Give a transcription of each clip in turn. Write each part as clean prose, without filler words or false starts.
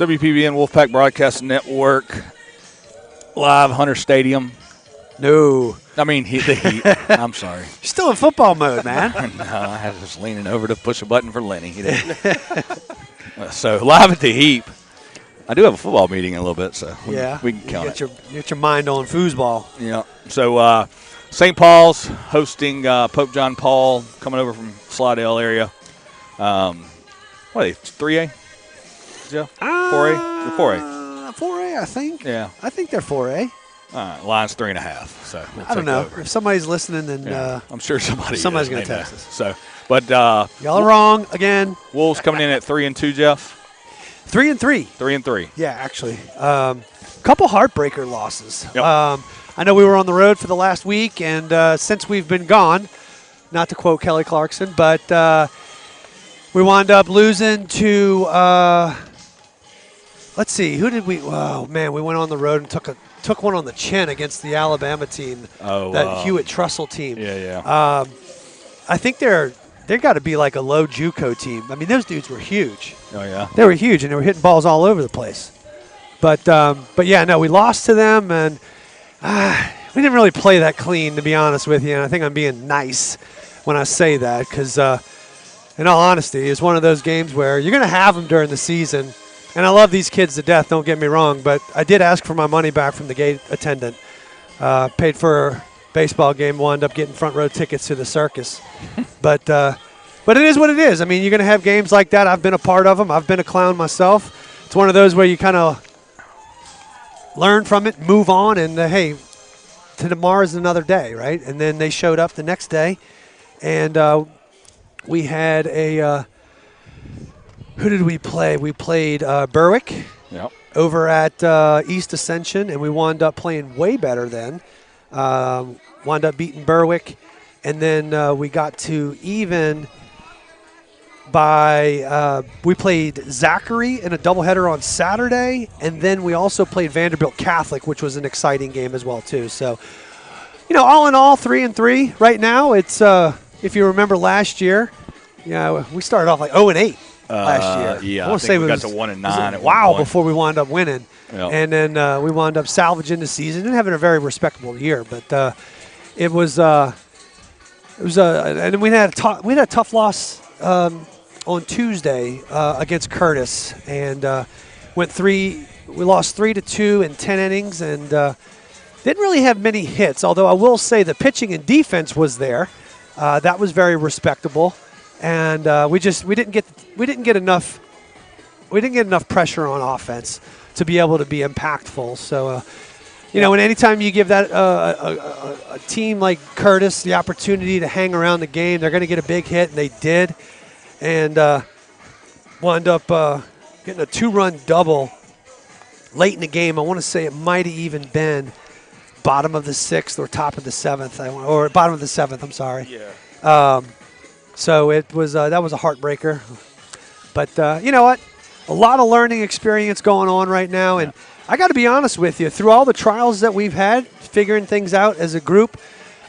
WPBN Wolfpack Broadcast Network, live Hunter Stadium. No. I mean, the Heat. I'm sorry. You're still in football mode, man. No, I was leaning over to push a button for Lenny. He didn't. So, live at the Heap. I do have a football meeting in a little bit, so we can count it. Get your mind on foosball. Yeah. So, St. Paul's hosting Pope John Paul, coming over from Slidell area. What are they, 3A? Yeah, 4A? They're 4A. 4A, I think. Yeah. I think they're 4A. Line's 3.5. So I don't know. If somebody's listening, then I'm sure somebody's going to text us. So, but y'all are wrong again. Wolves coming in at 3-2, Jeff. 3-3. 3-3. Yeah, actually, couple heartbreaker losses. Yep. I know we were on the road for the last week, and since we've been gone, not to quote Kelly Clarkson, but we wound up losing to. Let's see, who did we? Oh man, we went on the road and took one on the chin against the Alabama team. That Hewitt Trussell team. Yeah. I think they got to be like a low JUCO team. I mean, those dudes were huge. Oh yeah. They were huge, and they were hitting balls all over the place. But yeah, no, we lost to them, and we didn't really play that clean, to be honest with you. And I think I'm being nice when I say that, because in all honesty, it's one of those games where you're going to have them during the season. And I love these kids to death, don't get me wrong, but I did ask for my money back from the gate attendant. Paid for a baseball game, wound up getting front row tickets to the circus. But it is what it is. I mean, you're going to have games like that. I've been a part of them. I've been a clown myself. It's one of those where you kind of learn from it, move on, and hey, tomorrow's another day, right? And then they showed up the next day, and we had a who did we play? We played Berwick over at East Ascension, and we wound up playing way better then. Wound up beating Berwick, and then we got to even by we played Zachary in a doubleheader on Saturday, and then we also played Vanderbilt Catholic, which was an exciting game as well too. So, all in all, 3-3 right now. It's if you remember last year, we started off like 0-8 last year. Yeah, I want to say we got to 1-9. Before we wound up winning, and then we wound up salvaging the season and having a very respectable year. But it was and we had a tough loss on Tuesday against Curtis, and we lost 3-2 in 10 innings, and didn't really have many hits. Although I will say the pitching and defense was there. That was very respectable, and we didn't get enough pressure on offense to be able to be impactful. So. And anytime you give that a team like Curtis the opportunity to hang around the game, they're going to get a big hit, and they did, and wound up getting a 2-run double late in the game. I want to say it might have even been bottom of the 6th or top of the 7th, or bottom of the 7th. I'm sorry. Yeah. So it was that was a heartbreaker, but you know what? A lot of learning experience going on right now, and I got to be honest with you. Through all the trials that we've had, figuring things out as a group,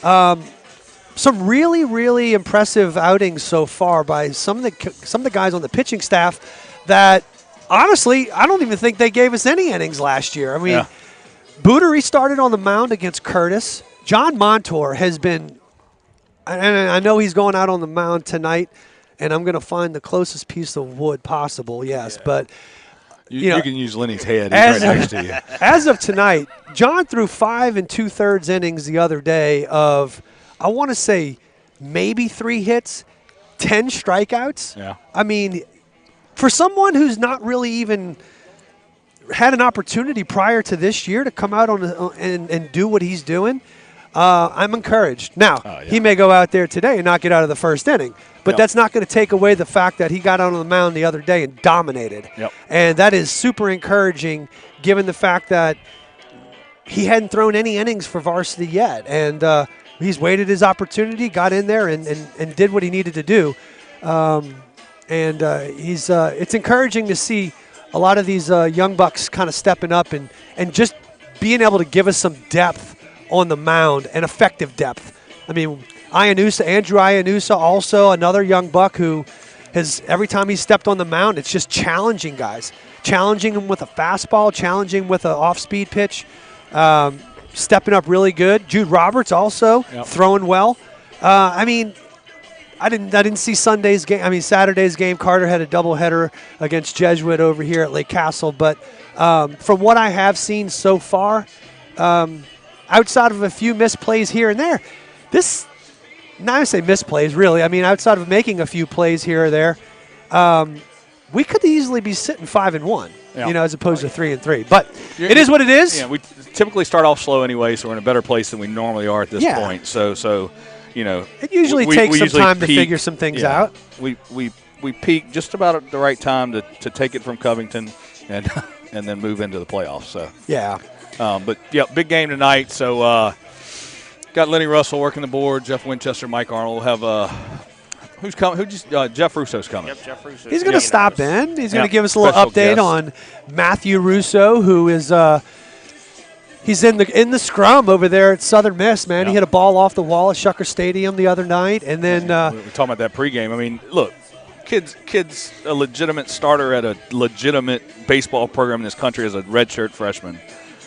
some really, really impressive outings so far by some of the guys on the pitching staff that, honestly, I don't even think they gave us any innings last year. I mean, Bootery started on the mound against Curtis. John Montour has been, and I know he's going out on the mound tonight, and I'm going to find the closest piece of wood possible, but – You can use Lenny's head. He's right next to you. As of tonight, John threw 5 2/3 innings the other day of, I want to say, maybe 3 hits, 10 strikeouts. Yeah. I mean, for someone who's not really even had an opportunity prior to this year to come out and do what he's doing, I'm encouraged. Now, he may go out there today and not get out of the first inning. But that's not going to take away the fact that he got out on the mound the other day and dominated. And that is super encouraging given the fact that he hadn't thrown any innings for varsity yet. And he's waited his opportunity, got in there, and did what he needed to do. It's encouraging to see a lot of these young bucks kind of stepping up and just being able to give us some depth on the mound and effective depth. I mean, Andrew Iannusa, also another young buck who every time he stepped on the mound, it's just challenging guys, challenging them with a fastball, challenging with an off-speed pitch, stepping up really good. Jude Roberts also throwing well. I mean, I didn't see Sunday's game. I mean, Saturday's game. Carter had a doubleheader against Jesuit over here at Lake Castle. But from what I have seen so far, outside of a few misplays here and there, now I say misplays, really. I mean, outside of making a few plays here or there, we could easily be sitting 5-1, as opposed to 3-3. But it is what it is. Yeah, we typically start off slow anyway, so we're in a better place than we normally are at this point. So it usually takes some time to figure some things out. We peak just about at the right time to take it from Covington and then move into the playoffs. So big game tonight. So got Lenny Russell working the board, Jeff Winchester, Mike Arnold. We'll have who's coming? Jeff Russo's coming. Yep, Jeff Russo. He's going to stop in. He's going to give us a little update on Matthew Russo, who is. He's in the scrum over there at Southern Miss, man. He hit a ball off the wall at Shucker Stadium the other night. And then we're talking about that pregame. I mean, look, kid's a legitimate starter at a legitimate baseball program in this country as a redshirt freshman.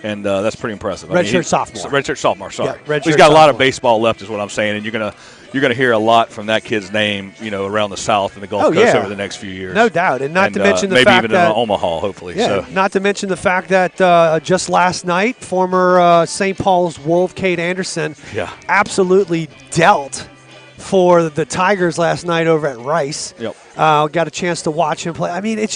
And that's pretty impressive. Redshirt sophomore. Redshirt sophomore, sorry. Yeah, he's got a lot of baseball left is what I'm saying. And you're gonna hear a lot from that kid's name, around the South and the Gulf Coast over the next few years. No doubt. And not to mention the maybe fact even that in Omaha, hopefully. Yeah, so. Not to mention the fact that just last night, former St. Paul's Wolf Cade Anderson absolutely dealt for the Tigers last night over at Rice. Yep. Got a chance to watch him play. I mean, he's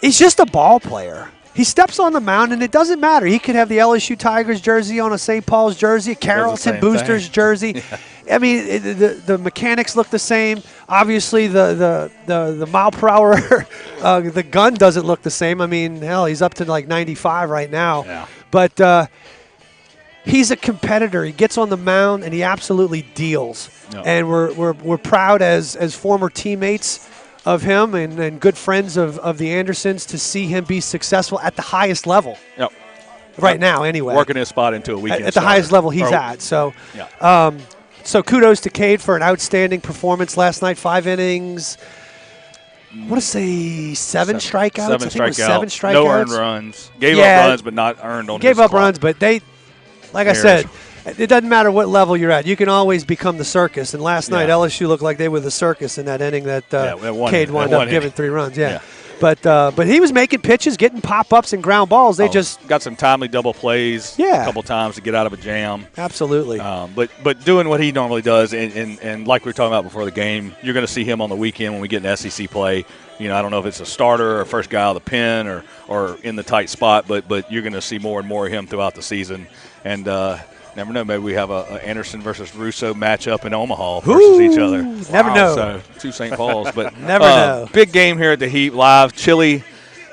just a ball player. He steps on the mound, and it doesn't matter. He could have the LSU Tigers jersey on, a St. Paul's jersey, a Carrollton Boosters jersey. I mean, the mechanics look the same. Obviously, the mile per hour, the gun doesn't look the same. I mean, hell, he's up to like 95 right now. Yeah. But he's a competitor. He gets on the mound, and he absolutely deals. No. And we're proud as former teammates of him and good friends of the Andersons to see him be successful at the highest level. Yep. Right now, anyway. Working his spot into a weekend at the highest level he's at. So, so kudos to Cade for an outstanding performance last night. 5 innings. I want to say seven strikeouts. I think it was 7 strikeouts. No earned runs. Gave up runs, but not earned on his Gave up clock. runs, but they, like I said, it doesn't matter what level you're at. You can always become the circus. And last night, LSU looked like they were the circus in that inning that Cade wound up giving 3 runs. Yeah. But he was making pitches, getting pop-ups and ground balls. They just got some timely double plays a couple times to get out of a jam. Absolutely. But doing what he normally does, and like we were talking about before the game, you're going to see him on the weekend when we get in SEC play. I don't know if it's a starter or first guy out of the pen or in the tight spot, but you're going to see more and more of him throughout the season. And never know, maybe we have a Anderson versus Russo matchup in Omaha versus each other. Never know. So 2 St. Pauls, but never know. Big game here at the Heap live. Chilly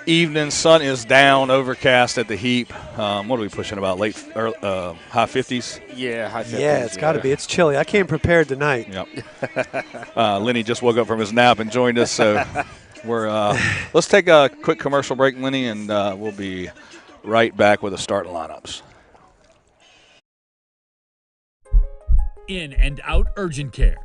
evening, sun is down, overcast at the Heap. What are we pushing about? High 50s? Yeah, high 50s. Yeah, it's got to be. It's chilly. I came prepared tonight. Yep. Lenny just woke up from his nap and joined us, so we're let's take a quick commercial break, Lenny, and we'll be right back with the starting lineups. In and out urgent care.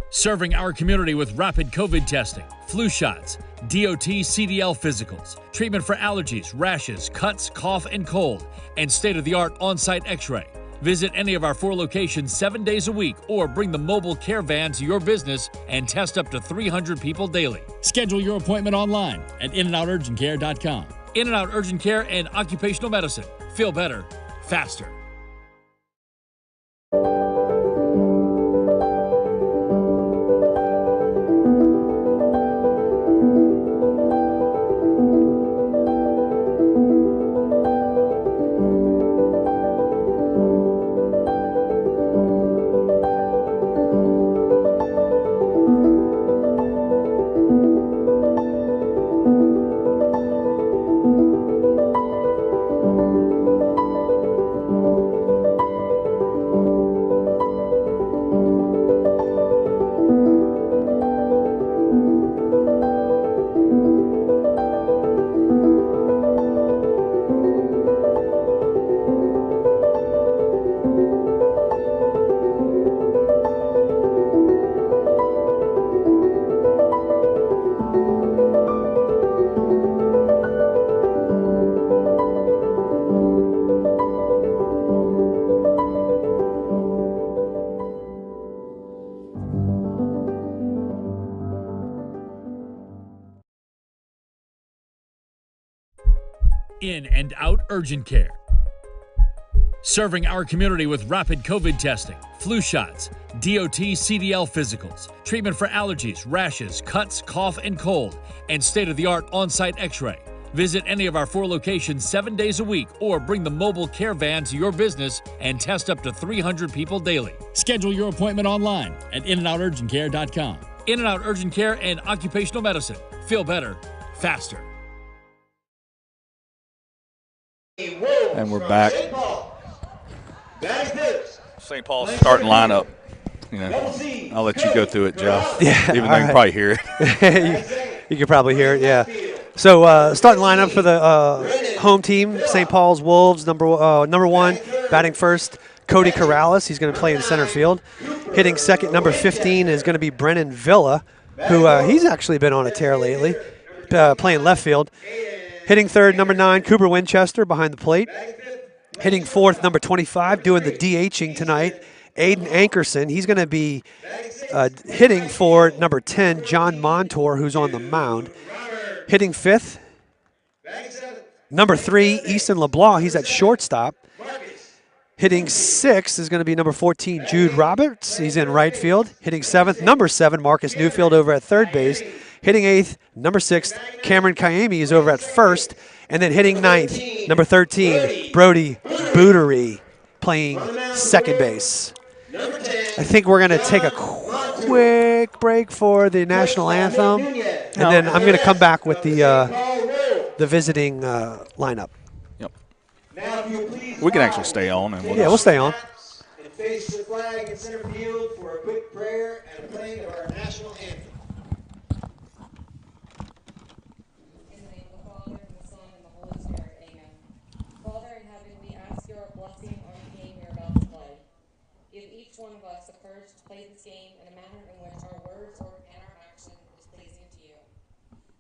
Serving our community with rapid COVID testing, flu shots, DOT CDL physicals, treatment for allergies, rashes, cuts, cough, and cold, and state-of-the-art on-site x-ray. Visit any of our 4 locations 7 days a week or bring the mobile care van to your business and test up to 300 people daily. Schedule your appointment online at inandouturgentcare.com. In and Out Urgent Care and Occupational Medicine. Feel better, faster. In and out urgent care. Serving our community with rapid COVID testing, flu shots, DOT CDL physicals, treatment for allergies, rashes, cuts, cough, and cold, and state-of-the-art on-site x-ray. Visit any of our 4 locations 7 days a week or bring the mobile care van to your business and test up to 300 people daily. Schedule your appointment online at inandouturgentcare.com. In and Out Urgent Care and Occupational Medicine. Feel better, faster. And we're back. St. Paul's starting lineup. You know, I'll let you go through it, Jeff. Yeah, even though you can probably hear it. you can probably hear it, yeah. So starting lineup for the home team, St. Paul's Wolves, number 1, batting first, Cody Corrales. He's going to play in center field. Hitting second, number 15, is going to be Brennan Villa, who he's actually been on a tear lately, playing left field. Hitting third, number 9, Cooper Winchester behind the plate. Hitting fourth, number 25, doing the DHing tonight, Aiden Ankerson. He's going to be hitting for number 10, John Montour, who's on the mound. Hitting fifth, number 3, Easton LeBlanc. He's at shortstop. Hitting sixth is going to be number 14, Jude Roberts. He's in right field. Hitting seventh, number 7, Marcus Newfield over at third base. Hitting eighth, number 6, Cameron Kayemi is over at first. And then hitting ninth, number 13, Brody Bootery, playing second base. I think we're going to take a quick break for the national anthem, and then I'm going to come back with the visiting lineup. Yep. We can actually stay on. And we'll stay on. And face the flag in center field for a quick prayer and a playing of our national anthem. One of us the courage to play this game in a manner in which our words and our action is pleasing to you.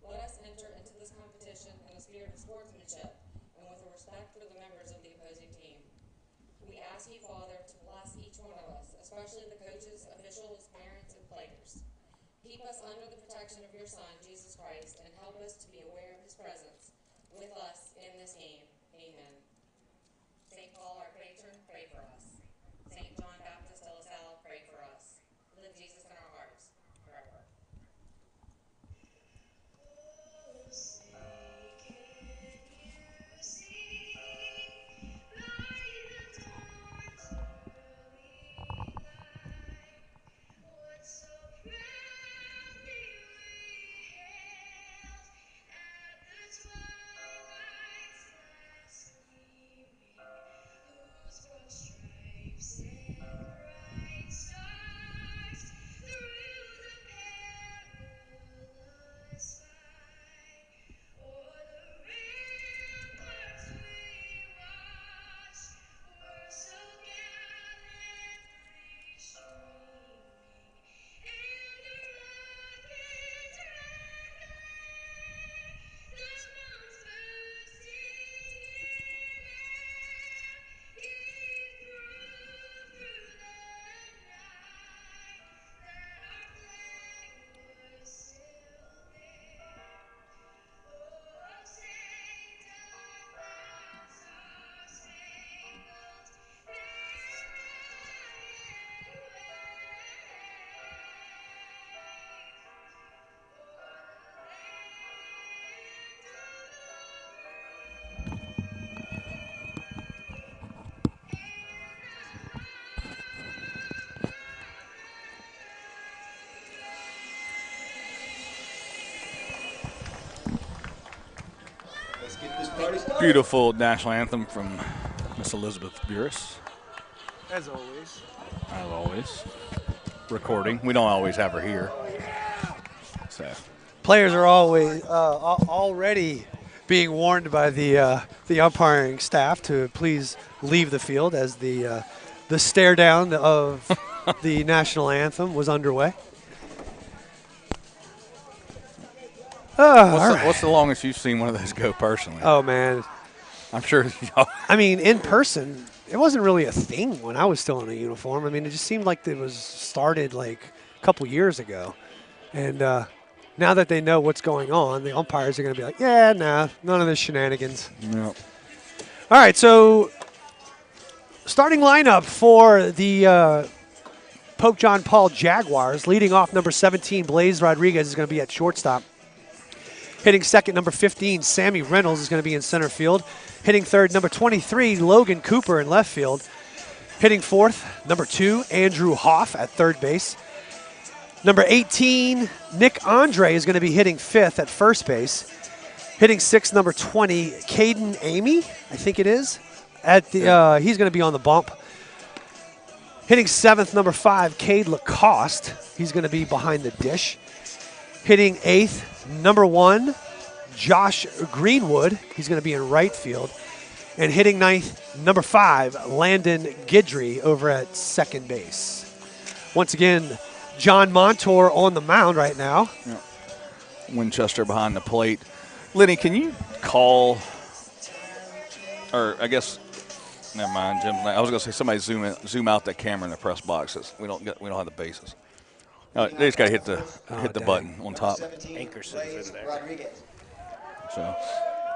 Let us enter into this competition in a spirit of sportsmanship and with a respect for the members of the opposing team. We ask you, Father, to bless each one of us, especially the coaches, officials, parents, and players. Keep us under the protection of your Son, Jesus Christ, and help us to be aware of his presence with us in this game. Amen. St. Paul, our patron, pray for us. St. John Baptist de La Salle, pray for us. Live Jesus in our hearts forever. Beautiful national anthem from Miss Elizabeth Burris. As always. As always. Recording. We don't always have her here. So. Players are always already being warned by the umpiring staff to please leave the field as the stare down of the national anthem was underway. What's the longest you've seen one of those go personally? Oh, man. I'm sure y'all. I mean, in person, it wasn't really a thing when I was still in a uniform. I mean, it just seemed like it was started like a couple years ago. And now that they know what's going on, the umpires are going to be like, yeah, nah, none of this shenanigans. No. All right, so starting lineup for the Pope John Paul Jaguars. Leading off, number 17, Blaze Rodriguez is going to be at shortstop. Hitting second, number 15, Sammy Reynolds is going to be in center field. Hitting third, number 23, Logan Cooper in left field. Hitting fourth, number 2, Andrew Hoff at third base. Number 18, Nick Andre is going to be hitting fifth at first base. Hitting sixth, number 20, Caden Amy, I think it is. He's going to be on the bump. Hitting seventh, number 5, Cade Lacoste. He's going to be behind the dish. Hitting eighth, number 1, Josh Greenwood. He's going to be in right field. And hitting ninth, number 5, Landon Guidry over at second base. Once again, John Montour on the mound right now. Yeah. Winchester behind the plate. Lenny, can you call, or I guess, never mind, Jim. I was going to say somebody zoom out that camera in the press boxes. We don't have the bases. No, they just got to hit the button on top. Ankerson's in there. So,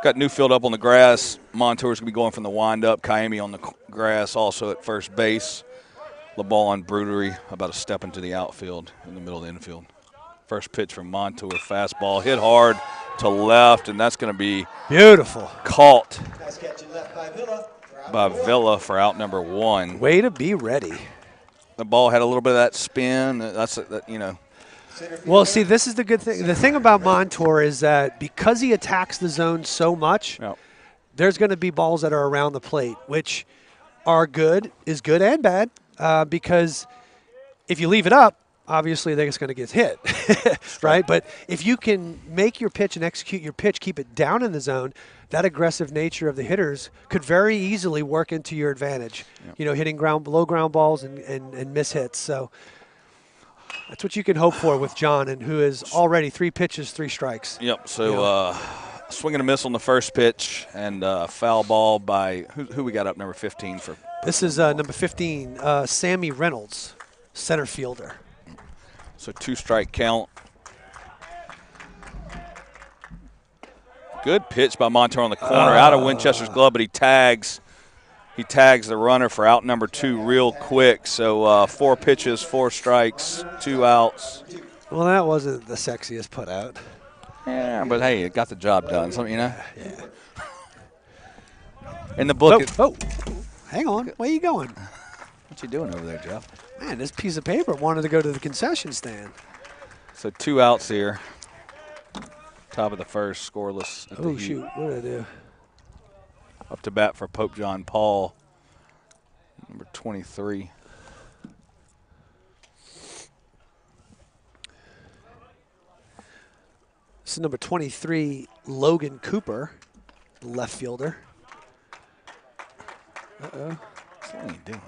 got Newfield up on the grass. Montour's going to be going from the wind-up. Kaimi on the grass also at first base. LeBall and Brudery about a step into the outfield in the middle of the infield. First pitch from Montour, fastball, hit hard to left, and that's going to be beautiful. Caught Nice catch left by Villa for out number 1. Way to be ready. The ball had a little bit of that spin. Well, see, this is the good thing. The thing about Montour is that because he attacks the zone so much, there's going to be balls that are around the plate, which are good and bad, because if you leave it up, obviously they're just going to get hit, right? But if you can make your pitch and execute your pitch, keep it down in the zone, that aggressive nature of the hitters could very easily work into your advantage. Yep. Hitting low ground balls and miss hits. So that's what you can hope for with John, and who is already 3 pitches, 3 strikes. Yep. So swing and a miss on the first pitch, and foul ball by who we got up number 15 for. This is number 15, Sammy Reynolds, center fielder. So 2-strike count. Good pitch by Montour on the corner, out of Winchester's glove, but he tags the runner for out number 2 real quick. So 4 pitches, 4 strikes, 2 outs. Well, that wasn't the sexiest put out. Yeah, but hey, it got the job done. Something, Yeah. In the book. Hang on. Where are you going? What you doing over there, Jeff? Man, this piece of paper wanted to go to the concession stand. So 2 outs here. Top of the first, scoreless. Oh, shoot. What did I do? Up to bat for Pope John Paul, number 23. This is number 23, Logan Cooper, the left fielder. What are you doing?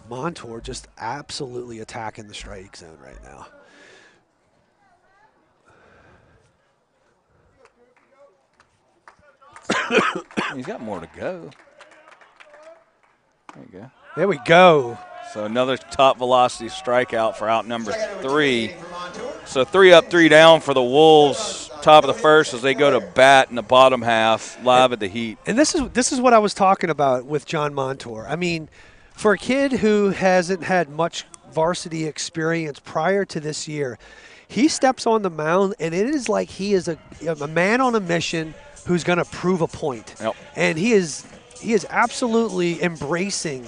Montour just absolutely attacking the strike zone right now. He's got more to go. There you go. There we go. So another top velocity strikeout for out number 3. So 3 up, 3 down for the Wolves. Top of the first as they go to bat in the bottom half, live at the Heat. And this is what I was talking about with John Montour. I mean, for a kid who hasn't had much varsity experience prior to this year, he steps on the mound, and it is like he is a man on a mission who's going to prove a point. Yep. And he is absolutely embracing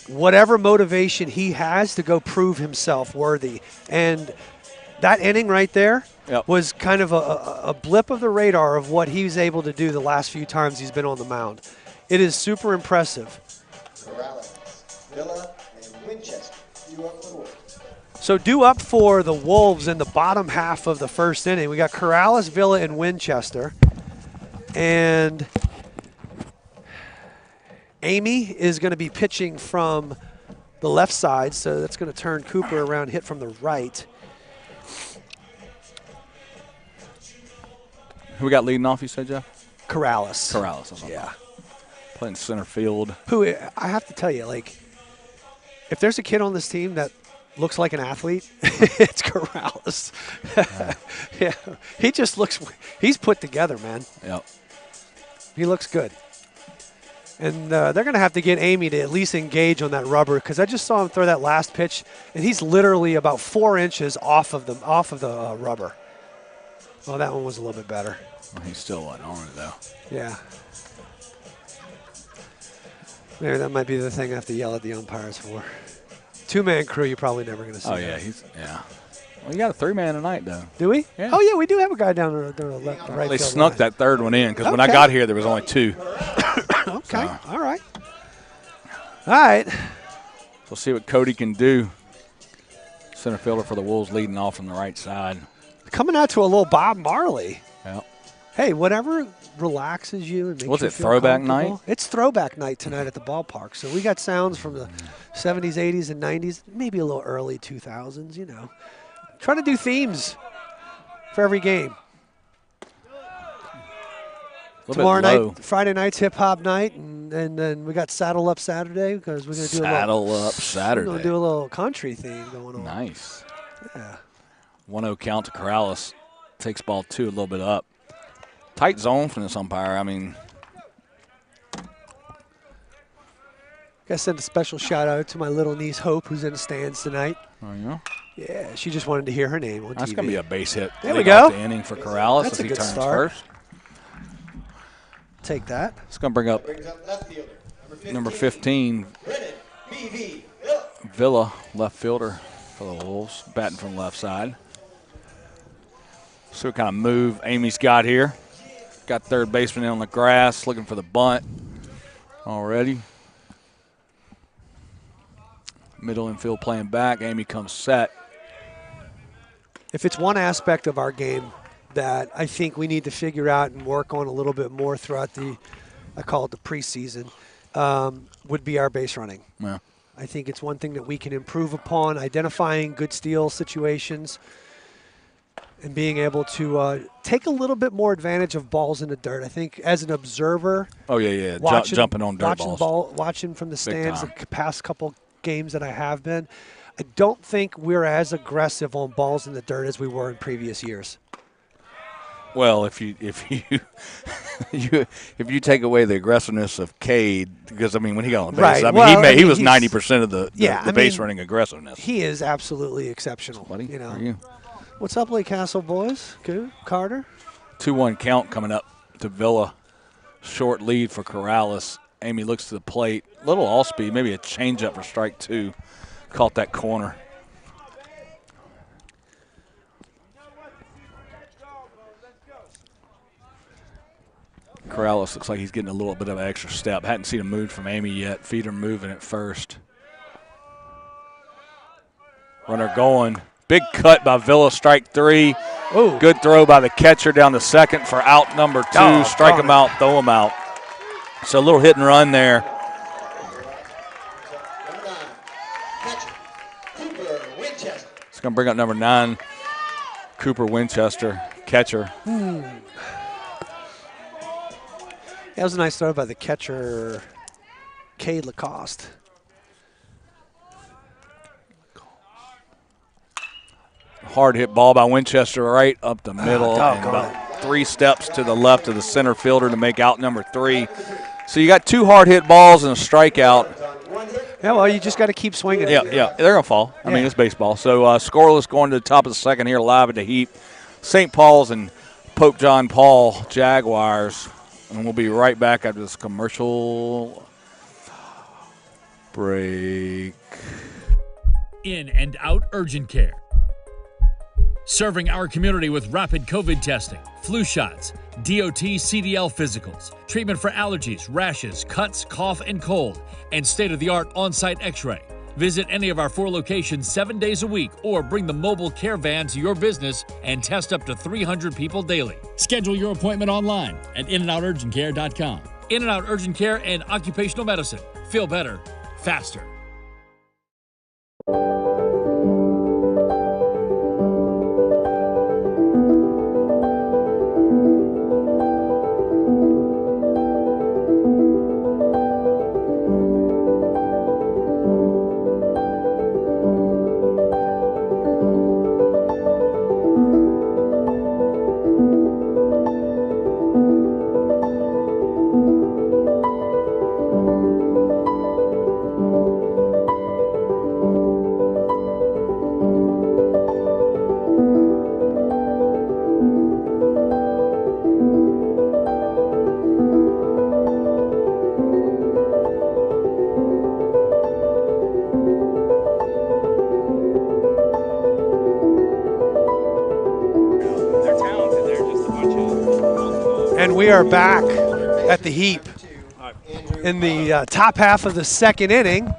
whatever motivation he has to go prove himself worthy. And that inning right there was kind of a blip of the radar of what he was able to do the last few times he's been on the mound. It is super impressive. Villa and Winchester. So due up for the Wolves in the bottom half of the first inning. We got Corrales, Villa, and Winchester. And Amy is going to be pitching from the left side, so that's going to turn Cooper around, hit from the right. Who we got leading off, you said, Jeff? Corrales. Corrales. Yeah. Playing center field. Who, I have to tell you, like, if there's a kid on this team that looks like an athlete, it's Corrales. Yeah, he just looks. He's put together, man. Yep. He looks good. And they're going to have to get Amy to at least engage on that rubber because I just saw him throw that last pitch, and he's literally about 4 inches off of the rubber. Well, that one was a little bit better. Well, he still wasn't on it, though. Yeah. Maybe that might be the thing I have to yell at the umpires for. Two-man crew, you're probably never going to see. Oh, yeah. Well, you got a 3-man tonight, though. Do we? Yeah. Oh, yeah, we do have a guy down the left, the right They field snuck line. that third one in because when I Okay. got here, there was only 2. Okay, all right. All right. We'll see what Cody can do. Center fielder for the Wolves leading off on the right side. Coming out to a little Bob Marley. Yeah. Hey, whatever relaxes you and makes Was you it feel throwback comfortable. night? It's throwback night tonight at the ballpark. So we got sounds from the 70s, 80s, and 90s, maybe a little early 2000s, you know. Trying to do themes for every game. Tomorrow night, Friday night's hip-hop night, and then we got Saddle Up Saturday because we're going to do Saddle Up we're Saturday. going to do a little country theme going on. Nice. Yeah. 1-0 count to Corrales. Takes ball 2 a little bit up. Tight zone from this umpire. I mean, Got to send a special shout-out to my little niece, Hope, who's in the stands tonight. oh, yeah. Yeah, she just wanted to hear her name on That's TV. going to be a base hit. There we leading off go. the inning for Corrales That's as a he good turns start. first. Take that. It's going to bring up Brings up left fielder. number 15, Brennan, B.V. Villa, left fielder for the Wolves, batting from the left side. So what kind of move Amy's got here. Got third baseman in on the grass, looking for the bunt already. Middle infield playing back. Amy comes set. If it's one aspect of our game that I think we need to figure out and work on a little bit more throughout I call it the preseason, would be our base running. Yeah. I think it's one thing that we can improve upon, identifying good steal situations and being able to take a little bit more advantage of balls in the dirt. I think as an observer, Oh, yeah. Jumping on dirt balls. Watching from the stands time. the past couple games that I have been, I don't think we're as aggressive on balls in the dirt as we were in previous years. Well, if you if you take away the aggressiveness of Cade, because I mean when he got on the base, Right. I mean Well, he was he's- 90% of the I base mean, running aggressiveness. He is absolutely exceptional. Buddy, you know. how are you? What's up, Lake Castle boys? Good. Carter. 2-1 count coming up to Villa. Short lead for Corrales. Amy looks to the plate. Little all speed, maybe a changeup for strike 2. Caught that corner. Corrales looks like he's getting a little bit of an extra step. Hadn't seen a move from Amy yet. Feet are moving at first. Runner going. Big cut by Villa, strike 3. Oh, Good throw by the catcher down the second for out number 2. Oh, Strike darn him it. out, throw him out. So a little hit and run there. Number 9, catcher, Cooper Winchester. It's going to bring up number 9, Cooper Winchester, catcher. That was a nice throw by the catcher, Cade Lacoste. Hard hit ball by Winchester right up the middle. And doggone about 3 steps to the left of the center fielder to make out number 3. So you got 2 hard hit balls and a strikeout. Yeah, well, you just got to keep swinging. Yeah, they're going to fall. I mean, Yeah. it's baseball. So scoreless going to the top of the second here, live at the Heat. St. Paul's and Pope John Paul Jaguars. And we'll be right back after this commercial break. In and out urgent care. Serving our community with rapid COVID testing, flu shots, DOT CDL physicals, treatment for allergies, rashes, cuts, cough, and cold, and state-of-the-art on-site x-ray. Visit any of our 4 locations 7 days a week or bring the mobile care van to your business and test up to 300 people daily. Schedule your appointment online at inandouturgentcare.com. In and Out Urgent Care and Occupational Medicine. Feel better, faster. And we are back at the heap in the top half of the second inning.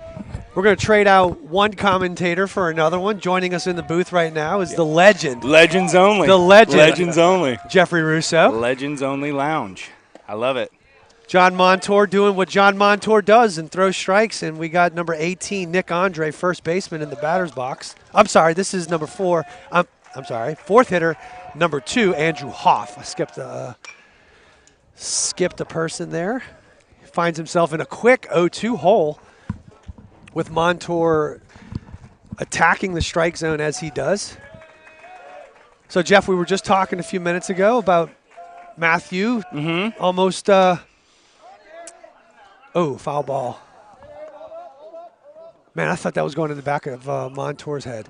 We're going to trade out one commentator for another one. Joining us in the booth right now is the legend. Legends only. The legend. Legends only. Jeffrey Russo. Legends only lounge. I love it. John Montour doing what John Montour does and throws strikes. And we got number 18, Nick Andre, first baseman in the batter's box. I'm sorry, this is number 4. I'm sorry, fourth hitter, number 2, Andrew Hoff. I skipped a person there. He finds himself in a quick 0-2 hole with Montour attacking the strike zone as he does. So, Jeff, we were just talking a few minutes ago about Matthew almost foul ball. Man, I thought that was going in the back of Montour's head.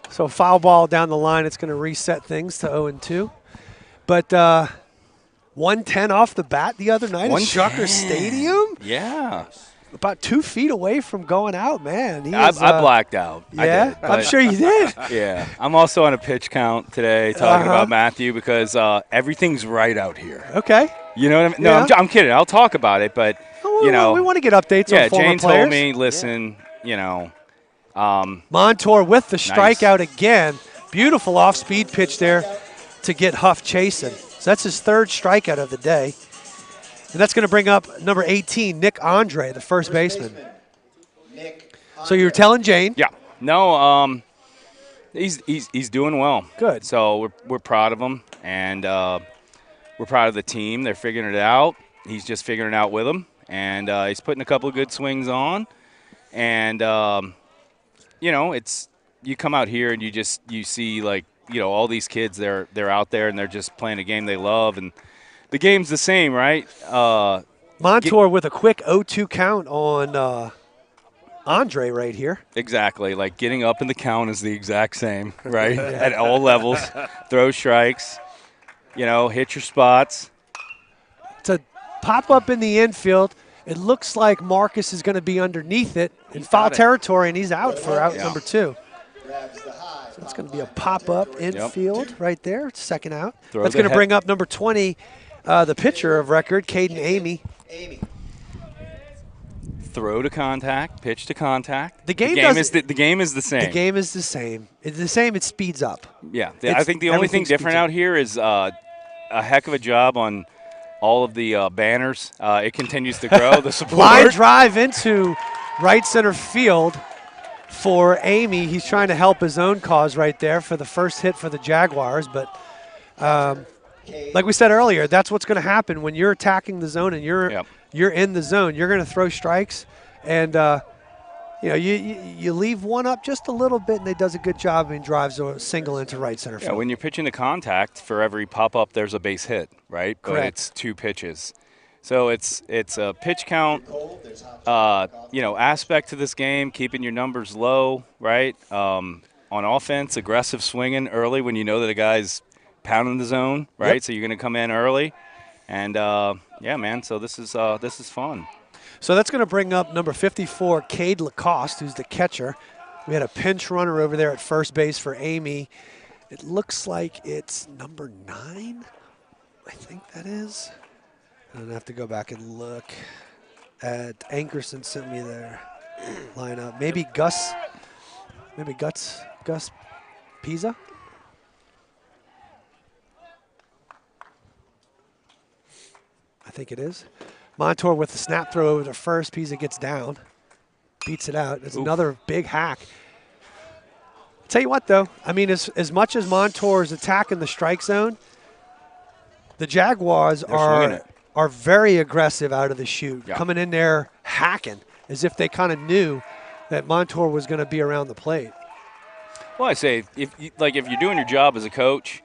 So foul ball down the line. It's going to reset things to 0-2. But 110 off the bat the other night at Shucker Stadium? Yeah. About 2 feet away from going out, man. I blacked out. Yeah, I'm sure you did. Yeah. I'm also on a pitch count today talking about Matthew because everything's right out here. Okay. You know what I mean? Yeah. No, I'm kidding. I'll talk about it, but, we want to get updates on former Jane players. told me, listen, Montour with the strikeout again. Beautiful off-speed pitch there to get Huff chasing. So that's his 3rd strikeout of the day. And that's going to bring up number 18, Nick Andre, the first baseman. So you were telling Jane? Yeah. No, he's doing well. Good. So we're proud of him, and we're proud of the team. They're figuring it out. He's just figuring it out with them, and he's putting a couple of good swings on. And it's you come out here and you see all these kids. They're out there and they're just playing a game they love, and the game's the same, right? Montour with a quick 0-2 count on Andre right here. Exactly. Like getting up in the count is the exact same, right? At all levels. Throw strikes, hit your spots. It's a pop-up in the infield. It looks like Marcus is going to be underneath it in foul territory, and he's out for out number 2. So it's going to be a pop-up infield right there, second out. That's going to bring up number 20, the pitcher of record, Caden Amy. Throw to contact, pitch to contact. The game is the same. The game is the same. It's the same. It speeds up. Yeah, I think the only thing different out here is a heck of a job on all of the banners. It continues to grow. The support. Line drive into right center field for Amy. He's trying to help his own cause right there for the first hit for the Jaguars. But like we said earlier, that's what's going to happen when you're attacking the zone and you're in the zone. You're going to throw strikes, and you leave one up just a little bit, and they does a good job and drives a single into right center field. Yeah, when you're pitching to contact, for every pop-up, there's a base hit, right? Correct. But it's 2 pitches. So it's a pitch count, aspect to this game, keeping your numbers low, right? On offense, aggressive swinging early when you know that a guy's pounding the zone, right? Yep. So you're going to come in early, and man. So this is fun. So that's going to bring up number 54, Cade Lacoste, who's the catcher. We had a pinch runner over there at first base for Amy. It looks like it's number 9. I think that is. I'm going to have to go back and look at Ankerson sent me their lineup. Maybe Gus Pisa? I think it is. Montour with the snap throw over to first. Pisa gets down, beats it out. It's another big hack. I'll tell you what, though. I mean, as much as Montour is attacking the strike zone, the Jaguars are very aggressive out of the chute, coming in there hacking as if they kind of knew that Montour was going to be around the plate. Well, I say if you're doing your job as a coach,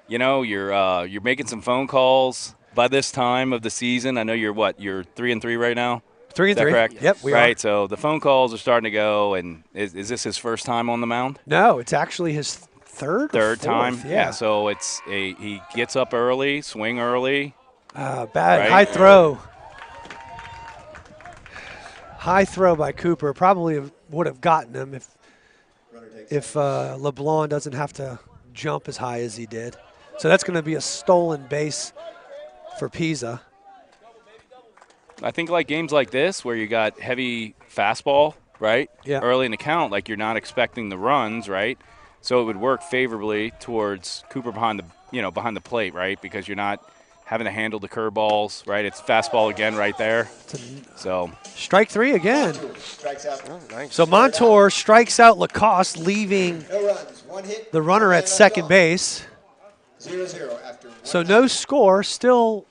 you're making some phone calls. By this time of the season, I know you're 3-3 right now? 3-3. Is that correct? Yep, we are. Right, so the phone calls are starting to go, and is this his first time on the mound? No, it's actually his third time. Yeah. So he gets up early, swing early. Bad right? high throw. High throw by Cooper. Probably would have gotten him if LeBlanc doesn't have to jump as high as he did. So that's going to be a stolen base for Pisa. I think like games like this where you got heavy fastball, right? Yeah. Early in the count, like you're not expecting the runs, right? So it would work favorably towards Cooper behind the plate, right? Because you're not having to handle the curveballs, right? It's fastball again right there. So strike 3 again. Strikes out. Oh, nice. So Montour strikes out Lacoste, leaving No runs. 1 hit. the runner at second base. 0-0 after. So no score, still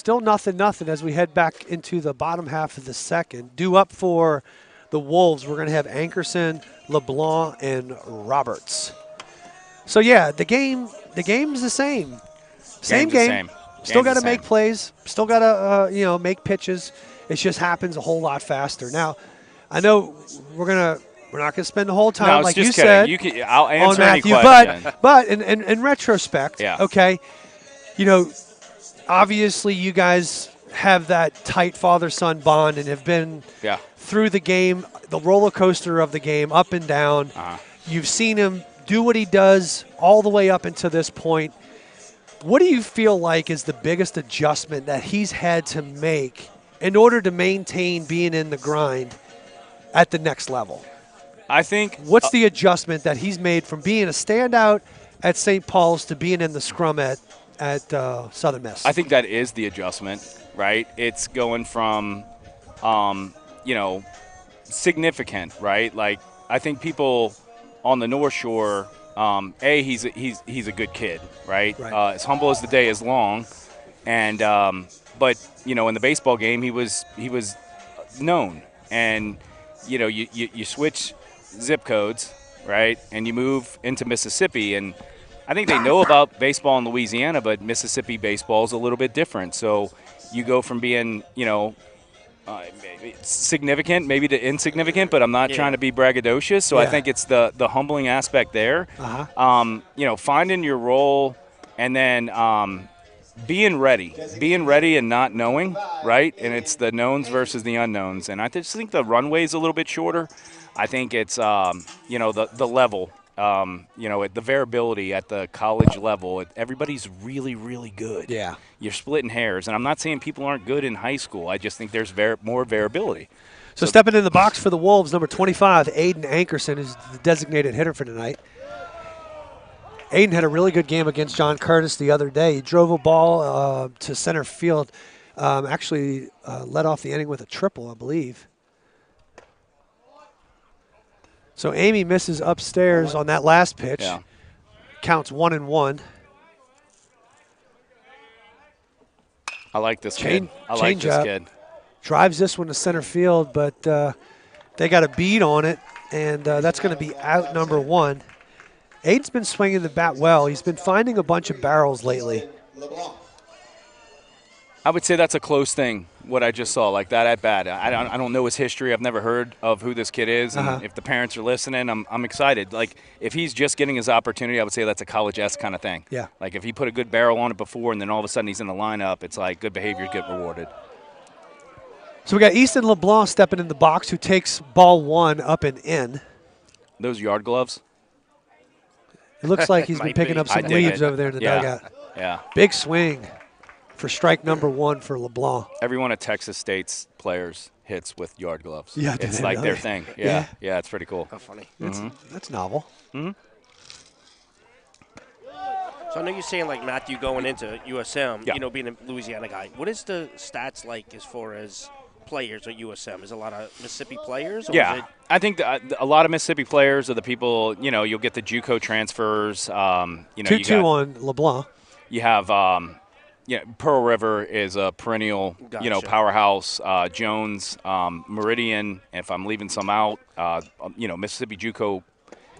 nothing as we head back into the bottom half of the second. Due up for the Wolves, we're going to have Ankerson, LeBlanc, and Roberts. So yeah, the game's the same. Same Game's the game. same. Still Game's got the to make same. plays. Still got to make pitches. It just happens a whole lot faster. Now, I know we're not gonna spend the whole time no, it's like just you kidding. said. I'll on answer any Matthew, question. but in retrospect, Yeah. okay, obviously you guys have that tight father-son bond and have been Yeah. through the game, the roller coaster of the game, up and down. You've seen him do what he does all the way up until this point. What do you feel like is the biggest adjustment that he's had to make in order to maintain being in the grind at the next level? I think What's the adjustment that he's made from being a standout at St. Paul's to being in the scrum at Southern Miss? I think that is the adjustment, right? It's going from, significant, right? Like I think people on the North Shore, he's a good kid, right? Right. As humble as the day is long, and but in the baseball game he was known, and you switch zip codes, right, and you move into Mississippi, and I think they know about baseball in Louisiana, but Mississippi baseball is a little bit different. So you go from being, significant maybe to insignificant, but I'm not trying to be braggadocious. So I think it's the humbling aspect there. Finding your role and then being ready and not knowing, right? And it's the knowns versus the unknowns. And I just think the runway's a little bit shorter. I think it's, the level. The variability at the college level, everybody's really, really good. Yeah. You're splitting hairs. And I'm not saying people aren't good in high school. I just think there's more variability. So stepping in the box for the Wolves, number 25, Aiden Ankerson, is the designated hitter for tonight. Aiden had a really good game against John Curtis the other day. He drove a ball to center field, actually led off the inning with a triple, I believe. So Amy misses upstairs on that last pitch. Yeah. Counts 1-1. I like this kid. Drives this one to center field, but they got a bead on it, and that's going to be out number 1. Aiden's been swinging the bat well. He's been finding a bunch of barrels lately. I would say that's a close thing, what I just saw, like that at bat. I don't know his history. I've never heard of who this kid is. And if the parents are listening, I'm excited. Like, if he's just getting his opportunity, I would say that's a college-esque kind of thing. Yeah. Like, if he put a good barrel on it before and then all of a sudden he's in the lineup, it's like good behaviors get rewarded. So we got Easton LeBlanc stepping in the box, who takes ball 1 up and in. Those yard gloves? It looks like he's been Might picking be. up some I dig leaves it. over there in the Yeah. dugout. Yeah. Big swing for strike number 1 for LeBlanc. Every one of Texas State's players hits with yard gloves. Yeah, do it's they like their really? thing. Yeah. Yeah, it's pretty cool. How funny. That's novel. So I know you're saying, like, Matthew going into USM, Yeah. being a Louisiana guy. What is the stats like as far as players at USM? Is it a lot of Mississippi players? Or Yeah, is it I think a lot of Mississippi players are the people, you'll get the JUCO transfers. 2-2 on LeBlanc. You have, Pearl River is a perennial, Gotcha. powerhouse. Jones, Meridian, if I'm leaving some out, Mississippi JUCO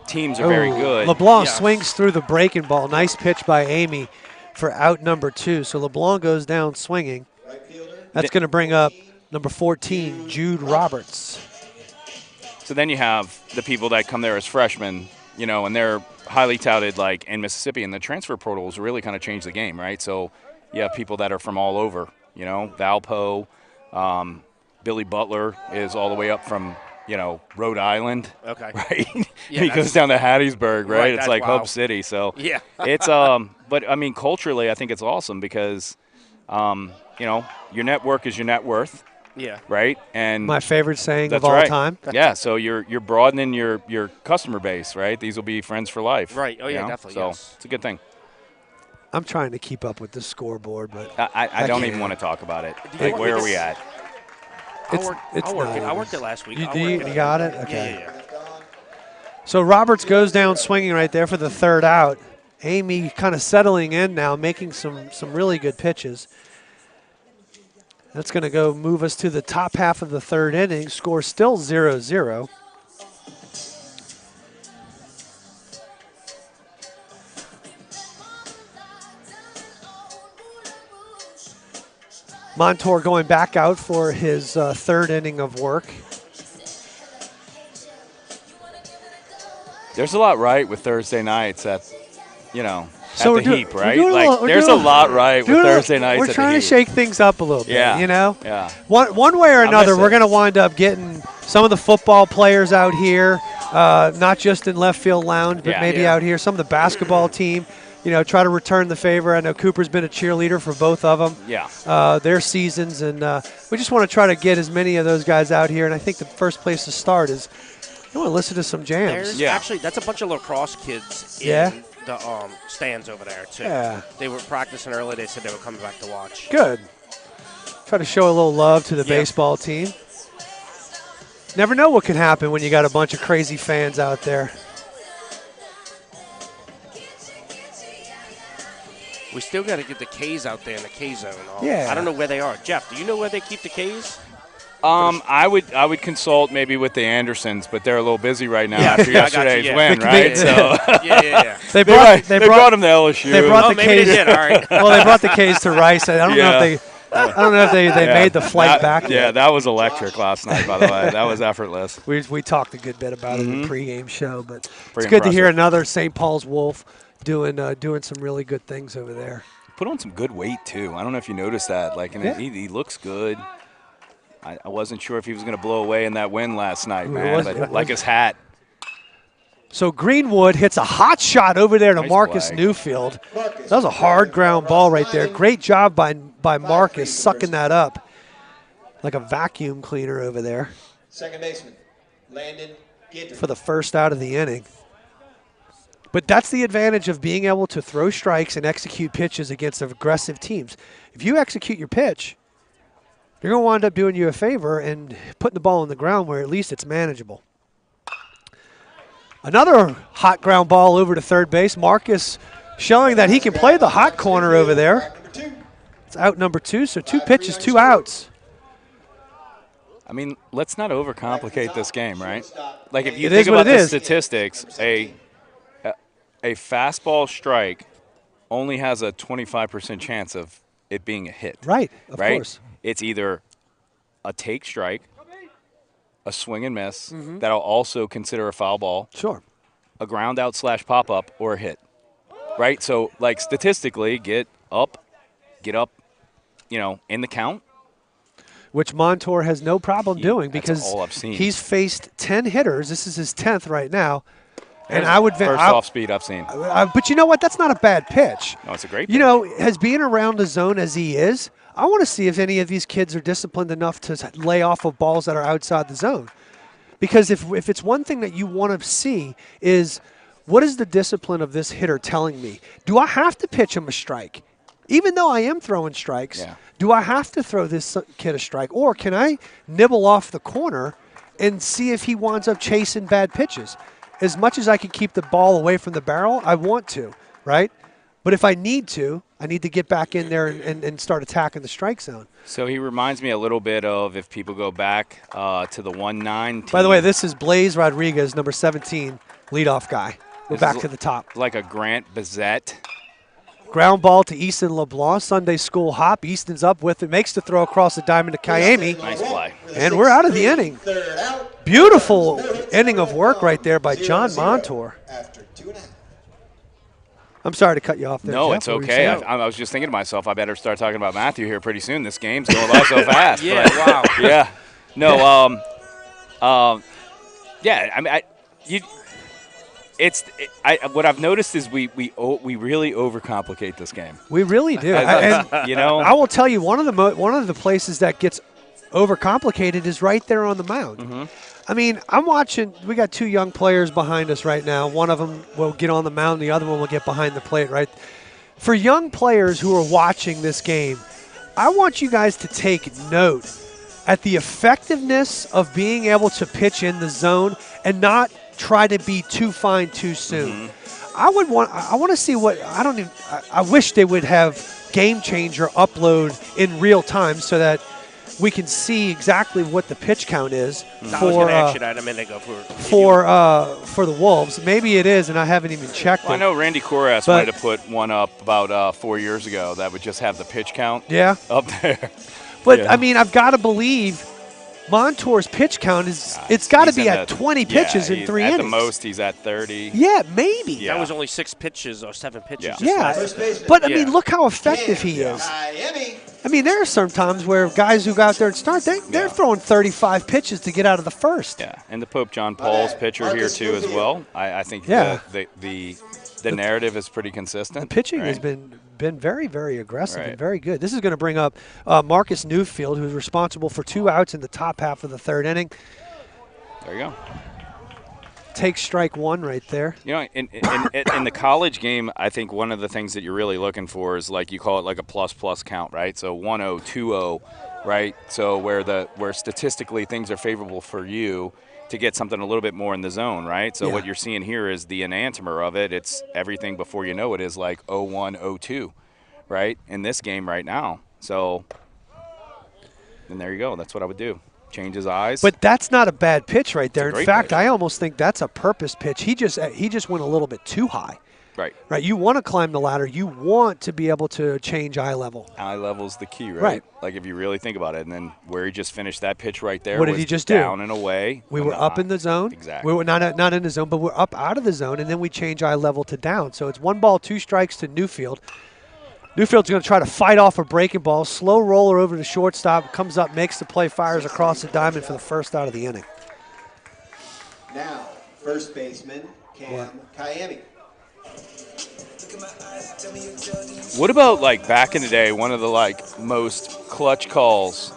teams are very good. LeBlanc Yeah. swings through the breaking ball. Nice pitch by Amy for out number 2. So LeBlanc goes down swinging. That's going to bring up number 14, Jude Roberts. So then you have the people that come there as freshmen, and they're highly touted, like, in Mississippi. And the transfer portal has really kind of changed the game, right? So you have people that are from all over, Valpo, Billy Butler is all the way up from Rhode Island. Okay. Right. Yeah, he goes down to Hattiesburg. Right. It's that's like wow. Hub City. So Yeah. it's but I mean, culturally, I think it's awesome because, your network is your net worth. Yeah. Right. And My favorite saying that's of all right. time. Yeah. So you're broadening your customer base. Right. These will be friends for life. Right. Oh, yeah, definitely. So Yes. it's a good thing. I'm trying to keep up with the scoreboard, but I don't even want to talk about it. Like, where are we at? I worked it last week. You got it? Okay. Yeah. So Roberts goes down swinging right there for the third out. Amy kind of settling in now, making some really good pitches. That's going to go move us to the top half of the third inning. Score still 0-0. Montour going back out for his third inning of work. There's a lot right with Thursday nights at, So at the Heap, right? Like, there's a lot right with Thursday nights at the Heap. We're trying to shake things up a little bit, Yeah. Yeah. One way or another, we're going to wind up getting some of the football players out here, not just in left field lounge, but maybe out here. Some of the basketball team, try to return the favor. I know Cooper's been a cheerleader for both of them. Yeah. Their seasons, and we just want to try to get as many of those guys out here. And I think the first place to start is you want to listen to some jams. Actually, that's a bunch of lacrosse kids in the stands over there, too. Yeah. They were practicing early. They said they were coming back to watch. Good. Try to show a little love to the baseball team. Never know what can happen when you got a bunch of crazy fans out there. We still got to get the K's out there in the K zone. Yeah. I don't know where they are. Jeff, do you know where they keep the K's? I would consult maybe with the Andersons, but they're a little busy right now after yesterday's win, right? So They brought them to LSU. They brought the maybe K's. they did. All right. Well, they brought the K's to Rice. I don't know if they made the flight back. Yeah, that was electric last night, by the way. That was effortless. We talked a good bit about it in the pregame show, but Pretty it's good to hear impressive. another St. Paul's Wolf doing some really good things over there. Put on some good weight, too. I don't know if you noticed that. Like, and he looks good. I wasn't sure if he was going to blow away in that win last night, man. But like his hat. So Greenwood hits a hot shot over there to Nice Marcus play. Newfield. That was a hard ground ball right there. Great job by Marcus sucking that up like a vacuum cleaner over there Second baseman, Landon Gidry. for the first out of the inning. But that's the advantage of being able to throw strikes and execute pitches against aggressive teams. If you execute your pitch, you're going to wind up doing you a favor and putting the ball on the ground where at least it's manageable. Another hot ground ball over to third base. Marcus showing that he can play the hot corner over there. It's out number 2, so 2 pitches, 2 outs. I mean, let's not overcomplicate this game, right? Like, if you It think is what about it the is. statistics, a fastball strike only has a 25% chance of it being a hit. Right, of course. It's either a take strike, a swing and miss, that I'll also consider a foul ball, Sure. a ground out / pop up, or a hit. Right? So, like, statistically, get up, in the count. Which Montour has no problem doing that's because all I've seen. he's faced 10 hitters. This is his 10th right now. And First off speed I've seen. But you know what? That's not a bad pitch. No, it's a great You know, as being around the zone as he is, I want to see if any of these kids are disciplined enough to lay off of balls that are outside the zone. Because if it's one thing that you want to see is what is the discipline of this hitter telling me? Do I have to pitch him a strike? Even though I am throwing strikes, do I have to throw this kid a strike? Or can I nibble off the corner and see if he winds up chasing bad pitches? As much as I can keep the ball away from the barrel, I want to, right? But if I need to get back in there and start attacking the strike zone. So he reminds me a little bit of, if people go back to the 1-9 team. By the way, this is Blaze Rodriguez, number 17, leadoff guy. Go back to the top. Like a Grant Bazette. Ground ball to Easton LeBlanc, Sunday school hop. Easton's up with it, makes the throw across the diamond to Kayemi. Nice play. And we're out of the inning. Beautiful inning of work right there by John Montour. I'm sorry to cut you off there. No, Jeff. it's What were you okay. saying? I was just thinking to myself, I better start talking about Matthew here pretty soon. This game's going by so fast. Yeah, but, wow. Yeah. No, Yeah, I mean, what I've noticed is we really overcomplicate this game. We really do. And You know, I will tell you, one of the places that gets overcomplicated is right there on the mound. Mm-hmm. I mean, I'm watching. We got 2 young players behind us right now. One of them will get on the mound. The other one will get behind the plate. Right. For young players who are watching this game, I want you guys to take note at the effectiveness of being able to pitch in the zone and not try to be too fine too soon. Mm-hmm. I want to see what I wish they would have Game Changer upload in real time so that we can see exactly what the pitch count is I was for going to ask you that a minute ago for the Wolves. Maybe it is, and I haven't even checked I it. know Randy Koras wanted to put one up about 4 years ago that would just have the pitch count up there. But, I mean, I've got to believe Montour's pitch count it's got to be at 20 pitches in 3 innings. At the most, he's at 30. Yeah, maybe. That was only 6 pitches or 7 pitches. Yeah, but I mean, look how effective he is. I mean, there are some times where guys who go out there and start, they're throwing 35 pitches to get out of the first. Yeah, and the Pope John Paul's pitcher here too as well. I think the narrative is pretty consistent. The pitching has been very, very aggressive and very good. This is going to bring up Marcus Newfield, who's responsible for 2 outs in the top half of the 3rd inning. There you go. Take strike 1 right there. You know, in the college game, I think one of the things that you're really looking for is, like, you call it like a plus count, right? So 1-0, 2-0, right? So where statistically things are favorable for you to get something a little bit more in the zone, right? So what you're seeing here is the enantiomer of it. It's everything before you know it is like 0-1, 0-2, right? In this game right now. So, and there you go. That's what I would do. Change his eyes. But that's not a bad pitch right there. In fact, pitch. I almost think that's a purpose pitch. He just went a little bit too high. Right. Right. You want to climb the ladder. You want to be able to change eye level. Eye level's the key, right? Right. Like, if you really think about it, and then where he just finished that pitch right there. What did he just do? Down and away. We were up in the zone. Exactly. We were not in the zone, but we're up out of the zone, and then we change eye level to down. So it's 1 ball, 2 strikes to Newfield. Newfield's going to try to fight off a breaking ball. Slow roller over to shortstop. Comes up, makes the play, fires across the diamond for the first out of the inning. Now, first baseman, Cam Kayemi. What about, like, back in the day, one of the, like, most clutch calls?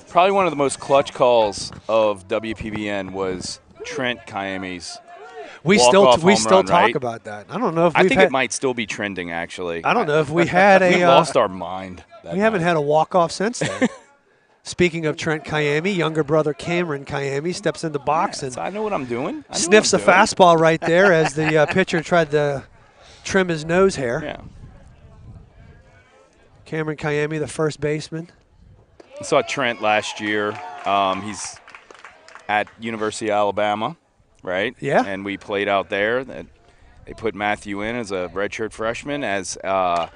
Probably one of the most clutch calls of WPBN was Trent Kayemi's We still run, talk right? about that. I don't know if I think it might still be trending, actually. I don't know if we had a. We lost our mind. We haven't had a walk-off since then. Speaking of Trent Kayemi, younger brother Cameron Kayemi steps in the box and I know what I'm doing. sniffs a fastball right there as the pitcher tried to trim his nose hair. Yeah. Cameron Kayemi, the first baseman. I saw Trent last year. He's at University of Alabama, right? Yeah. And we played out there. They put Matthew in as a redshirt freshman as at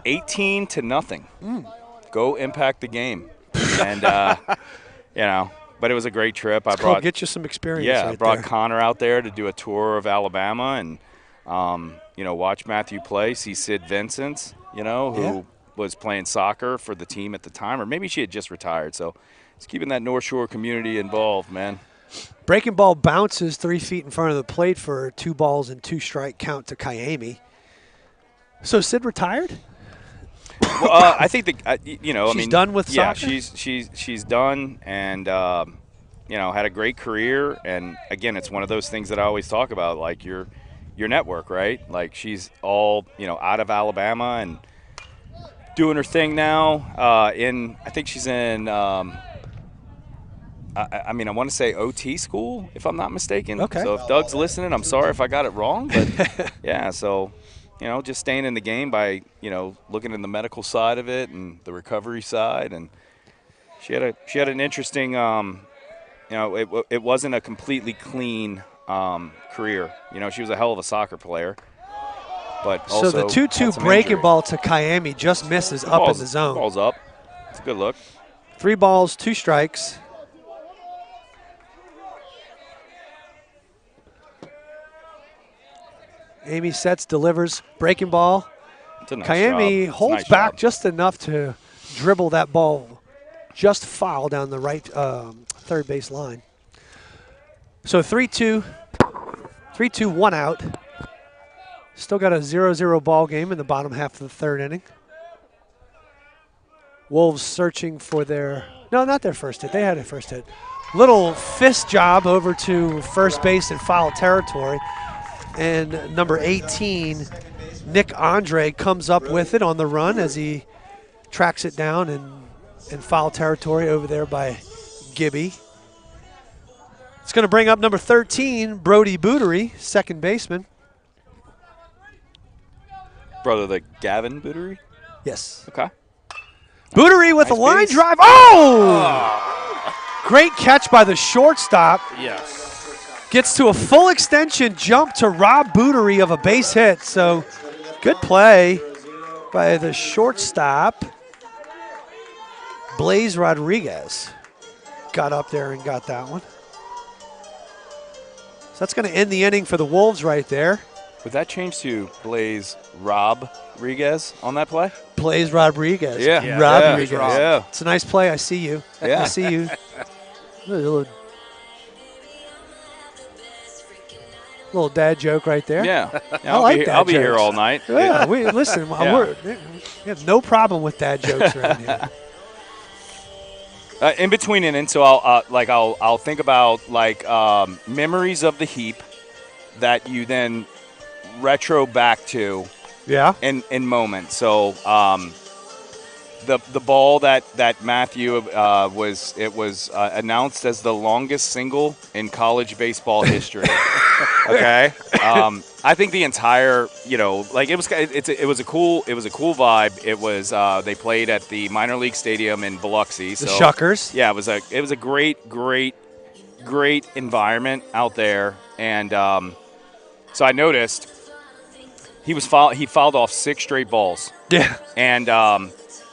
18-0. Go impact the game. And, you know, but it was a great trip. Get you some experience. Yeah, right I brought there. Connor out there to do a tour of Alabama and, you know, watch Matthew play, see Sid Vincent, you know, who was playing soccer for the team at the time, or maybe she had just retired. So it's keeping that North Shore community involved, man. Breaking ball bounces 3 feet in front of the plate for 2 balls and 2 strike count to Kayemi. So Sid retired? Well, I think you know, she's done with soccer? Yeah, she's done, and you know, had a great career. And again, it's one of those things that I always talk about, like your network, right? Like, she's all, you know, out of Alabama and doing her thing now. I think she's in. I mean, I want to say OT school, if I'm not mistaken. Okay. So if Doug's listening, I'm sorry if I got it wrong, but yeah. So, you know, just staying in the game by, you know, looking in the medical side of it and the recovery side, and she had an interesting, you know, it wasn't a completely clean career. You know, she was a hell of a soccer player, but also so the 2-2 breaking ball to Kayemi just misses up in the zone. Ball's up. It's a good look. 3 balls, 2 strikes. Amy sets, delivers, breaking ball. It's a nice Kayemi job. holds Nice back job. just enough to dribble that ball just foul down the right third base line. So 3-2, 1 out. Still got a 0-0 ball game in the bottom half of the third inning. Wolves searching for their, no, not their first hit. They had a first hit. Little fist job over to first base in foul territory. And number 18, Nick Andre, comes up with it on the run as he tracks it down in foul territory over there by Gibby. It's going to bring up number 13, Brody Bootery, second baseman. Brother, the Gavin Bootery? Yes. Okay. Bootery with Nice a line piece. drive. Oh! Great catch by the shortstop. Yes. Gets to a full extension jump to Rob Bootery of a base hit. So good play by the shortstop. Blaze Rodriguez got up there and got that one. So that's going to end the inning for the Wolves right there. Would that change to Blaze Rodriguez on that play? Plays Rodriguez. Yeah. Rodriguez. Yeah. It's a nice play. I see you. Yeah. I see you. Little dad joke right there. Yeah. I like dad I'll be here jokes. all night. Yeah, we listen. Yeah. We have no problem with dad jokes around here. In between innings, so I'll think about memories of the heap that you then retro back to Yeah. in moments. So the ball that Matthew was announced as the longest single in college baseball history. Okay, I think the entire it was a cool vibe. It was they played at the minor league stadium in Biloxi. The So, Shuckers. yeah, it was a great environment out there, and so I noticed he fouled off 6 straight balls. Yeah. And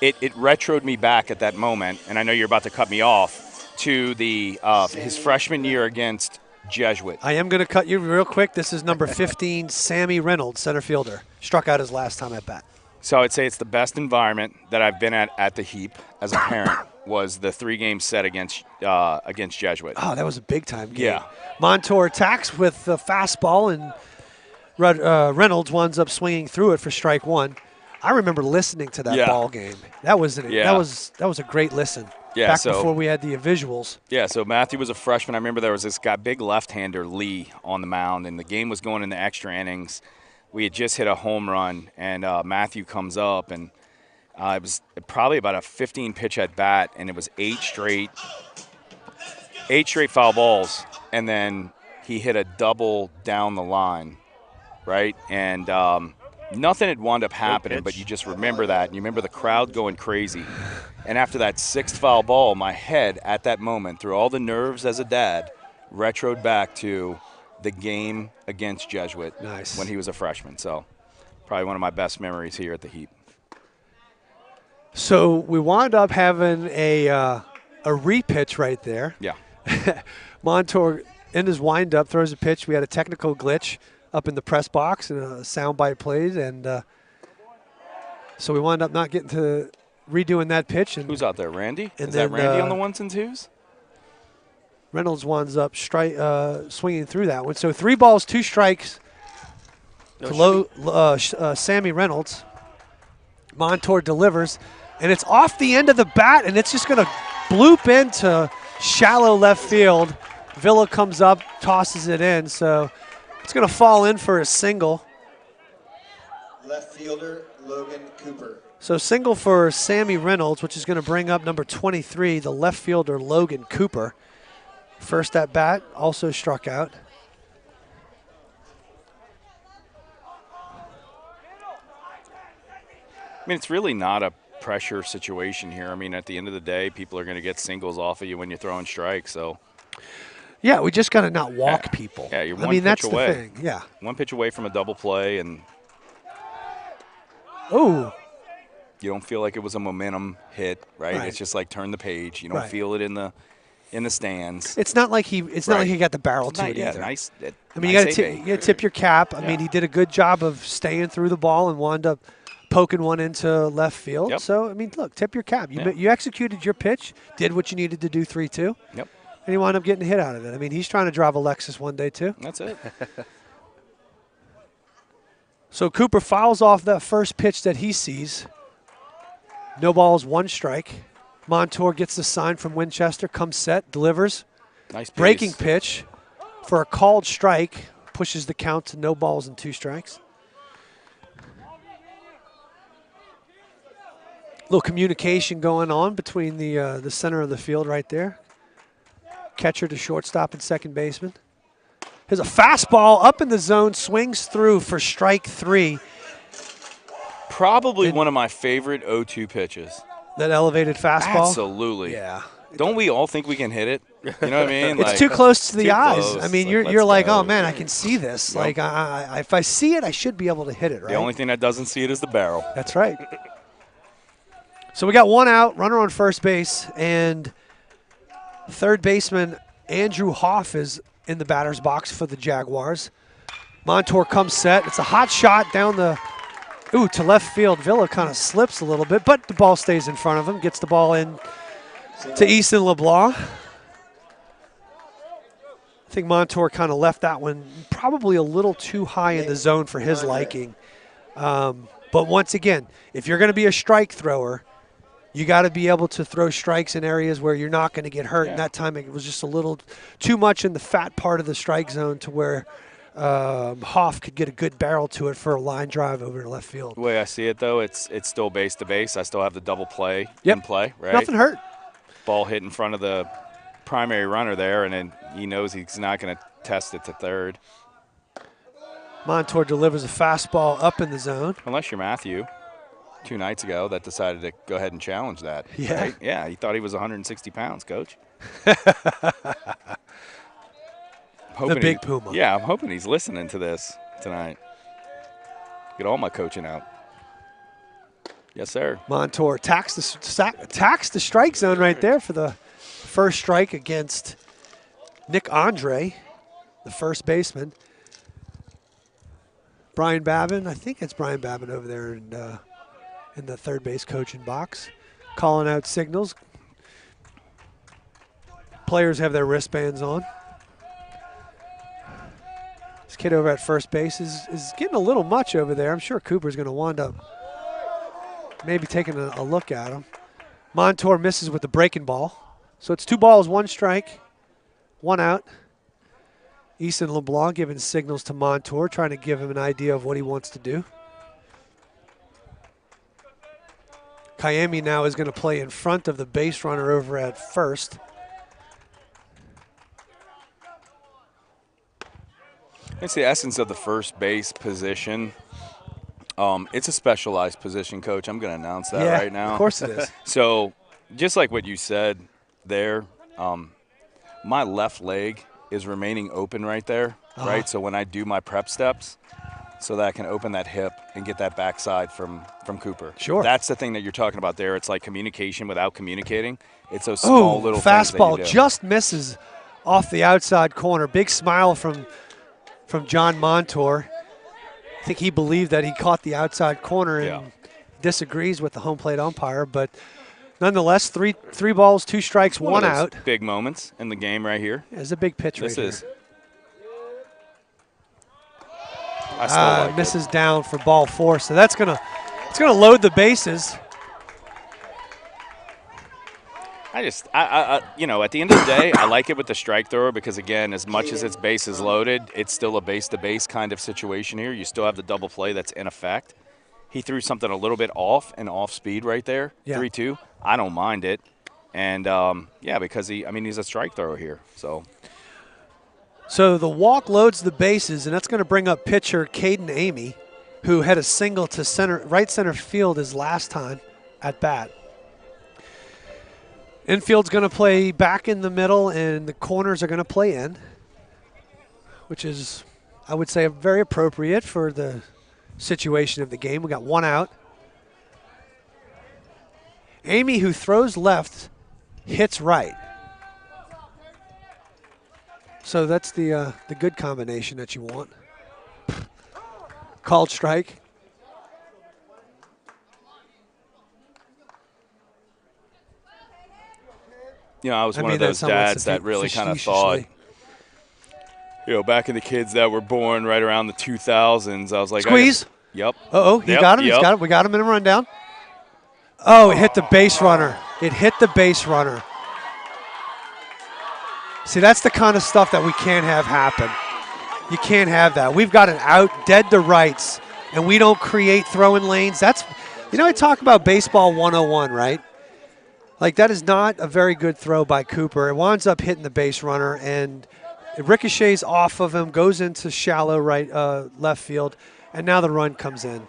it retroed me back at that moment, and I know you're about to cut me off, to the his freshman year against Jesuit. I am going to cut you real quick. This is number 15, Sammy Reynolds, center fielder. Struck out his last time at bat. So I would say it's the best environment that I've been at the Heap as a parent was the 3-game set against Jesuit. Oh, that was a big-time game. Yeah. Montour attacks with the fastball, and Reynolds winds up swinging through it for strike one. I remember listening to that ball game. That was a great listen. Yeah, back before we had the visuals. Yeah, so Matthew was a freshman. I remember there was this guy, big left-hander, Lee, on the mound, and the game was going into extra innings. We had just hit a home run, and Matthew comes up, and it was probably about a 15-pitch at bat, and it was 8 straight foul balls, and then he hit a double down the line, right? And nothing had wound up happening, but you just remember that, and you remember the crowd going crazy. And after that 6th foul ball, my head at that moment, through all the nerves as a dad, retroed back to the game against Jesuit when he was a freshman. So probably one of my best memories here at the Heap. So we wound up having a repitch right there. Yeah. Montour, in his windup, throws a pitch. We had a technical glitch up in the press box, and a soundbite played, and so we wound up not getting to redoing that pitch. And who's out there, Randy? And Is that Randy on the 1s and 2s? Reynolds winds up swinging through that one. So 3 balls, 2 strikes to Sammy Reynolds. Montour delivers, and it's off the end of the bat, and it's just going to bloop into shallow left field. Villa comes up, tosses it in, so it's going to fall in for a single. Left fielder, Logan Cooper. So single for Sammy Reynolds, which is going to bring up number 23, the left fielder, Logan Cooper. First at bat, also struck out. I mean, it's really not a pressure situation here. I mean, at the end of the day, people are going to get singles off of you when you're throwing strikes, so. Yeah, we just got to not walk people. Yeah, you're I mean, that's away. the thing, yeah. 1 pitch away from a double play, and oh, you don't feel like it was a momentum hit, right? It's just like turn the page. You don't feel it in the stands. It's not like he got the barrel to it either. Nice. I mean, you got to tip your cap. I mean, he did a good job of staying through the ball and wound up poking one into left field. Yep. So, I mean, look, tip your cap. You executed your pitch, did what you needed to do 3-2. Yep. And you wound up getting a hit out of it. I mean, he's trying to drive a Lexus one day, too. That's it. So Cooper fouls off that first pitch that he sees. No balls, 1 strike. Montour gets the sign from Winchester, comes set, delivers. Nice piece. Breaking pitch for a called strike, pushes the count to no balls and 2 strikes. Little communication going on between the center of the field right there. Catcher to shortstop and second baseman. Here's a fastball up in the zone, swings through for strike 3. Probably one of my favorite 0-2 pitches. That elevated fastball? Absolutely. Yeah. Don't we all think we can hit it? You know what I mean? It's too close to the too eyes. close. I mean, Like, you're like, go. oh, man, I can see this. Nope. Like, if I see it, I should be able to hit it, right? The only thing that doesn't see it is the barrel. That's right. So we got 1 out, runner on first base, and third baseman Andrew Hoff is in the batter's box for the Jaguars. Montour comes set. It's a hot shot down the to left field. Villa kind of slips a little bit, but the ball stays in front of him. Gets the ball in to Easton LeBlanc. I think Montour kind of left that one probably a little too high in the zone for his liking. But once again, if you're going to be a strike thrower, you got to be able to throw strikes in areas where you're not going to get hurt. And that time it was just a little too much in the fat part of the strike zone to where Hoff could get a good barrel to it for a line drive over to left field. The way I see it, though, it's still base to base. I still have the double play in play, right? Nothing hurt. Ball hit in front of the primary runner there, and then he knows he's not going to test it to third. Montour delivers a fastball up in the zone. Unless you're Matthew, 2 nights ago, that decided to go ahead and challenge that. Yeah. Right? Yeah, he thought he was 160 pounds, Coach. The big Puma. Yeah, I'm hoping he's listening to this tonight. Get all my coaching out. Yes, sir. Montour attacks the strike zone right there for the first strike against Nick Andre, the first baseman. Brian Babin, I think it's Brian Babin over there in the third base coaching box, calling out signals. Players have their wristbands on. This kid over at first base is getting a little much over there. I'm sure Cooper's going to wind up maybe taking a look at him. Montour misses with the breaking ball. So it's 2 balls, 1 strike, 1 out. Easton LeBlanc giving signals to Montour, trying to give him an idea of what he wants to do. Kayemi now is going to play in front of the base runner over at first. It's the essence of the first base position. It's a specialized position, Coach. I'm going to announce that right now. Of course it is. So just like what you said there, my left leg is remaining open right there, right? So when I do my prep steps, so that I can open that hip and get that backside from Cooper. Sure. That's the thing that you're talking about there. It's like communication without communicating. It's those small little fastball things that you do. just misses off the outside corner. Big smile from John Montour. I think he believed that he caught the outside corner and disagrees with the home plate umpire, but nonetheless, three balls, 2 strikes, 1 out. Big moments in the game right here. Yeah, it's a big pitch This right is. here. I still like misses down for ball 4, so it's gonna load the bases. I you know, at the end of the day, I like it with the strike thrower because, again, as much as it's bases loaded, it's still a base-to-base kind of situation here. You still have the double play that's in effect. He threw something a little bit off and off speed right there, 3-2. I don't mind it. And, because he's a strike thrower here. So the walk loads the bases, and that's going to bring up pitcher Caden Amy, who had a single to right center field his last time at bat. Infield's going to play back in the middle, and the corners are going to play in, which is, I would say, very appropriate for the situation of the game. We got 1 out. Amy, who throws left, hits right. So that's the good combination that you want. Called strike. I was one of those dads that really kind of thought, back in the kids that were born right around the 2000s, I was like, squeeze. Yep. He got him. He's got him. We got him in a rundown. Oh, it hit the base runner. It hit the base runner. See, that's the kind of stuff that we can't have happen. You can't have that. We've got an out dead to rights, and we don't create throwing lanes. That's, I talk about baseball 101, right? Like, that is not a very good throw by Cooper. It winds up hitting the base runner, and it ricochets off of him, goes into shallow left field, and now the run comes in.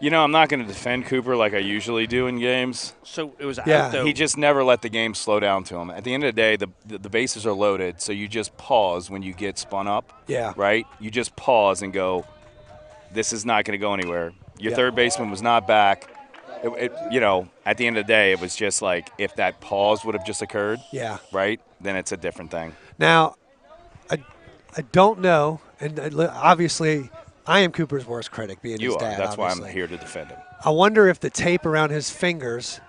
I'm not going to defend Cooper like I usually do in games. So it was out, though. He just never let the game slow down to him. At the end of the day, the bases are loaded, so you just pause when you get spun up. Yeah. Right? You just pause and go, this is not going to go anywhere. Your third baseman was not back. At the end of the day, it was just like if that pause would have just occurred, right, then it's a different thing. Now, I don't know, and obviously I am Cooper's worst critic, being his dad. That's obviously. why I'm here to defend him. I wonder if the tape around his fingers,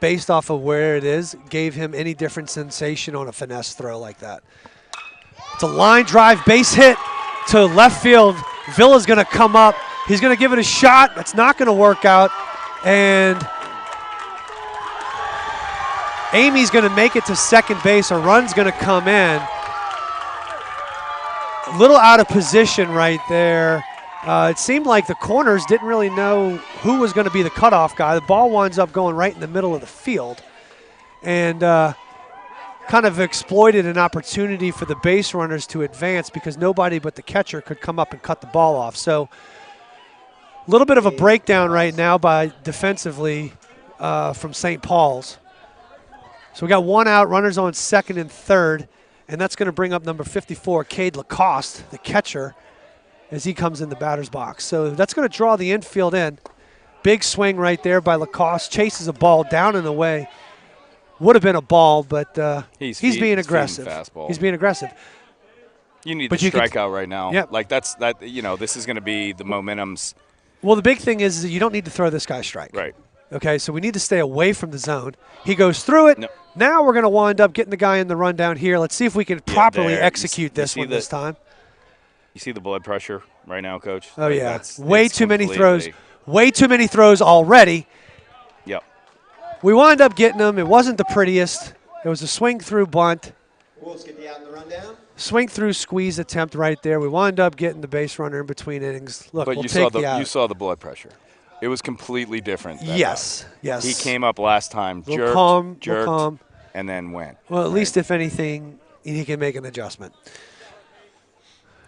based off of where it is, gave him any different sensation on a finesse throw like that. It's a line drive base hit to left field. Villa's going to come up. He's going to give it a shot. That's not going to work out. And Amy's going to make it to second base. A run's going to come in. A little out of position right there. It seemed like the corners didn't really know who was going to be the cutoff guy. The ball winds up going right in the middle of the field. And kind of exploited an opportunity for the base runners to advance because nobody but the catcher could come up and cut the ball off. So a little bit of a breakdown right now by defensively from St. Paul's. So we got one out, runners on second and third, and that's going to bring up number 54, Cade Lacoste, the catcher, as he comes in the batter's box. So that's going to draw the infield in. Big swing right there by Lacoste, chases a ball down and away. Would have been a ball, but he's being aggressive. He's being aggressive. You need the strikeout right now. Yeah. Like this is going to be the momentum's. Well, the big thing is that you don't need to throw this guy a strike. Right. Okay, so we need to stay away from the zone. He goes through it. No. Now we're going to wind up getting the guy in the run down here. Let's see if we can properly execute this one this time. You see the blood pressure right now, Coach? Oh, yeah. Way too many throws. Way too many throws already. Yep. We wind up getting them. It wasn't the prettiest. It was a swing through bunt. Wolves get the out in the rundown. Swing through squeeze attempt right there. We wind up getting the base runner in between innings. Look, but we'll you take saw the out. You saw the blood pressure. It was completely different. Yes. He came up last time, jerked, and then went. Well, at least if anything, he can make an adjustment.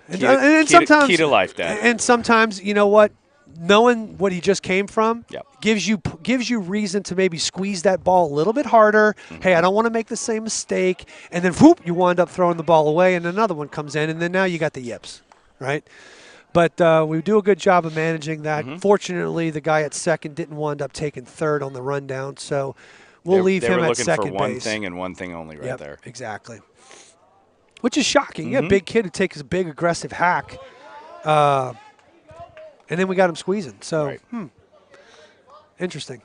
And sometimes key to life, Dad. And sometimes, you know what? Knowing what he just came from yep. gives you reason to maybe squeeze that ball a little bit harder. Mm-hmm. Hey, I don't want to make the same mistake. And then, whoop, you wind up throwing the ball away, and another one comes in, and then now you got the yips, right? But we do a good job of managing that. Mm-hmm. Fortunately, the guy at second didn't wind up taking third on the rundown, so we'll leave him at second base. They were looking for one thing and one thing only right there. Exactly. Which is shocking. Mm-hmm. Yeah, big kid who takes a big aggressive hack. And then we got him squeezing. So, interesting.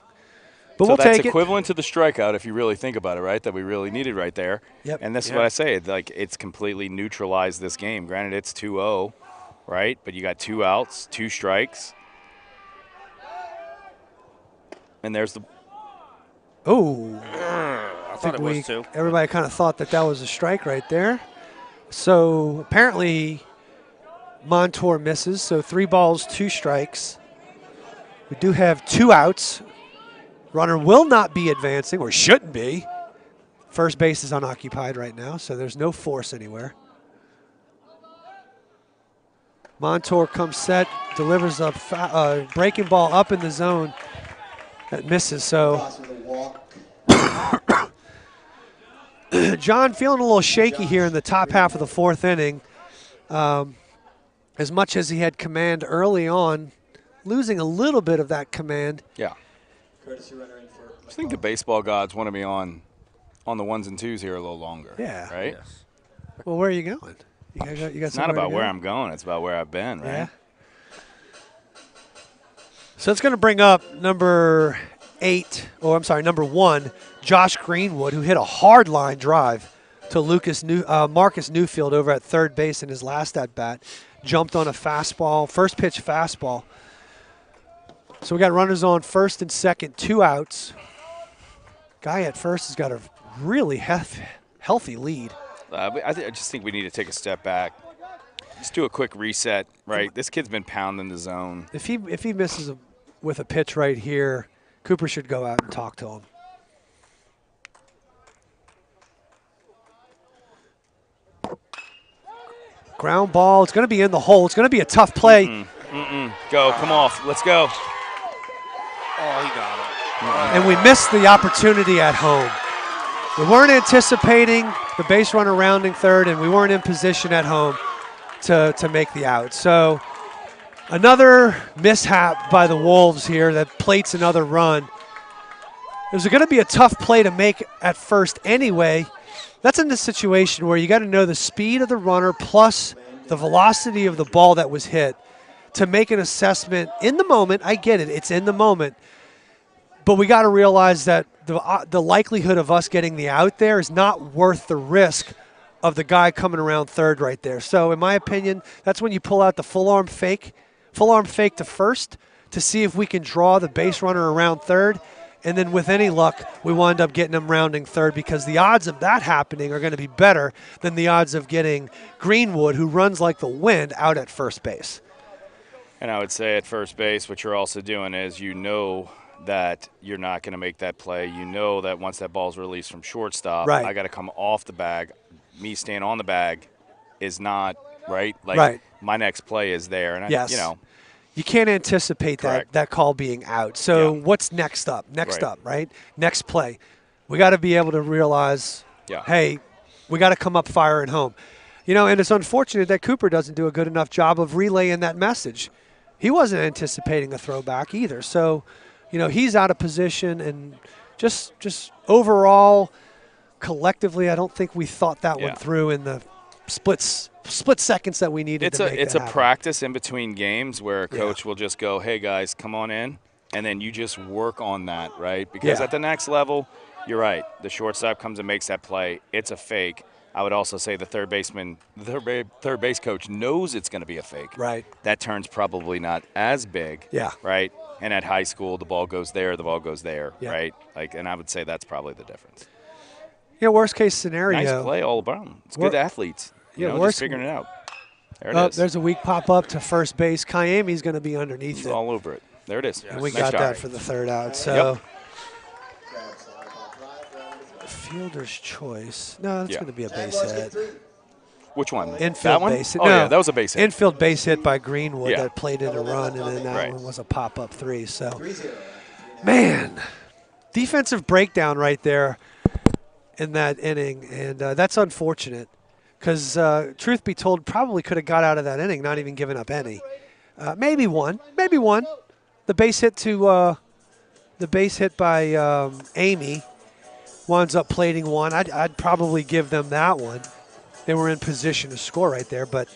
But we'll take it. That's equivalent to the strikeout if you really think about it, right? That we really needed right there. Yep. And this is what I say. It's completely neutralized this game. Granted, it's 2-0, right? But you got 2 outs, 2 strikes. And there's the. Oh. I thought it was 2. Everybody kind of thought that was a strike right there. So, apparently, Montour misses. So, 3 balls, 2 strikes. We do have 2 outs. Runner will not be advancing, or shouldn't be. First base is unoccupied right now, so there's no force anywhere. Montour comes set, delivers a breaking ball up in the zone. That misses, so. John feeling a little shaky here in the top half of the 4th inning. As much as he had command early on, losing a little bit of that command. Yeah. I think the baseball gods want to be on the 1s and 2s here a little longer. Yeah. Right? Yes. Well, where are you going? You got it's not about where I'm going. It's about where I've been, right? Yeah. So it's going to bring up number 1, Josh Greenwood, who hit a hard line drive to Marcus Newfield over at third base in his last at-bat, jumped on a fastball, first pitch fastball. So we got runners on first and second, 2 outs. Guy at first has got a really healthy lead. I just think we need to take a step back. Just do a quick reset, right? This kid's been pounding the zone. If he misses with a pitch right here, Cooper should go out and talk to him. Ground ball. It's going to be in the hole. It's going to be a tough play. Go. Come off. Let's go. Oh, he got it. And we missed the opportunity at home. We weren't anticipating the base runner rounding third, and we weren't in position at home to make the out. So another mishap by the Wolves here that plates another run. It was going to be a tough play to make at first anyway. That's in the situation where you got to know the speed of the runner plus the velocity of the ball that was hit to make an assessment in the moment. I get it. It's in the moment. But we got to realize that the likelihood of us getting the out there is not worth the risk of the guy coming around third right there. So in my opinion, that's when you pull out the full arm fake to first to see if we can draw the base runner around third. And then with any luck, we wind up getting him rounding third because the odds of that happening are going to be better than the odds of getting Greenwood, who runs like the wind, out at first base. And I would say at first base, what you're also doing is you know that you're not going to make that play. You know that once that ball's released from shortstop, right. I got to come off the bag. Me staying on the bag is not right. Like right. My next play is there, and yes. You can't anticipate that call being out. So what's next up? Next play. We got to be able to realize, hey, we got to come up firing home. And it's unfortunate that Cooper doesn't do a good enough job of relaying that message. He wasn't anticipating a throwback either. So, he's out of position, and just overall, collectively, I don't think we thought that one through in the split seconds that we needed to make It's that a happen. practice in between games where a coach will just go, hey, guys, come on in, and then you just work on that, right? Because at the next level, you're right. The shortstop comes and makes that play. It's a fake. I would also say the third base coach knows it's going to be a fake. Right. That turn's probably not as big. Yeah. Right? And at high school, the ball goes there, right? And I would say that's probably the difference. Worst case scenario. Nice play all around. It's good athletes. Just figuring it out. There it is. There's a weak pop-up to first base. Kayemi's going to be underneath He's it. all over it. There it is. And we got that for the third out. So fielder's choice. No, that's going to be a base hit. Which one? Infield that one? base hit. Oh, no, yeah, that was a base hit. Infield base hit by Greenwood that played in a run, and then that one was a pop-up 3. So, man, defensive breakdown right there in that inning, and that's unfortunate because, truth be told, probably could have got out of that inning, not even giving up any. Maybe one. The base hit by Amy winds up plating one. I'd probably give them that one. They were in position to score right there, but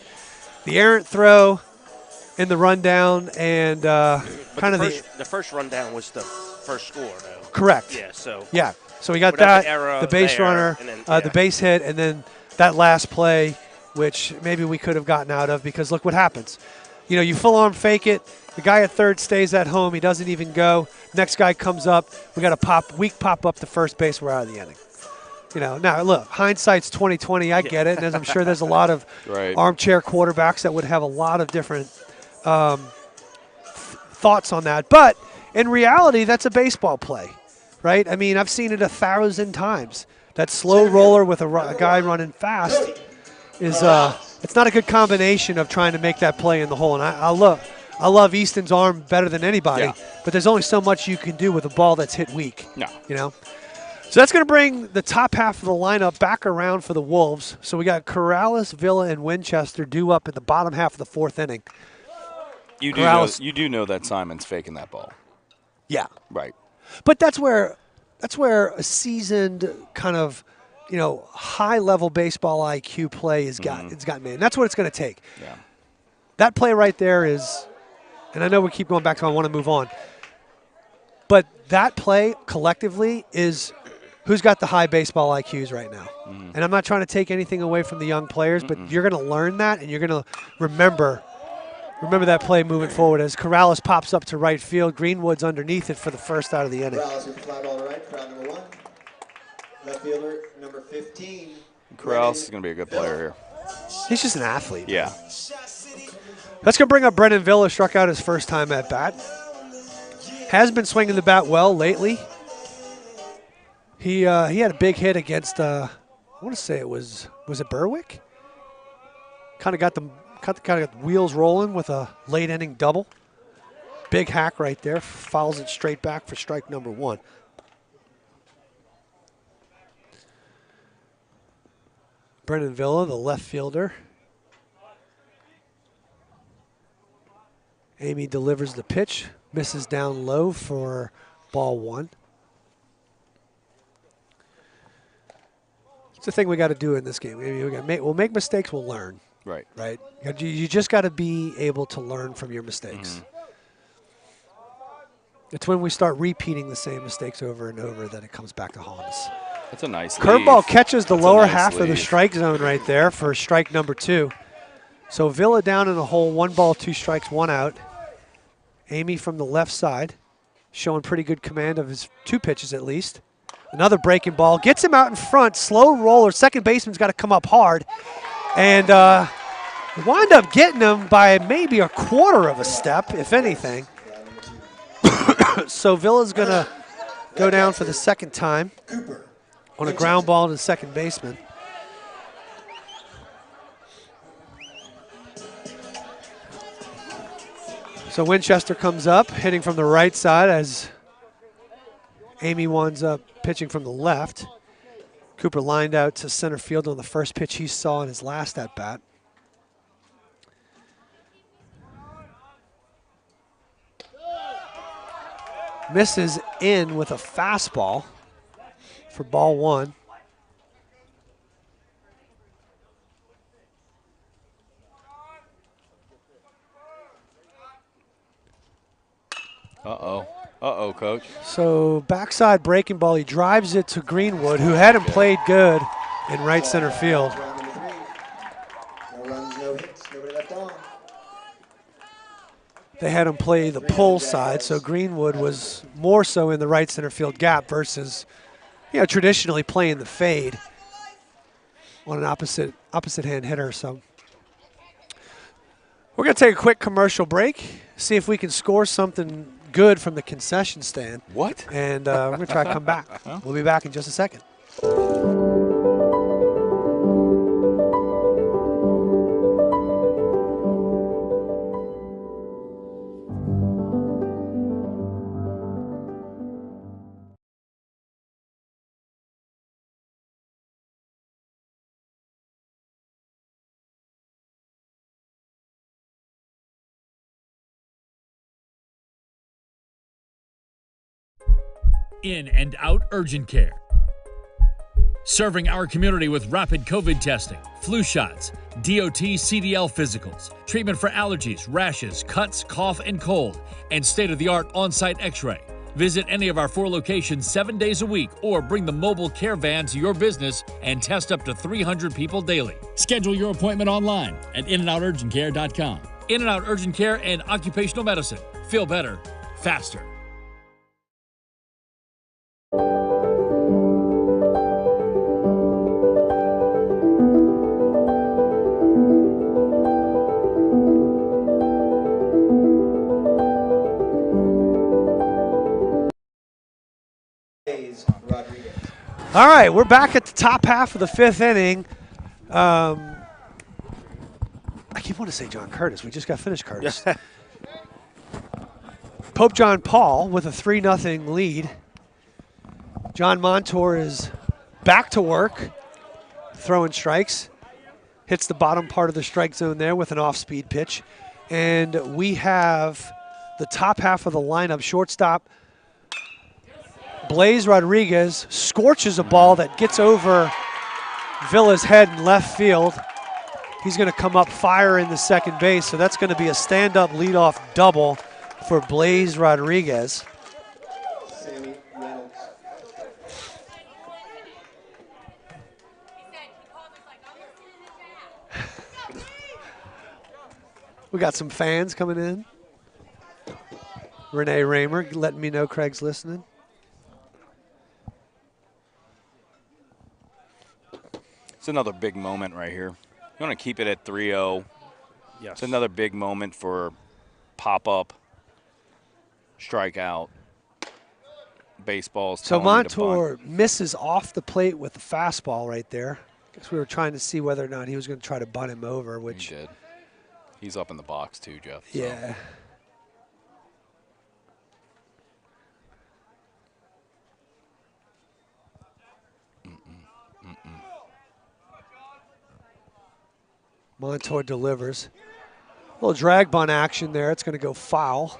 the errant throw in the rundown and kind of the first rundown was the first score, though. Correct. Yeah. So we got that, the base runner, the base hit, and then that last play, which maybe we could have gotten out of because look what happens. You full arm fake it. The guy at third stays at home. He doesn't even go. Next guy comes up. We got a weak pop up to first base. We're out of the inning. Now look, hindsight's 20/20. I get it, and I'm sure there's a lot of armchair quarterbacks that would have a lot of different thoughts on that. But in reality, that's a baseball play, right? I mean, I've seen it 1,000 times. That slow roller with a guy running fast is it's not a good combination of trying to make that play in the hole. And I love Easton's arm better than anybody, but there's only so much you can do with a ball that's hit weak. No. So that's going to bring the top half of the lineup back around for the Wolves. So we got Corrales, Villa, and Winchester due up in the bottom half of the fourth inning. You do know that Simon's faking that ball. Yeah. Right. But that's where a seasoned kind of, high-level baseball IQ play it's gotten made. And that's what it's going to take. Yeah. That play right there is, and I know we keep going back to I want to move on, but that play collectively is who's got the high baseball IQs right now. And I'm not trying to take anything away from the young players, but you're going to learn that, and you're going to remember that play moving forward as Corrales pops up to right field. Greenwood's underneath it for the first out of the inning. Corrales with the fly ball to right, crowd number 1. Left fielder, number 15. Corrales is going to be a good player here. He's just an athlete. Yeah. That's going to bring up Brendan Villa, struck out his first time at bat. Has been swinging the bat well lately. He had a big hit against, I want to say was it Berwick? Kind of got the wheels rolling with a late inning double. Big hack right there, fouls it straight back for strike number 1. Brendan Villa, the left fielder. Amy delivers the pitch, misses down low for ball 1. It's the thing we got to do in this game. We'll make mistakes, we'll learn. Right. Right? You just got to be able to learn from your mistakes. It's when we start repeating the same mistakes over and over that it comes back to haunt us. That's a nice curveball leave. catches the That's a lower nice half of the leave. strike zone right there for strike number 2. So Villa down in the hole, 1 ball, 2 strikes, 1 out. Amy from the left side, showing pretty good command of his 2 pitches at least. Another breaking ball, gets him out in front, slow roller. Second baseman's got to come up hard. And wind up getting him by maybe a quarter of a step, if anything. So Villa's going to go down for the second time on a ground ball to the second baseman. So Winchester comes up, hitting from the right side as Amy winds up pitching from the left. Cooper lined out to center field on the first pitch he saw in his last at-bat. Misses in with a fastball for ball 1. Uh-oh, Coach. So backside breaking ball, he drives it to Greenwood, who hadn't played good in right center field. Round number 3. No runs, no hits, nobody left on. They had him play the pull side, so Greenwood was more so in the right center field gap versus, traditionally playing the fade on an opposite hand hitter. So we're going to take a quick commercial break, see if we can score something good from the concession stand. What? And we're going to try to come back. We'll be back in just a second. In and out urgent care. Serving our community with rapid COVID testing, flu shots, DOT CDL physicals, treatment for allergies, rashes, cuts, cough, and cold, and state-of-the-art on-site x-ray. Visit any of our 4 locations 7 days a week or bring the mobile care van to your business and test up to 300 people daily. Schedule your appointment online at inandourgentcare.com. In and Out Urgent Care and Occupational Medicine. Feel better, faster. All right, we're back at the top half of the 5th inning. I keep wanting to say John Curtis. We just got finished Curtis. Pope John Paul with a 3-0 lead. John Montour is back to work, throwing strikes. Hits the bottom part of the strike zone there with an off-speed pitch. And we have the top half of the lineup. Shortstop Blaze Rodriguez scorches a ball that gets over Villa's head in left field. He's going to come up fire in the second base, so that's going to be a stand-up leadoff double for Blaze Rodriguez. Sammy Reynolds. We got some fans coming in. Renee Raymer letting me know Craig's listening. It's another big moment right here. You want to keep it at 3-0. Yes. It's another big moment for pop-up, strikeout, baseballs. So telling you to bunt. Montour misses off the plate with the fastball right there. Guess we were trying to see whether or not he was going to try to bunt him over, which He did. He's up in the box too, Jeff. So. yeah. Montour delivers. A little drag bunt action there. It's going to go foul.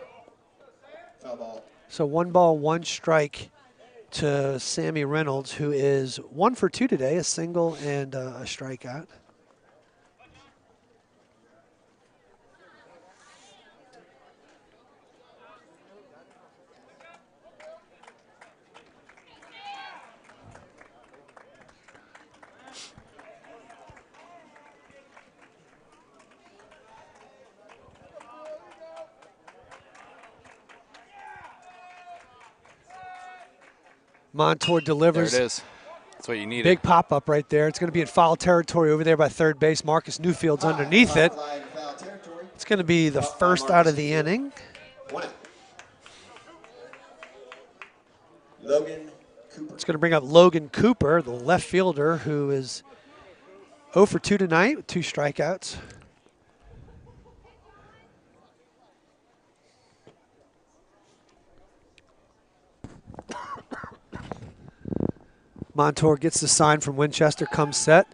Foul ball. So 1 ball, 1 strike to Sammy Reynolds, who is 1 for 2 today, a single and a strikeout. Montour delivers. There it is. That's what you needed. Big pop-up right there. It's going to be in foul territory over there by third base. Marcus Newfield's underneath it. Flag in foul territory. It's going to be the first out of the inning. 1 out. Logan Cooper. It's going to bring up Logan Cooper, the left fielder, who is 0 for 2 tonight with 2 strikeouts. Montour gets the sign from Winchester, comes set.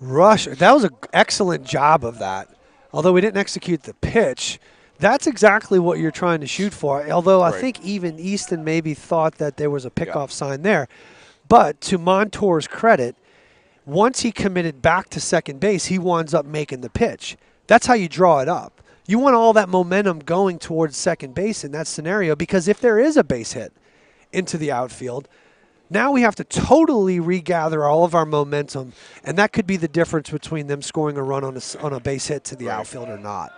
Rush, that was an excellent job of that. Although we didn't execute the pitch, that's exactly what you're trying to shoot for. Although I Right. think even Easton maybe thought that there was a pickoff sign there. But to Montour's credit, once he committed back to second base, he winds up making the pitch. That's how you draw it up. You want all that momentum going towards second base in that scenario, because if there is a base hit into the outfield, now we have to totally regather all of our momentum, and that could be the difference between them scoring a run on a base hit to the outfield or not.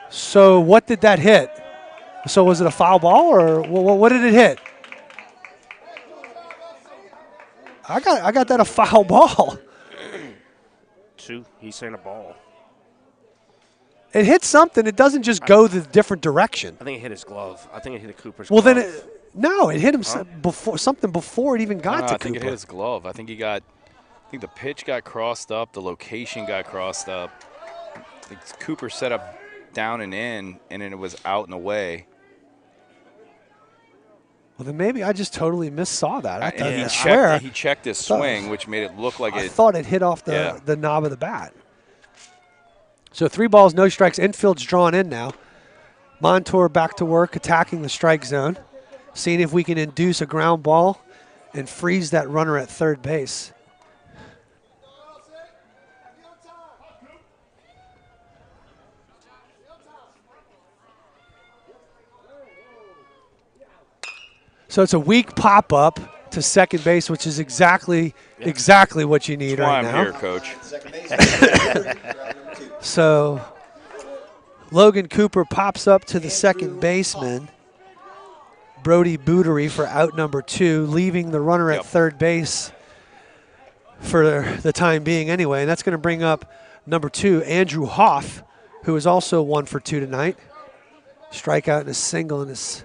So what did that hit? So was it a foul ball, or what did it hit? I got that a foul ball. 2. He's saying a ball. It hit something. It doesn't just go the different direction. I think it hit his glove. I think it hit Cooper's Well, glove. then no, it hit him before it even got to I think Cooper. it hit his glove. I think the pitch got crossed up. The location got crossed up. I think Cooper set up down and in, and then it was out and away. Well, then maybe I just totally missaw that. And he checked his swing, which made it look like I it. thought it hit off the knob of the bat. So 3 balls, no strikes. Infield's drawn in now. Montour back to work, attacking the strike zone, seeing if we can induce a ground ball and freeze that runner at third base. So it's a weak pop-up to second base, which is exactly what you need That's why right I'm now. here, Coach. Second base. So Logan Cooper pops up to the second baseman, Brody Bootery, for out number 2, leaving the runner at third base for the time being anyway. And that's going to bring up number 2, Andrew Hoff, who is also 1 for 2 tonight. Strikeout and a single in his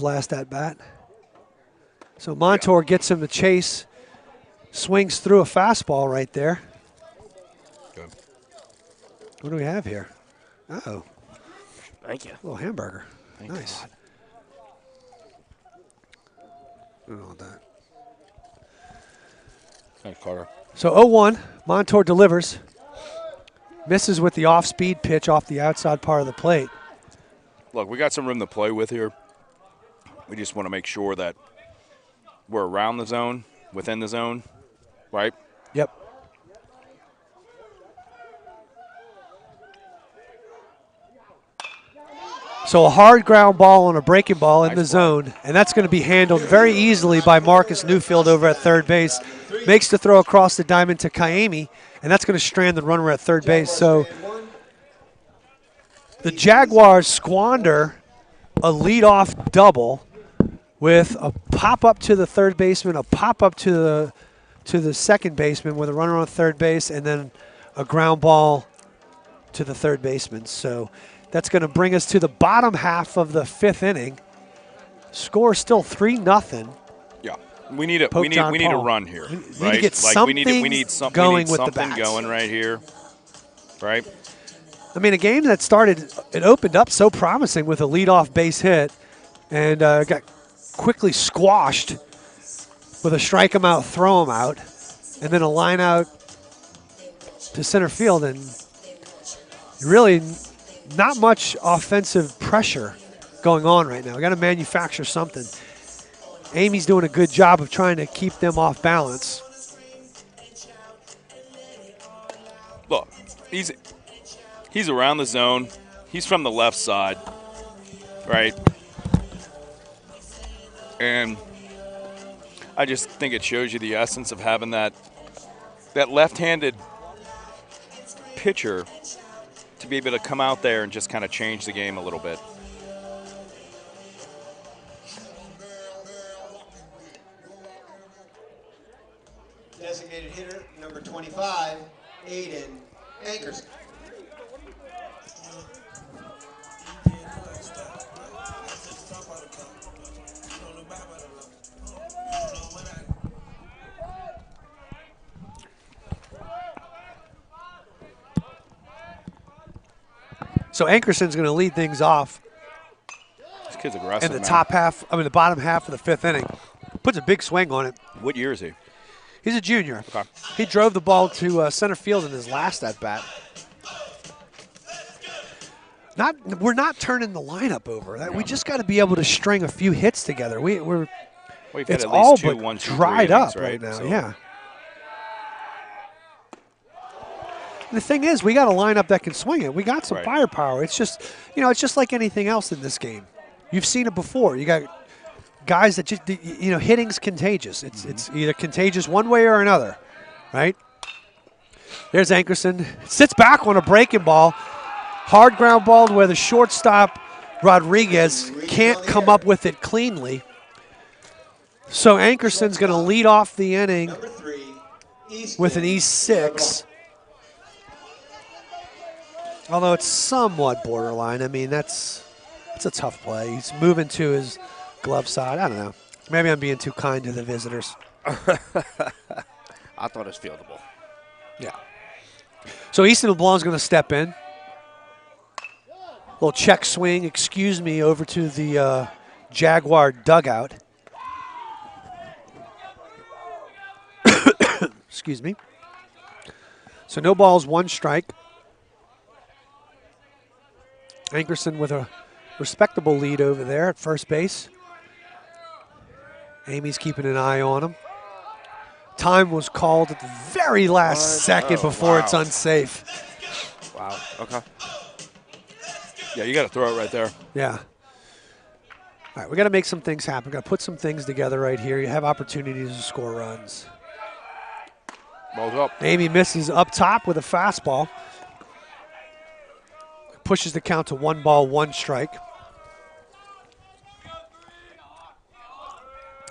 last at-bat. So Montour gets him to chase, swings through a fastball right there. Good. What do we have here? Uh-oh. Thank you. A little hamburger. Thank Nice. God. I don't know what that. Thanks, Carter. So 0-1, Montour delivers. Misses with the off-speed pitch off the outside part of the plate. Look, we got some room to play with here. We just want to make sure that we're around the zone, within the zone, right? Yep. So a hard ground ball on a breaking ball in the zone, and that's going to be handled very easily by Marcus Newfield over at third base. Makes the throw across the diamond to Kaimi, and that's going to strand the runner at third base. So the Jaguars squander a leadoff double with a pop-up to the third baseman, a pop-up to the second baseman with a runner on third base, and then a ground ball to the third baseman. So that's going to bring us to the bottom half of the fifth inning. Score still 3-0. Yeah, we need a run here, we need right? to get something going with the bats. Going right here, right? I mean, a game that started, it opened up so promising with a leadoff base hit, and got quickly squashed with a strike him out, throw him out, and then a line out to center field, and really not much offensive pressure going on right now. We got to manufacture something. Amy's doing a good job of trying to keep them off balance. Look, he's around the zone. He's from the left side, right? And I just think it shows you the essence of having that left-handed pitcher to be able to come out there and just kind of change the game a little bit. Designated hitter, number 25, Aiden Ankerson. So Ankerson's going to lead things off This kid's aggressive, in the man. the bottom half of the fifth inning. Puts a big swing on it. What year is he? He's a junior. Okay. He drove the ball to center field in his last at-bat. We're not turning the lineup over. We just got to be able to string a few hits together. We've had It's at all least two, but 1, 2, 3 dried innings, up right now. So- Yeah. The thing is, we got a lineup that can swing it. We got some Right. firepower. It's just, it's just like anything else in this game. You've seen it before. You got guys that just, hitting's contagious. It's either contagious one way or another, right? There's Ankerson. Sits back on a breaking ball. Hard ground ball where the shortstop, Rodriguez, can't come up with it cleanly. So Ankerson's going to lead off the inning Number 3, with an E6. Although it's somewhat borderline. I mean, that's a tough play. He's moving to his glove side. I don't know. Maybe I'm being too kind to the visitors. I thought it was fieldable. Yeah. So Easton LeBlanc's going to step in. Little check swing, excuse me, over to the Jaguar dugout. Excuse me. So no balls, one strike. Ankerson with a respectable lead over there at first base. Amy's keeping an eye on him. Time was called at the very last second before it's unsafe. Wow. Okay. Yeah, you got to throw it right there. Yeah. All right, we got to make some things happen. Got to put some things together right here. You have opportunities to score runs. Balls up. Amy misses up top with a fastball. Pushes the count to 1 ball, 1 strike.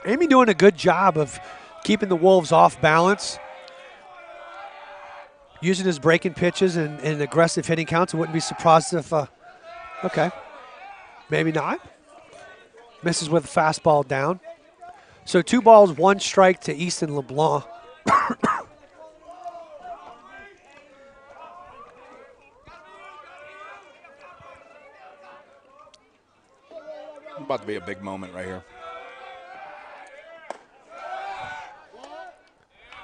Amy doing a good job of keeping the Wolves off balance. Using his breaking pitches and aggressive hitting counts. I wouldn't be surprised if, okay, maybe not. Misses with a fastball down. So 2 balls, 1 strike to Easton LeBlanc. About to be a big moment right here.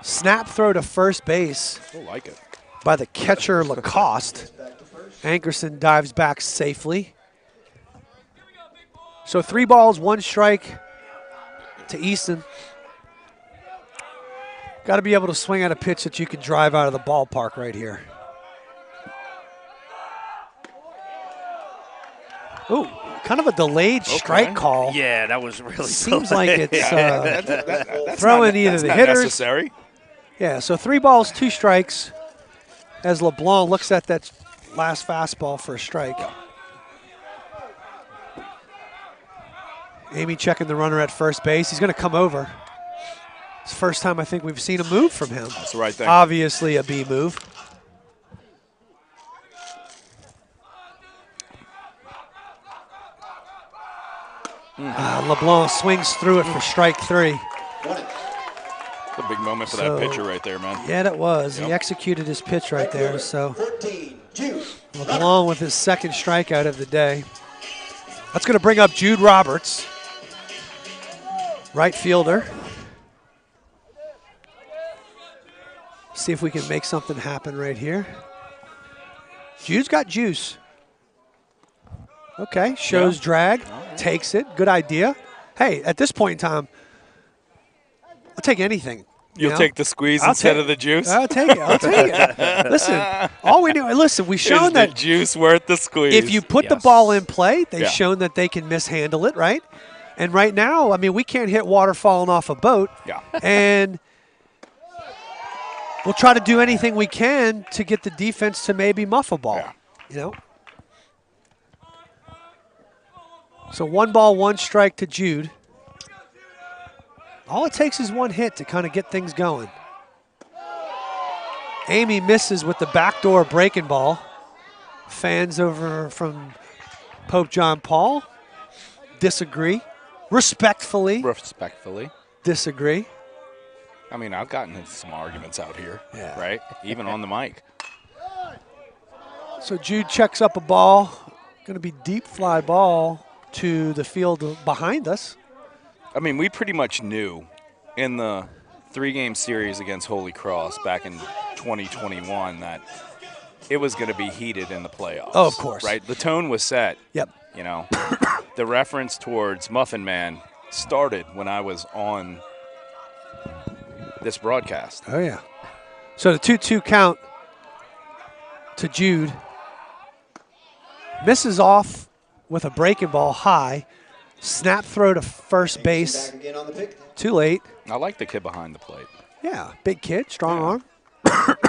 Snap throw to first base I like it. by the catcher Lacoste. Ankerson dives back safely. So 3 balls, 1 strike to Easton. Got to be able to swing at a pitch that you can drive out of the ballpark right here. Ooh, kind of a delayed strike call. Yeah, that was really Seems like it's That's throwing not, either that's the not hitters. necessary. Yeah, so 3 balls, 2 strikes as LeBlanc looks at that last fastball for a strike. Amy checking the runner at first base. He's going to come over. It's the first time I think we've seen a move from him. That's the right thing. Obviously a B move. LeBlanc swings through it for strike 3. It's a big moment for that pitcher right there, man. Yeah, that was. Yep. He executed his pitch right there. So 14, Jude. LeBlanc with his second strikeout of the day. That's going to bring up Jude Roberts, right fielder. See if we can make something happen right here. Jude's got juice. Okay, shows drag, takes it. Good idea. Hey, at this point in time, I'll take anything. You'll take the squeeze instead of the juice? I'll take it. I'll take it. Listen, all we do. Listen, we've shown Is that the juice worth the squeeze? if you put the ball in play, they've shown that they can mishandle it, right? And right now, I mean, we can't hit water falling off a boat. Yeah. And we'll try to do anything we can to get the defense to maybe muff a ball. Yeah. You know. So 1 ball, 1 strike to Jude. All it takes is 1 hit to kind of get things going. Amy misses with the backdoor breaking ball. Fans over from Pope John Paul disagree. Respectfully disagree. I mean, I've gotten into some arguments out here, Yeah. right? Even on the mic. So Jude checks up a ball. Going to be deep fly ball to the field behind us. I mean, we pretty much knew in the 3-game series against Holy Cross back in 2021 that it was going to be heated in the playoffs. Oh, of course. Right? The tone was set. Yep. You know, the reference towards Muffin Man started when I was on this broadcast. Oh, yeah. So the 2-2 count to Jude. Misses off with a breaking ball high. Snap throw to first base. Back again on the pick. Too late. I like the kid behind the plate. Yeah, big kid, strong arm.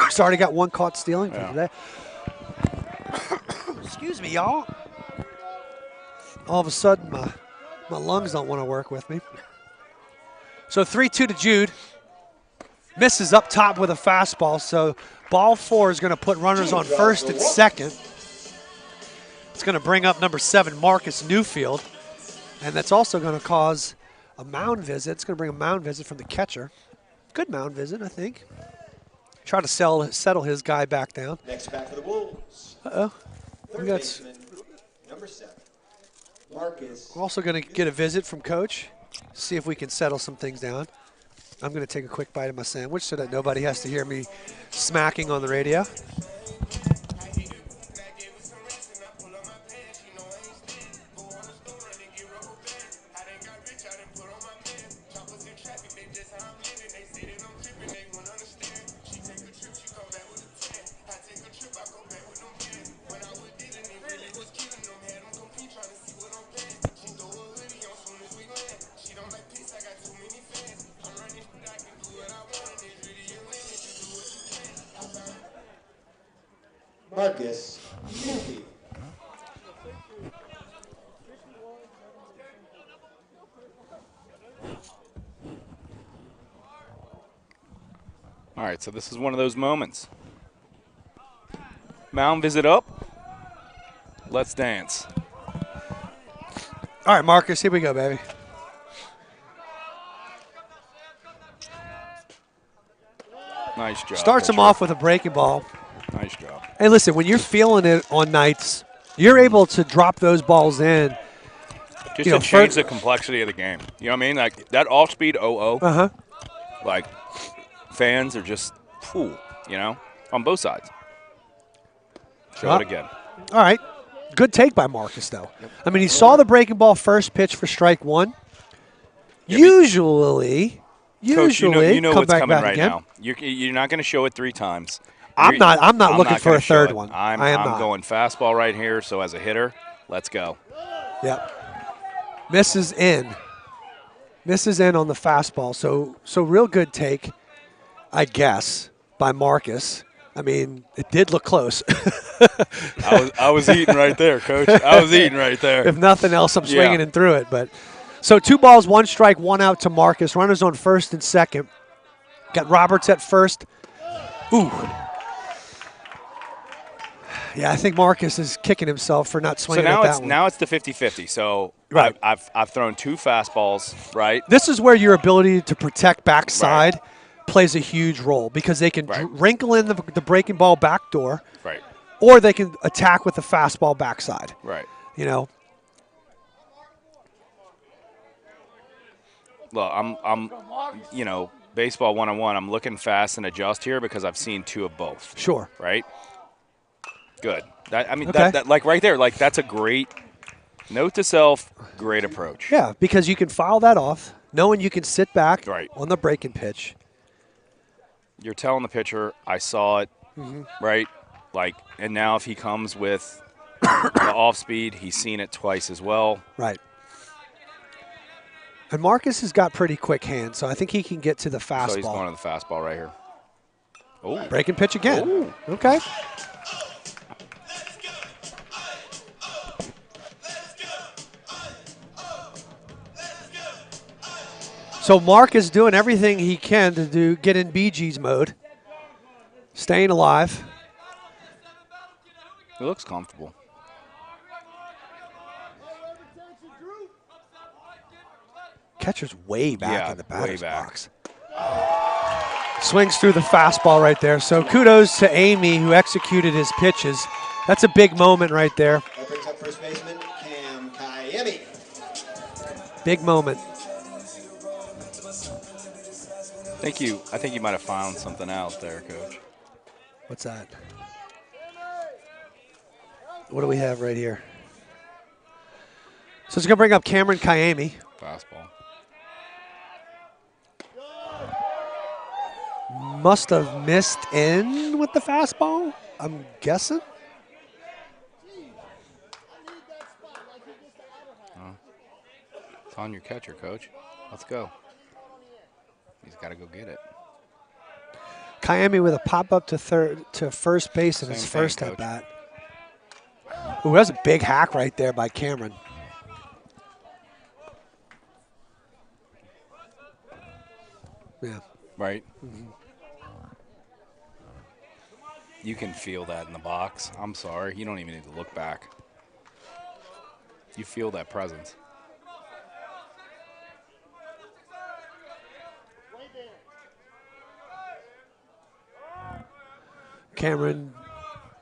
He's already got 1 caught stealing for today. Excuse me, y'all. All of a sudden, my lungs don't want to work with me. So 3-2 to Jude. Misses up top with a fastball. So ball 4 is going to put runners on first and second. It's going to bring up number 7, Marcus Newfield. And that's also going to cause a mound visit. It's going to bring a mound visit from the catcher. Good mound visit, I think. Try to settle his guy back down. Next back for the Wolves. Uh-oh. Third got baseman, number 7, Marcus. We're also going to get a visit from Coach. See if we can settle some things down. I'm going to take a quick bite of my sandwich so that nobody has to hear me smacking on the radio. Marcus Newfield. All right, so this is one of those moments. Mound visit up. Let's dance. All right, Marcus, here we go, baby. Nice job. Starts him pitcher. off with a breaking ball. Nice job. Hey, listen, when you're feeling it on nights, you're able to drop those balls in. Just to change the complexity of the game. You know what I mean? Like that off-speed 0-0. Uh-huh. Like fans are just, you know, on both sides. Show it again. All right. Good take by Marcus, though. I mean, he saw the breaking ball first pitch for strike 1. Yeah, Usually, Coach, you know come what's back coming right again. now. You're not going to show it 3 times. I'm not looking for gonna a show third it. one. I'm I am not. going fastball right here. So as a hitter, Let's go. Yep. Misses in. Misses in on the fastball. So real good take, I guess, by Marcus. I mean, it did look close. I was eating right there, Coach. I was eating right there. If nothing else, I'm swinging and through it. But so 2 balls, 1 strike, 1 out to Marcus. Runners on first and second. Got Roberts at first. Ooh. Yeah, I think Marcus is kicking himself for not swinging at that one. Now it's the 50-50. So right. I've thrown 2 fastballs, right? This is where your ability to protect backside plays a huge role because they can wrinkle in the breaking ball back door, or they can attack with the fastball backside. Right. You know. Look, I'm baseball 101. I'm looking fast and adjust here because I've seen 2 of both. Sure. Right. Good. That like right there, like that's a great note to self. Great approach. Yeah, because you can foul that off, knowing you can sit back on the breaking pitch. You're telling the pitcher, I saw it, right? Like, and now if he comes with the off speed, he's seen it twice as well. Right. And Marcus has got pretty quick hands, so I think he can get to the fastball. So he's going to the fastball right here. Oh. Breaking pitch again. Ooh. Okay. So Mark is doing everything he can to get in BG's mode, staying alive. He looks comfortable. Catcher's way back in the batter's box. Swings through the fastball right there. So kudos to Amy, who executed his pitches. That's a big moment right there. That brings up first baseman Cam Kayemi. Big moment. I think you might have found something out there, Coach. What's that? What do we have right here? So it's going to bring up Cameron Kayemi. Fastball. Must have missed in with the fastball, I'm guessing. It's on your catcher, Coach. Let's go. He's got to go get it. Kayemi with a pop-up to first base in his first at-bat. Ooh, that's a big hack right there by Cameron. Yeah. Right? You can feel that in the box. I'm sorry. You don't even need to look back. You feel that presence. Cameron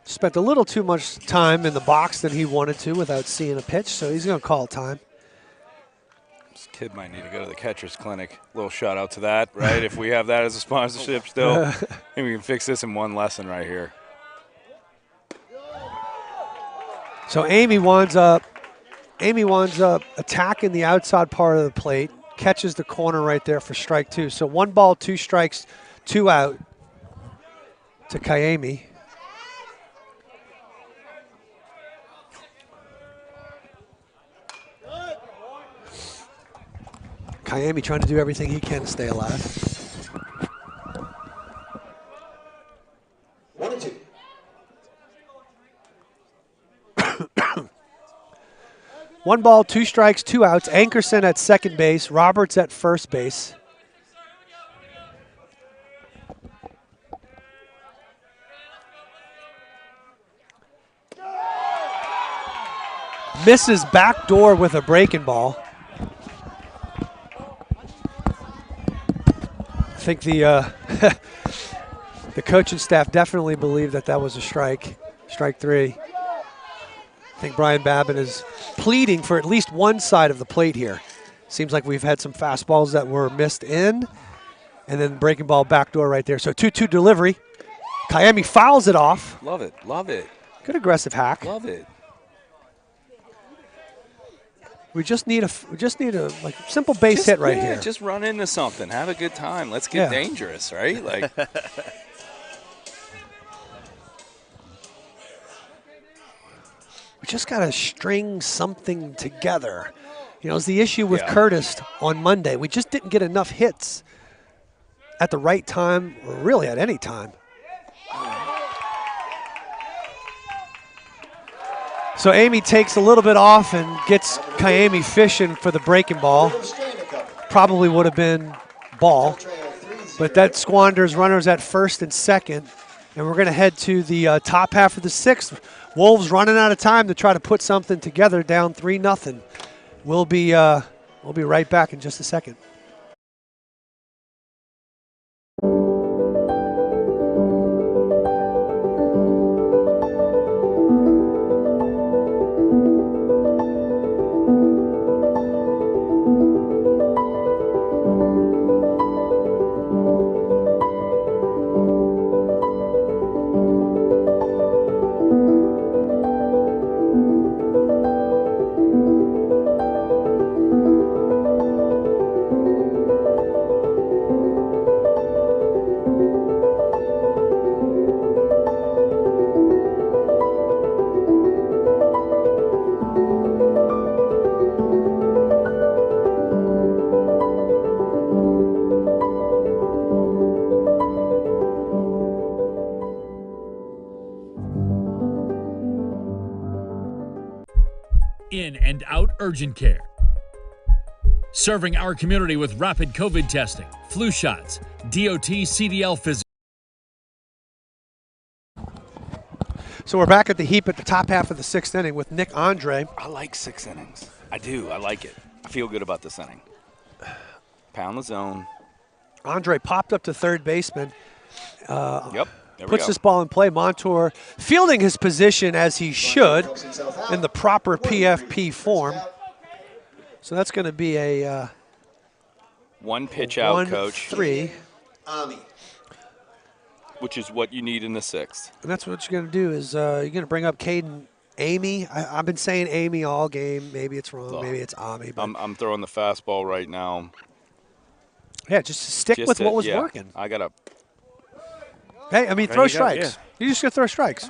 spent a little too much time in the box than he wanted to without seeing a pitch, so he's going to call time. This kid might need to go to the catcher's clinic. Little shout out to that, right? If we have that as a sponsorship still, I think we can fix this in one lesson right here. So Amy winds up attacking the outside part of the plate, catches the corner right there for strike 2. So 1 ball, 2 strikes, 2 out to Kayemi. Kayemi trying to do everything he can to stay alive. 1-2. 1 ball, 2 strikes, 2 outs. Ankerson at second base. Roberts at first base. Misses back door with a breaking ball. I think the the coaching staff definitely believed that was a strike 3. I think Brian Babin is pleading for at least one side of the plate here. Seems like we've had some fastballs that were missed in, and then breaking ball backdoor right there. So 2-2 delivery. Kayemi fouls it off. Love it. Love it. Good aggressive hack. Love it. We just need a like simple base hit right here. Just run into something. Have a good time. Let's get dangerous, right? Like. We just got to string something together. You know, it was the issue with Curtis on Monday. We just didn't get enough hits at the right time, or really at any time. So Amy takes a little bit off and gets Kiami fishing for the breaking ball. Probably would have been ball, but that squanders runners at first and second. And we're going to head to the top half of the sixth. Wolves running out of time to try to put something together, down 3-0. We'll be right back in just a second. In and out urgent care. Serving our community with rapid COVID testing, flu shots, DOT, CDL physicals. So we're back at the heap at the top half of the sixth inning with Nick Andre. I like 6 innings. I do. I like it. I feel good about this inning. Pound the zone. Andre popped up to third baseman. Yep. Puts this ball in play. Montour fielding his position as he should in the proper PFP form. So that's going to be a one pitch out, coach. 1-3. Which is what you need in the sixth. And that's what you're going to do is you're going to bring up Caden Amy. I've been saying Amy all game. Maybe it's wrong. Maybe it's Ami. But I'm throwing the fastball right now. Yeah, just stick with what was working. I got to. Hey, I mean, throw strikes. You're just going to throw strikes.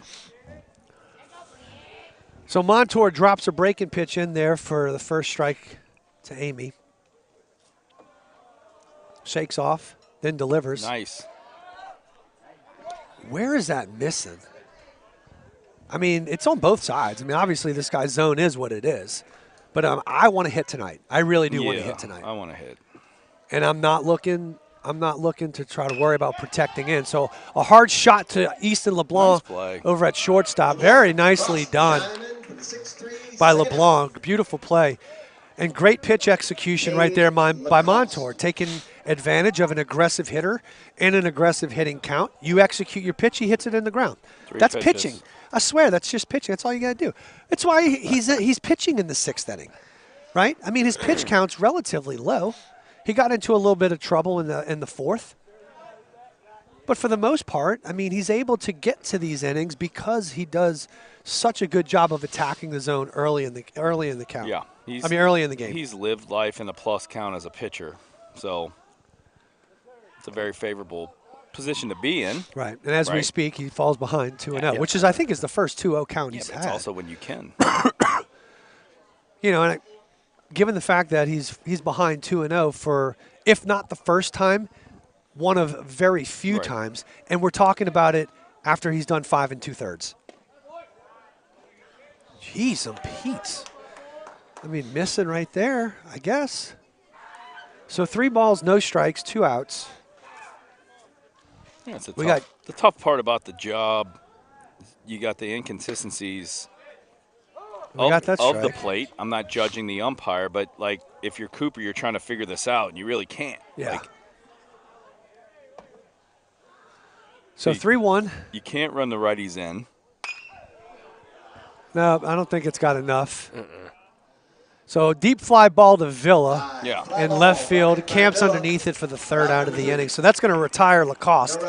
So Montour drops a breaking pitch in there for the first strike to Amy. Shakes off, then delivers. Nice. Where is that missing? I mean, it's on both sides. I mean, obviously this guy's zone is what it is. But I want to hit tonight. I really do want to hit tonight. I want to hit. And I'm not looking to try to worry about protecting in. So a hard shot to Easton LeBlanc over at shortstop. Very nicely done by LeBlanc. Beautiful play. And great pitch execution right there by Montour, taking advantage of an aggressive hitter and an aggressive hitting count. You execute your pitch, he hits it in the ground. That's pitching. I swear, that's just pitching. That's all you got to do. That's why he's pitching in the sixth inning, right? I mean, his pitch count's relatively low. He got into a little bit of trouble in the fourth. But for the most part, I mean, he's able to get to these innings because he does such a good job of attacking the zone early in the count. Yeah. Early in the game. He's lived life in the plus count as a pitcher. So it's a very favorable position to be in. Right. And as we speak, he falls behind 2-0, which I think is the first 2-0 count he's had. It's also when you can. You know, and given the fact that he's behind 2-0 for, if not the first time, one of very few times, and we're talking about it after he's done 5 2/3. Jeez, Pete's. I mean, missing right there, I guess. So 3 balls, no strikes, 2 outs. Yeah, the tough part about the job. You got the inconsistencies of the plate. I'm not judging the umpire, but like if you're Cooper, you're trying to figure this out, and you really can't. Yeah. So 3-1. You can't run the righties in. No, I don't think it's got enough. So deep fly ball to Villa in left field. Camps underneath it for the 3rd out of the inning. So that's going to retire Lacoste.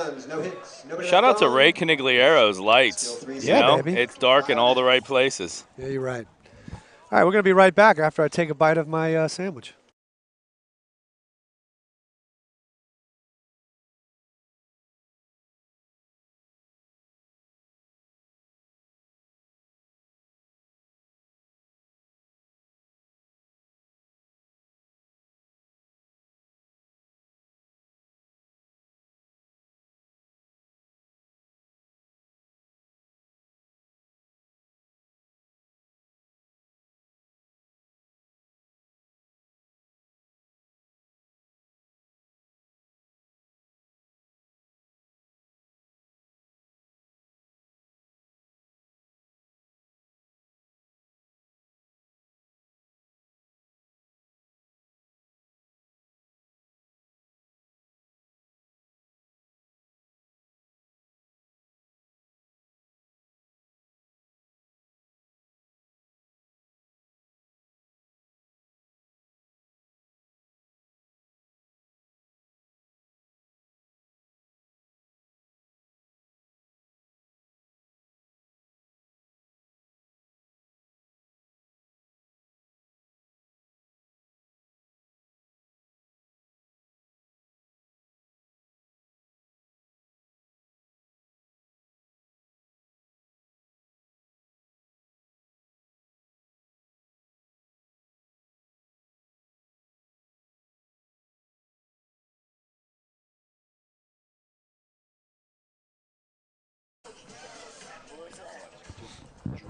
Shout out to Ray Canigliero's lights. Yeah, baby. It's dark in all the right places. Yeah, you're right. All right, we're going to be right back after I take a bite of my sandwich.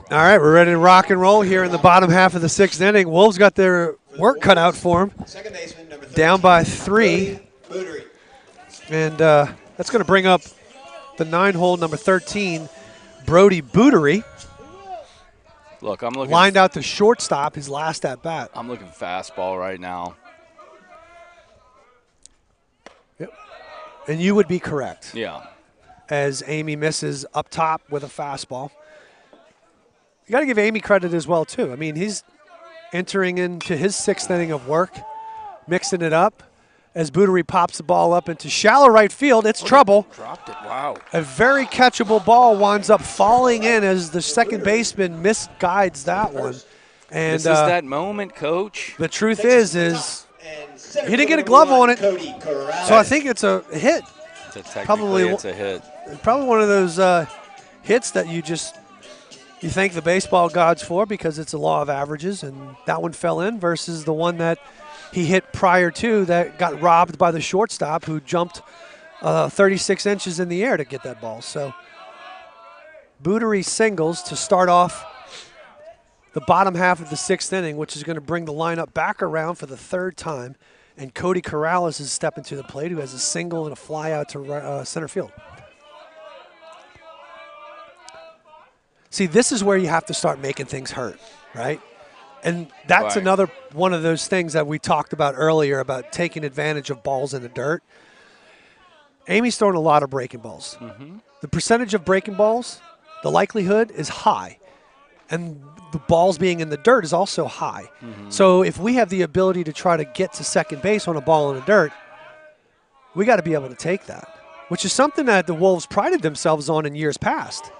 All right, we're ready to rock and roll here in the bottom half of the 6th inning. Wolves got their work cut out for them. Second baseman, number 13, Down by 3. Bootery. And that's going to bring up the 9-hole, number 13, Brody Bootery. Look, I'm looking. Lined out to shortstop, his last at bat. I'm looking fastball right now. Yep. And you would be correct. Yeah. As Amy misses up top with a fastball. You got to give Amy credit as well, too. I mean, he's entering into his 6th inning of work, mixing it up. As Bootery pops the ball up into shallow right field, it's trouble. Dropped it. Wow. A very catchable ball winds up falling in as the second baseman misguides that one. And This is that moment, Coach. the truth is he didn't get a glove on it, so I think it's a hit. Technically, it's a hit. Probably one of those hits that you thank the baseball gods for because it's a law of averages, and that one fell in versus the one that he hit prior to that got robbed by the shortstop who jumped 36 inches in the air to get that ball. So Bootery singles to start off the bottom half of the 6th inning, which is going to bring the lineup back around for the 3rd time. And Cody Corrales is stepping to the plate, who has a single and a fly out to center field. See, this is where you have to start making things hurt, right? And that's another one of those things that we talked about earlier about taking advantage of balls in the dirt. Amy's throwing a lot of breaking balls. Mm-hmm. The percentage of breaking balls, the likelihood is high. And the balls being in the dirt is also high. Mm-hmm. So if we have the ability to try to get to second base on a ball in the dirt, we got to be able to take that, which is something that the Wolves prided themselves on in years past.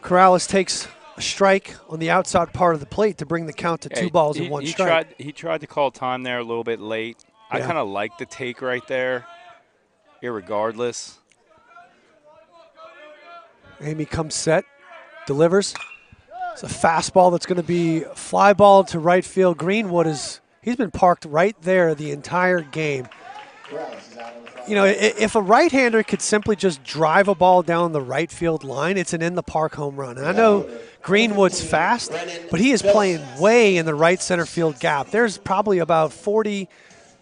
Corrales takes a strike on the outside part of the plate to bring the count to 2 balls and 1 strike. He tried to call time there a little bit late. Yeah. I kind of like the take right there, irregardless. Amy comes set, delivers. It's a fastball that's going to be fly ball to right field. Greenwood he's been parked right there the entire game. You know, if a right-hander could simply just drive a ball down the right field line, it's an in-the-park home run. And I know Greenwood's fast, but he is playing way in the right center field gap. There's probably about 40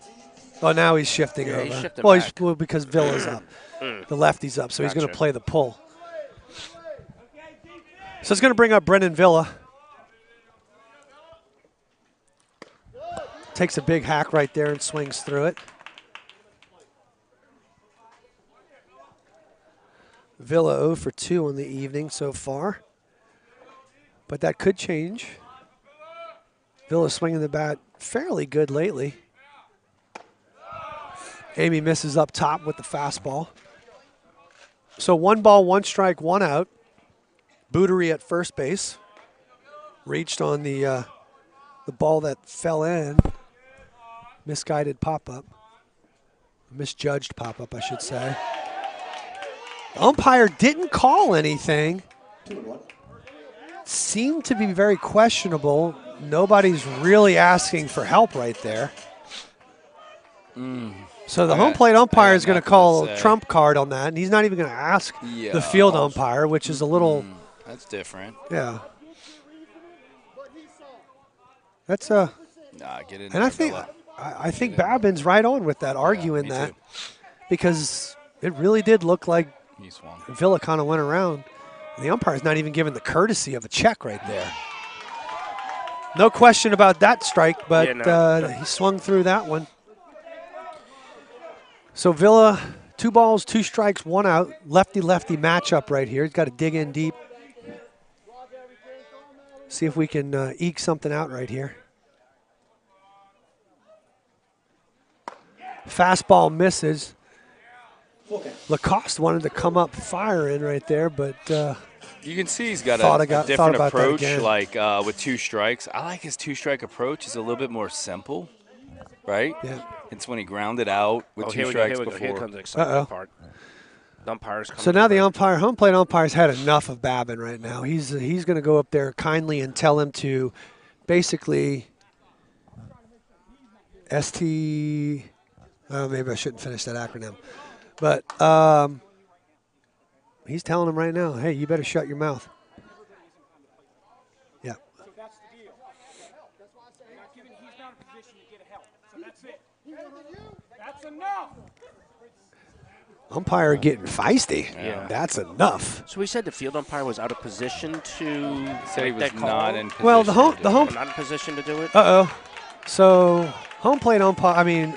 – oh, now he's shifting over. He's shifting well, because Villa's up. The lefty's up, so he's going to play the pull. So it's going to bring up Brendan Villa. Takes a big hack right there and swings through it. Villa 0 for 2 on the evening so far. But that could change. Villa swinging the bat fairly good lately. Amy misses up top with the fastball. So 1 ball, 1 strike, 1 out. Bootery at first base. Reached on the ball that fell in. Misguided pop-up. Misjudged pop-up, I should say. Umpire didn't call anything. Seemed to be very questionable. Nobody's really asking for help right there. So the home plate umpire is going to call a trump card on that, and he's not even going to ask the field umpire, which is a little... That's different. Yeah. That's a... Nah, get in and I think Babin's right on with that, arguing that. Because it really did look like Villa kind of went around. And the umpire's not even giving the courtesy of a check right there. No question about that strike, but he swung through that one. So Villa, 2 balls, 2 strikes, 1 out. Lefty-lefty matchup right here. He's got to dig in deep. See if we can eke something out right here. Fastball misses. Lacoste wanted to come up firing right there, but you can see he's got a different approach, like with 2 strikes. I like his 2-strike approach. It's a little bit more simple, right? Yeah. It's when he grounded out with 2 strikes before. Here comes the exciting part. The umpire's coming. So now the home plate umpire's had enough of Babin right now. He's going to go up there kindly and tell him to basically maybe I shouldn't finish that acronym. But He's telling him right now, hey, you better shut your mouth. Yeah. So that's the deal. That's why I say not giving. He's not in a position to get help. So that's it. That's enough. Umpire getting feisty. Yeah. That's enough. So he said the field umpire was out of position to Said he make was that call. not in position. Well, the home, Not in position to do it. Uh-oh. So home plate umpire, I mean,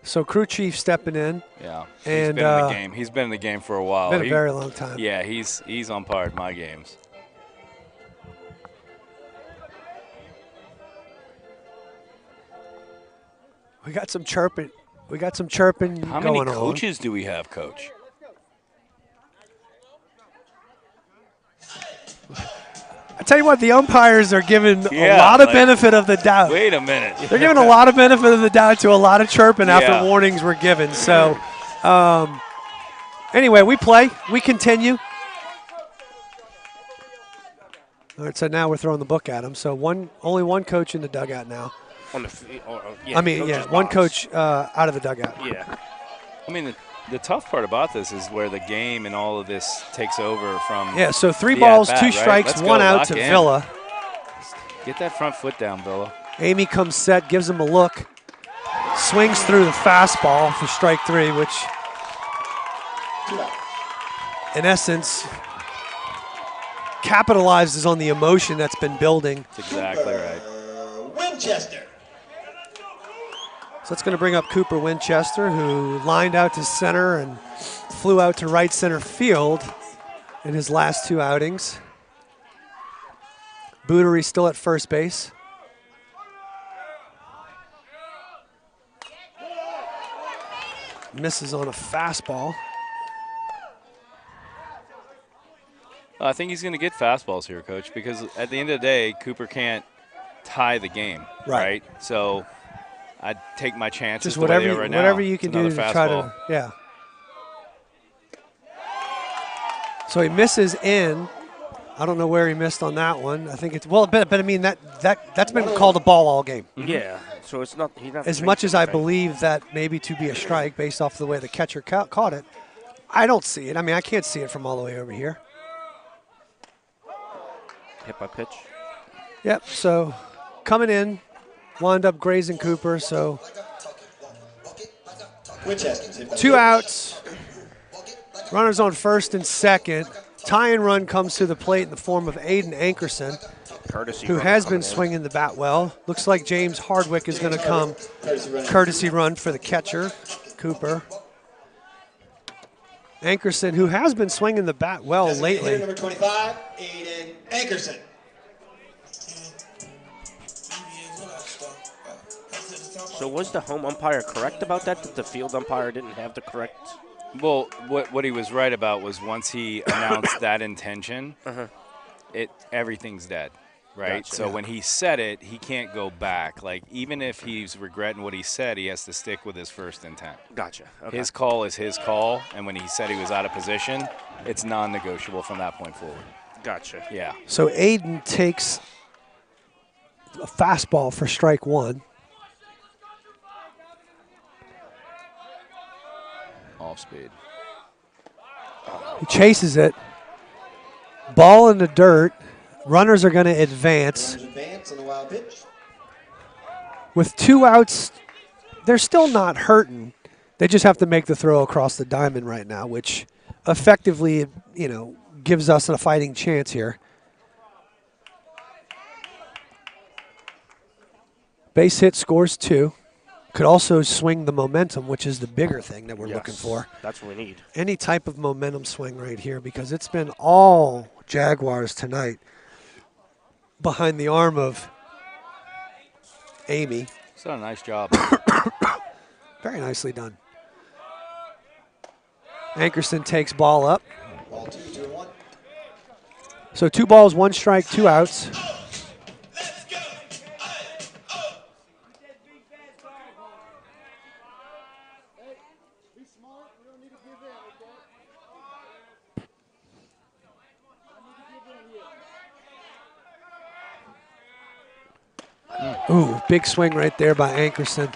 so crew chief stepping in. Yeah. And, he's been in the game. He's been in the game for a while. Been a very long time. Yeah, he's umpired my games. We got some chirping. We got some chirping How going many on. coaches do we have, Coach? I tell you what, the umpires are giving Yeah, a lot of like- benefit of the doubt. Wait a minute. They're giving a lot of benefit of the doubt to a lot of chirping Yeah. after warnings were given. So, anyway, we play. We continue. All right, so now we're throwing the book at them. So only one coach in the dugout now. On the One box. coach out of the dugout. Yeah. I mean, the tough part about this is where the game and all of this takes over from. Yeah, so 3 the balls, at-bat, 2 right? strikes, Let's 1 go, out lock to in. Villa. Get that front foot down, Villa. Amy comes set, gives him a look, swings through the fastball for strike 3, which in essence capitalizes on the emotion that's been building. That's exactly right. Winchester. So that's going to bring up Cooper Winchester, who lined out to center and flew out to right center field in his last 2 outings. Bootery still at first base. Misses on a fastball. I think he's going to get fastballs here, Coach, because at the end of the day, Cooper can't tie the game, right? So I'd take my chances Just the way they whatever, are right now. whatever you can It's do to another try fastball. to, yeah. So he misses in. I don't know where he missed on that one. I think it's but I mean that's been called a ball all game. Yeah. So it's not. He's not As much as I believe that maybe to be a strike based off the way the catcher caught it, I don't see it. I mean, I can't see it from all the way over here. Hit by pitch. Yep. So coming in, wound up grazing Cooper. So Winchester. 2 outs. Runners on first and second. Tying run comes to the plate in the form of Aiden Ankerson, who has been swinging the bat well. Looks like James Hardwick is going to come courtesy run for the catcher, Cooper. Ankerson, who has been swinging the bat well lately. Number 25, Aiden Ankerson. So was the home umpire correct about that? That the field umpire didn't have the correct? Well, what he was right about was once he announced that intention, everything's dead, right? Gotcha. So when he said it, he can't go back. Like, even if he's regretting what he said, he has to stick with his first intent. Gotcha. Okay. His call is his call, and when he said he was out of position, it's non-negotiable from that point forward. Gotcha. Yeah. So Aiden takes a fastball for strike 1. Off speed. He chases it. Ball in the dirt. Runners are going to advance. Advance on the wild pitch. With 2 outs, they're still not hurting. They just have to make the throw across the diamond right now, which effectively, gives us a fighting chance here. Base hit scores 2. Could also swing the momentum, which is the bigger thing that we're looking for. That's what we need. Any type of momentum swing right here, because it's been all Jaguars tonight behind the arm of Amy. He's done a nice job. Very nicely done. Ankerson takes ball up. Ball 2, 2-1. So 2 balls, 1 strike, 2 outs. Ooh, big swing right there by Ankerson.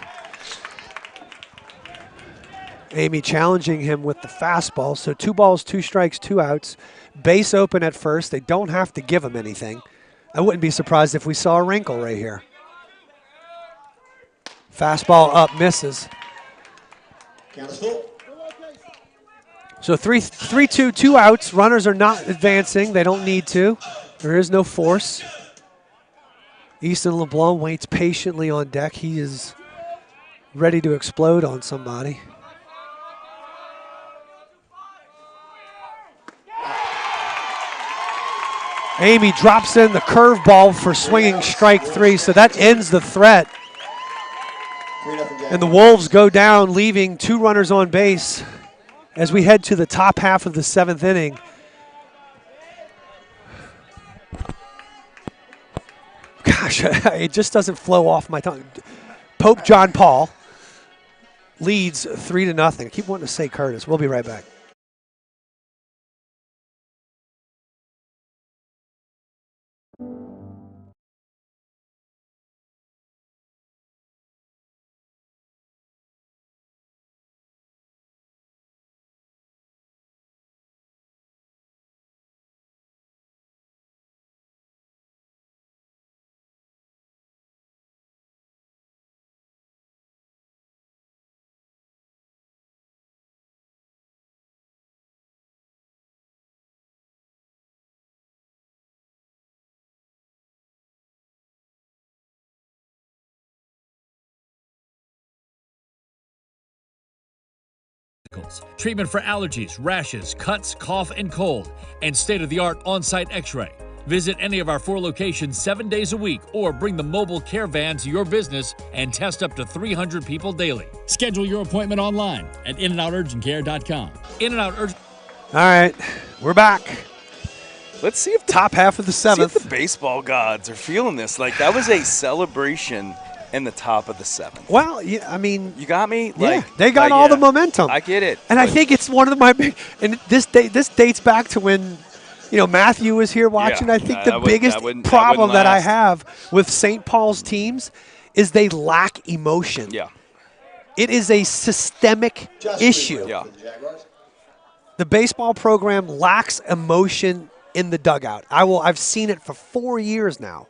Amy challenging him with the fastball. So 2 balls, 2 strikes, 2 outs. Base open at first. They don't have to give him anything. I wouldn't be surprised if we saw a wrinkle right here. Fastball up, misses. Count is full. So 3-2, 2 outs. Runners are not advancing. They don't need to. There is no force. Easton LeBlanc waits patiently on deck. He is ready to explode on somebody. Amy drops in the curveball for swinging strike 3, so that ends the threat. And the Wolves go down, leaving 2 runners on base as we head to the top half of the 7th inning. Gosh, it just doesn't flow off my tongue. Pope John Paul leads 3-0. I keep wanting to say Curtis. We'll be right back. Treatment for allergies, rashes, cuts, cough, and cold, and state-of-the-art on-site x-ray. Visit any of our 4 locations 7 days a week or bring the mobile care van to your business and test up to 300 people daily. Schedule your appointment online at inandouturgentcare.com. In-N-Out Urgent. All right, we're back. Let's see if top half of the 7th. See if the baseball gods are feeling this. Like, that was a celebration in the top of the 7th. Well, yeah, I mean, you got me. Yeah, they got all the momentum. I get it. And I think it's one of my big. And this dates back to when, Matthew was here watching. Yeah, I think the biggest problem that I have with St. Paul's teams is they lack emotion. Yeah. It is a systemic issue. Yeah. The baseball program lacks emotion in the dugout. I've seen it for 4 years now.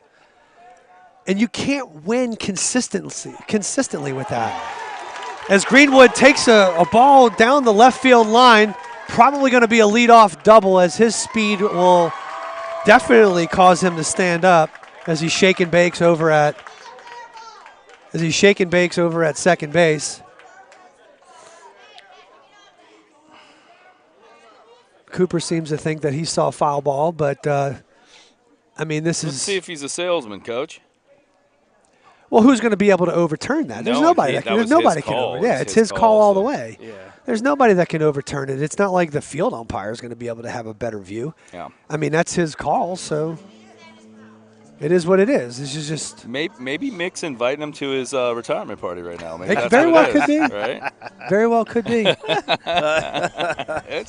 And you can't win consistently with that. As Greenwood takes a ball down the left field line, probably going to be a leadoff double, as his speed will definitely cause him to stand up as he's shaking bakes over at second base. Cooper seems to think that he saw foul ball, but this is. Let's see if he's a salesman, Coach. Well, who's going to be able to overturn that? There's nobody that can. There's nobody can overturn. Yeah, it's his call all the way. Yeah. There's nobody that can overturn it. It's not like the field umpire is going to be able to have a better view. Yeah. That's his call, so it is what it is. This is just maybe Mick's inviting him to his retirement party right now. Maybe it very well could be. Right? Very well could be.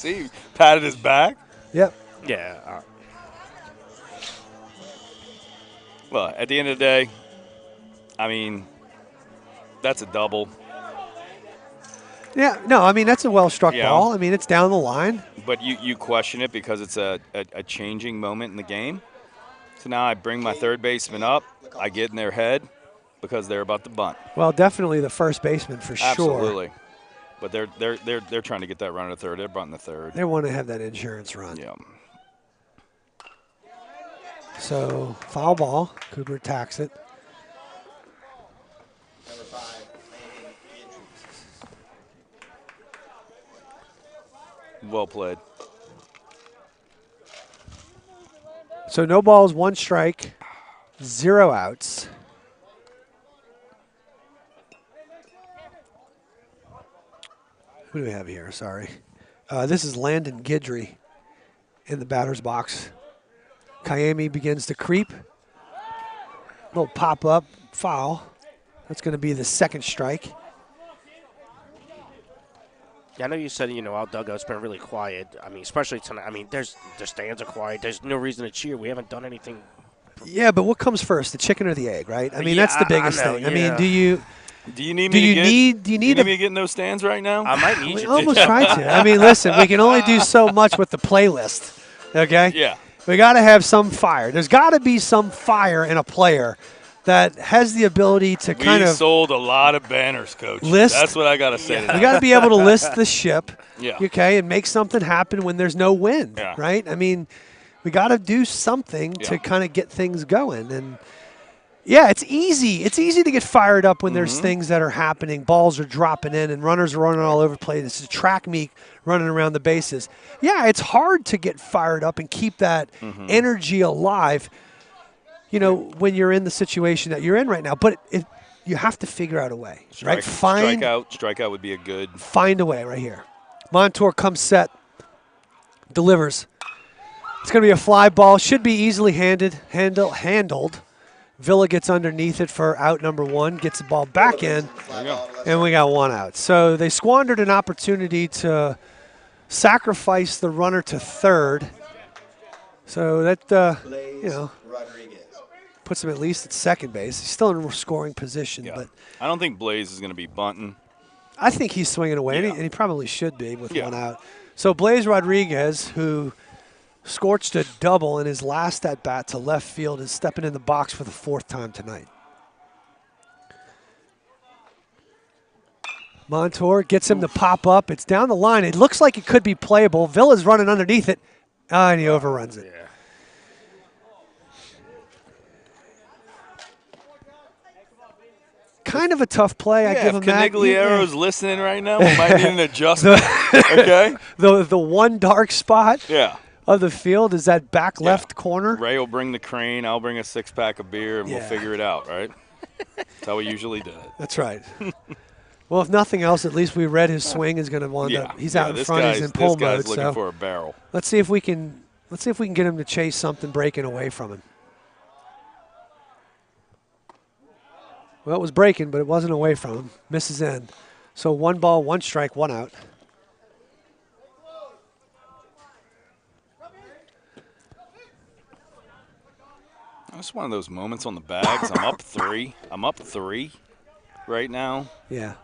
He patted his back. Yep. Yeah. Well, at the end of the day, that's a double. Yeah, no, that's a well-struck ball. It's down the line. But you question it because it's a changing moment in the game. So now I bring my third baseman up. I get in their head because they're about to bunt. Well, definitely the first baseman for sure. Absolutely. But they're trying to get that run to third. They're bunting the third. They want to have that insurance run. Yeah. So foul ball. Cooper attacks it. Number 5, Well played. So no balls, 1 strike, 0 outs. Who do we have here? Sorry. This is Landon Guidry in the batter's box. Kayemi begins to creep. Little pop-up, foul. That's going to be the 2nd strike. Yeah, I know you said, our dugout's been really quiet. Especially tonight. The stands are quiet. There's no reason to cheer. We haven't done anything Yeah, but what comes first, the chicken or the egg, right? I mean, that's the biggest thing. I mean, do you need me to get in those stands right now? I might need we you to. almost tried to. I mean, listen, we can only do so much with the playlist, okay? Yeah. We got to have some fire. There's got to be some fire in a player that has the ability to kind of sold a lot of banners, Coach. List. That's what I got to say. You got to be able to list the ship, Yeah. okay, and make something happen when there's no wind, Yeah. right? I mean, we got to do something to kind of get things going. And, yeah, it's easy. It's easy to get fired up when there's things that are happening. Balls are dropping in and runners are running all over the place. It's a track meet running around the bases. Yeah, it's hard to get fired up and keep that energy alive, you know, when you're in the situation that you're in right now. But you have to figure out a way, right? Strikeout would be a good. Find a way right here. Montour comes set, delivers. It's going to be a fly ball. Should be easily handled. Villa gets underneath it for out number 1, gets the ball back in, and we got 1 out. So they squandered an opportunity to sacrifice the runner to third. So that, you know, puts him at least at second base. He's still in a scoring position. But I don't think Blaze is going to be bunting. I think he's swinging away, and he probably should be with 1 out. So Blaze Rodriguez, who scorched a double in his last at-bat to left field, is stepping in the box for the 4th time tonight. Montour gets him to pop up. It's down the line. It looks like it could be playable. Villa's running underneath it, and he overruns it. Kind of a tough play. I give him that. Canigliero's listening right now. We might need an adjustment. Okay. The one dark spot. Yeah. Of the field is that back left corner. Ray will bring the crane. I'll bring a 6-pack of beer, and we'll figure it out, right? That's how we usually do it. That's right. Well, if nothing else, at least we read his swing is going to wind up. He's out in front. He's in pull mode. This guy's looking for a barrel. Let's see if we can get him to chase something breaking away from him. Well, it was breaking, but it wasn't away from him. Misses in. So 1 ball, 1 strike, 1 out. It's one of those moments on the bags. I'm up 3. I'm up 3 right now. Yeah.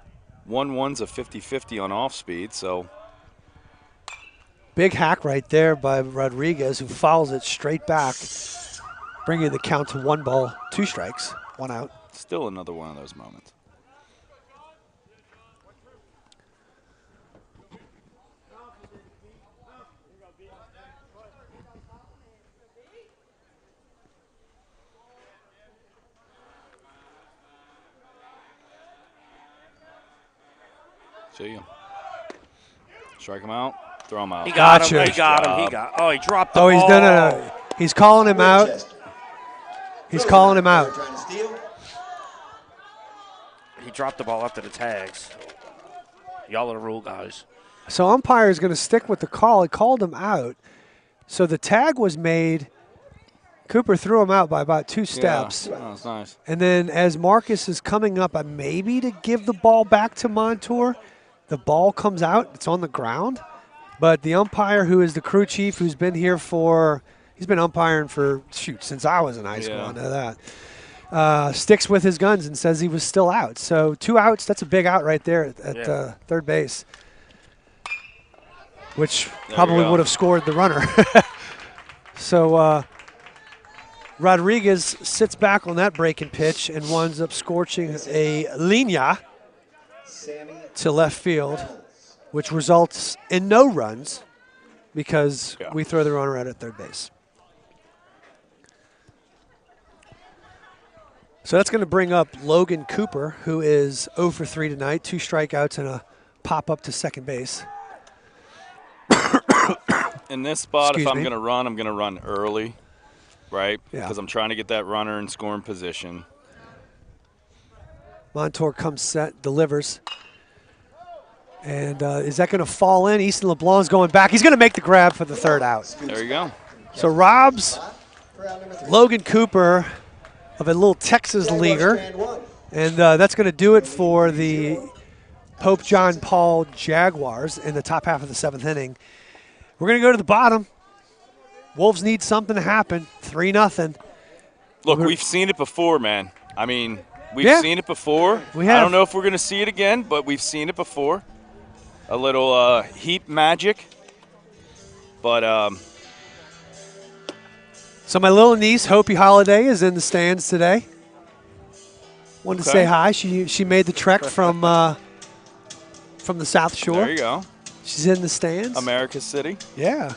1-1's a 50-50 on off speed, so. Big hack right there by Rodriguez, who fouls it straight back, bringing the count to 1 ball, 2 strikes, 1 out. Still another one of those moments. See him. Strike him out. Throw him out. He got Gotcha. him. He got him. He got. Oh, he dropped the Oh, ball. no. He's calling him out. He's calling him out. He dropped the ball after the tags. Y'all are the rule guys. So umpire is going to stick with the call. He called him out. So the tag was made. Cooper threw him out by about 2 steps. Yeah, that's nice. And then as Marcus is coming up, maybe to give the ball back to Montour, the ball comes out. It's on the ground. But the umpire, who is the crew chief, who's been here he's been umpiring for, since I was in high school. I know that. Sticks with his guns and says he was still out. So 2 outs, that's a big out right there at third base, which probably would have scored the runner. So Rodriguez sits back on that breaking pitch and winds up scorching a linea to left field, which results in no runs because we throw the runner out at third base. So that's going to bring up Logan Cooper, who is 0 for 3 tonight, 2 strikeouts and a pop-up to second base. In this spot, if I'm going to run early, right? Yeah. Because I'm trying to get that runner in scoring position. Montour comes set, delivers. And is that going to fall in? Easton LeBlanc's going back. He's going to make the grab for the 3rd out. There you go. So robs Logan Cooper of a little Texas leaguer. And that's going to do it for the Pope John Paul Jaguars in the top half of the 7th inning. We're going to go to the bottom. Wolves need something to happen. 3-0. Look, we've seen it before, man. I mean, we've Yeah. seen it before. We have. I don't know if we're going to see it again, but we've seen it before. A little heat magic. But So my little niece, Hopi Holiday, is in the stands today. Wanted to say hi. She made the trek from the South Shore. there you go. She's in the stands. America's City. Yeah.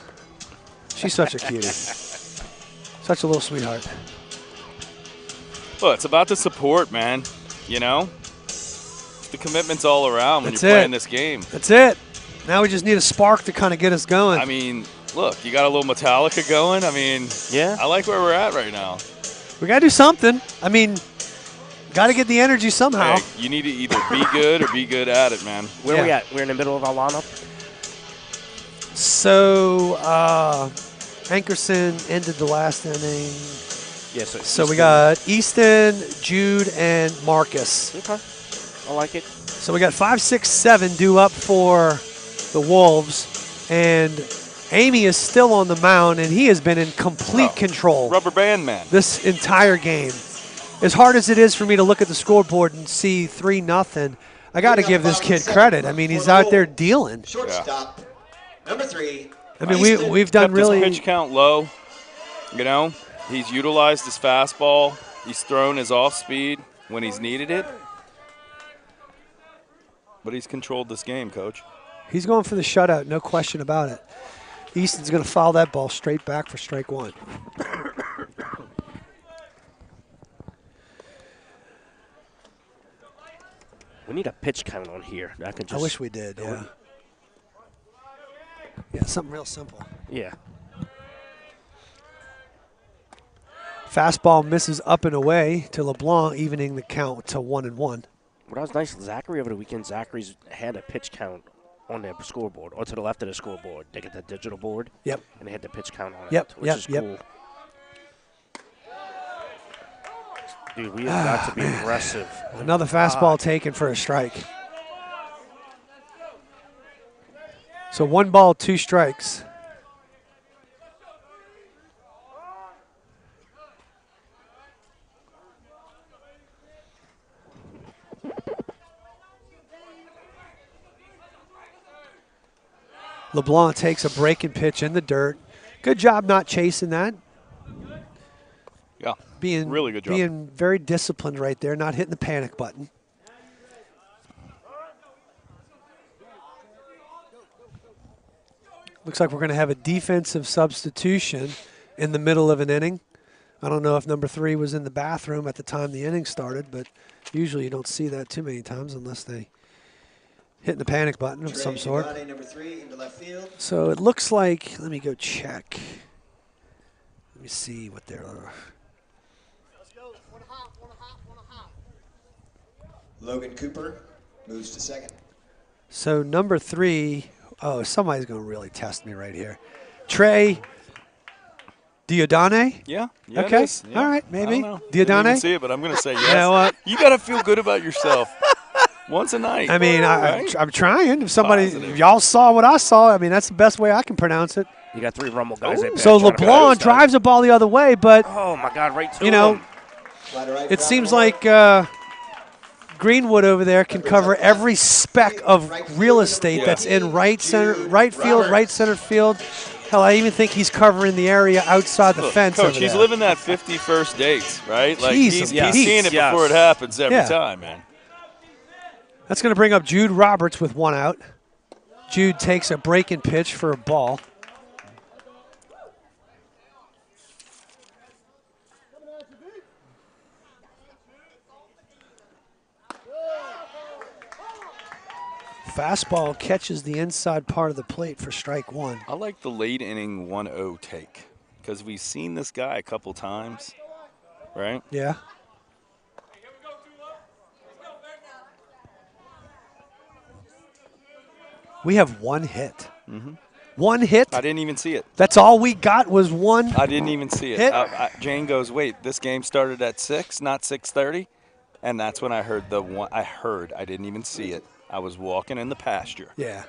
She's such a cutie. Such a little sweetheart. Well, it's about the support, man. You know? It's the commitment's all around when That's you're playing it. this game. That's it. Now we just need a spark to kind of get us going. I mean, look, you got a little Metallica going. I mean, Yeah. I like where we're at right now. We got to do something. I mean, got to get the energy somehow. Hey, you need to either be good or be good at it, man. Where are we at? We're in the middle of our lineup. So, Ankerson ended the last inning. Yes. So we got Easton, Jude, and Marcus. Okay. I like it. So we got 5, 6, 7 due up for the Wolves. And Amy is still on the mound, and he has been in complete control Rubber band man. this entire game. As hard as it is for me to look at the scoreboard and see 3-0, I got to give this kid credit. I mean, he's out there dealing. Shortstop, number 3. I mean, we've done Kept his really. pitch count low. You know, he's utilized his fastball. He's thrown his off speed when he's needed it. But he's controlled this game, Coach. He's going for the shutout, no question about it. Easton's going to foul that ball straight back for strike one. We need a pitch count on here. I can I just. wish we did, yeah. Yeah, something real simple. Yeah. Fastball misses up and away to LeBlanc, evening the count to 1-1. What was nice, Zachary over the weekend, Zachary's had a pitch count on their scoreboard, or to the left of the scoreboard. They get the digital board. Yep. And they had the pitch count on Yep, it, which yep, is yep. cool. Dude, we have got to be aggressive. Another fastball taken for a strike. So 1 ball, 2 strikes. LeBlanc takes a breaking pitch in the dirt. Good job not chasing that. Yeah. Being really good job. Being very disciplined right there, not hitting the panic button. Looks like we're going to have a defensive substitution in the middle of an inning. I don't know if number 3 was in the bathroom at the time the inning started, but usually you don't see that too many times unless they hitting the panic button of some sort. Number 3 into left field. So it looks like, let me go check. Let me see what they're. Logan Cooper moves to second. So number 3, oh, somebody's going to really test me right here. Trey Diodane? Yeah. Yeah, Okay. it is. Yeah. All right, I maybe. don't know. Didn't even Diodane? see it, but I'm going to say yes. You know what? You got to feel good about yourself. Once a night. I mean, right? I'm trying. If somebody, Positive. if y'all saw what I saw, I mean, that's the best way I can pronounce it. You got 3 Rumble guys in there. So trying to LeBlanc balance drives the ball the other way, but, Oh, my God, right to you know, him. Fly to right, it ground seems ball. like Greenwood over there can cover every speck of real estate that's in right center, right field, right center field. Hell, I even think he's covering the area outside the Look, fence. Coach, over he's there. living that 51st dates, right? Like Jesus, he's seeing it before it happens every Yeah. time, man. That's going to bring up Jude Roberts with 1 out. Jude takes a breaking pitch for a ball. Fastball catches the inside part of the plate for strike 1. I like the late inning 1-0 take because we've seen this guy a couple times, right? Yeah. We have 1 hit. 1 hit. I didn't even see it. That's all we got was 1. I didn't even see it. Hit? Jane goes, wait, this game started at 6, not 6:30? And that's when I heard the one. I didn't even see it. I was walking in the pasture. Yeah.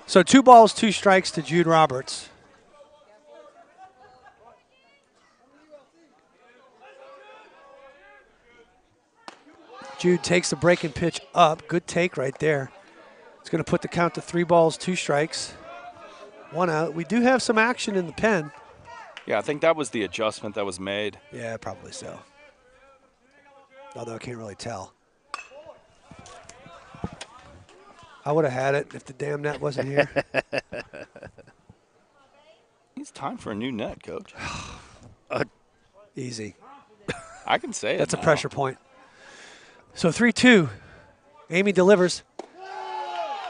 So 2 balls, 2 strikes to Jude Roberts. Jude takes the breaking pitch up. Good take right there. It's going to put the count to 3 balls, 2 strikes, 1 out. We do have some action in the pen. Yeah, I think that was the adjustment that was made. Yeah, probably so. Although I can't really tell. I would have had it if the damn net wasn't here. It's time for a new net, Coach. Easy. I can say it. That's now. a pressure point. So 3-2. Amy delivers.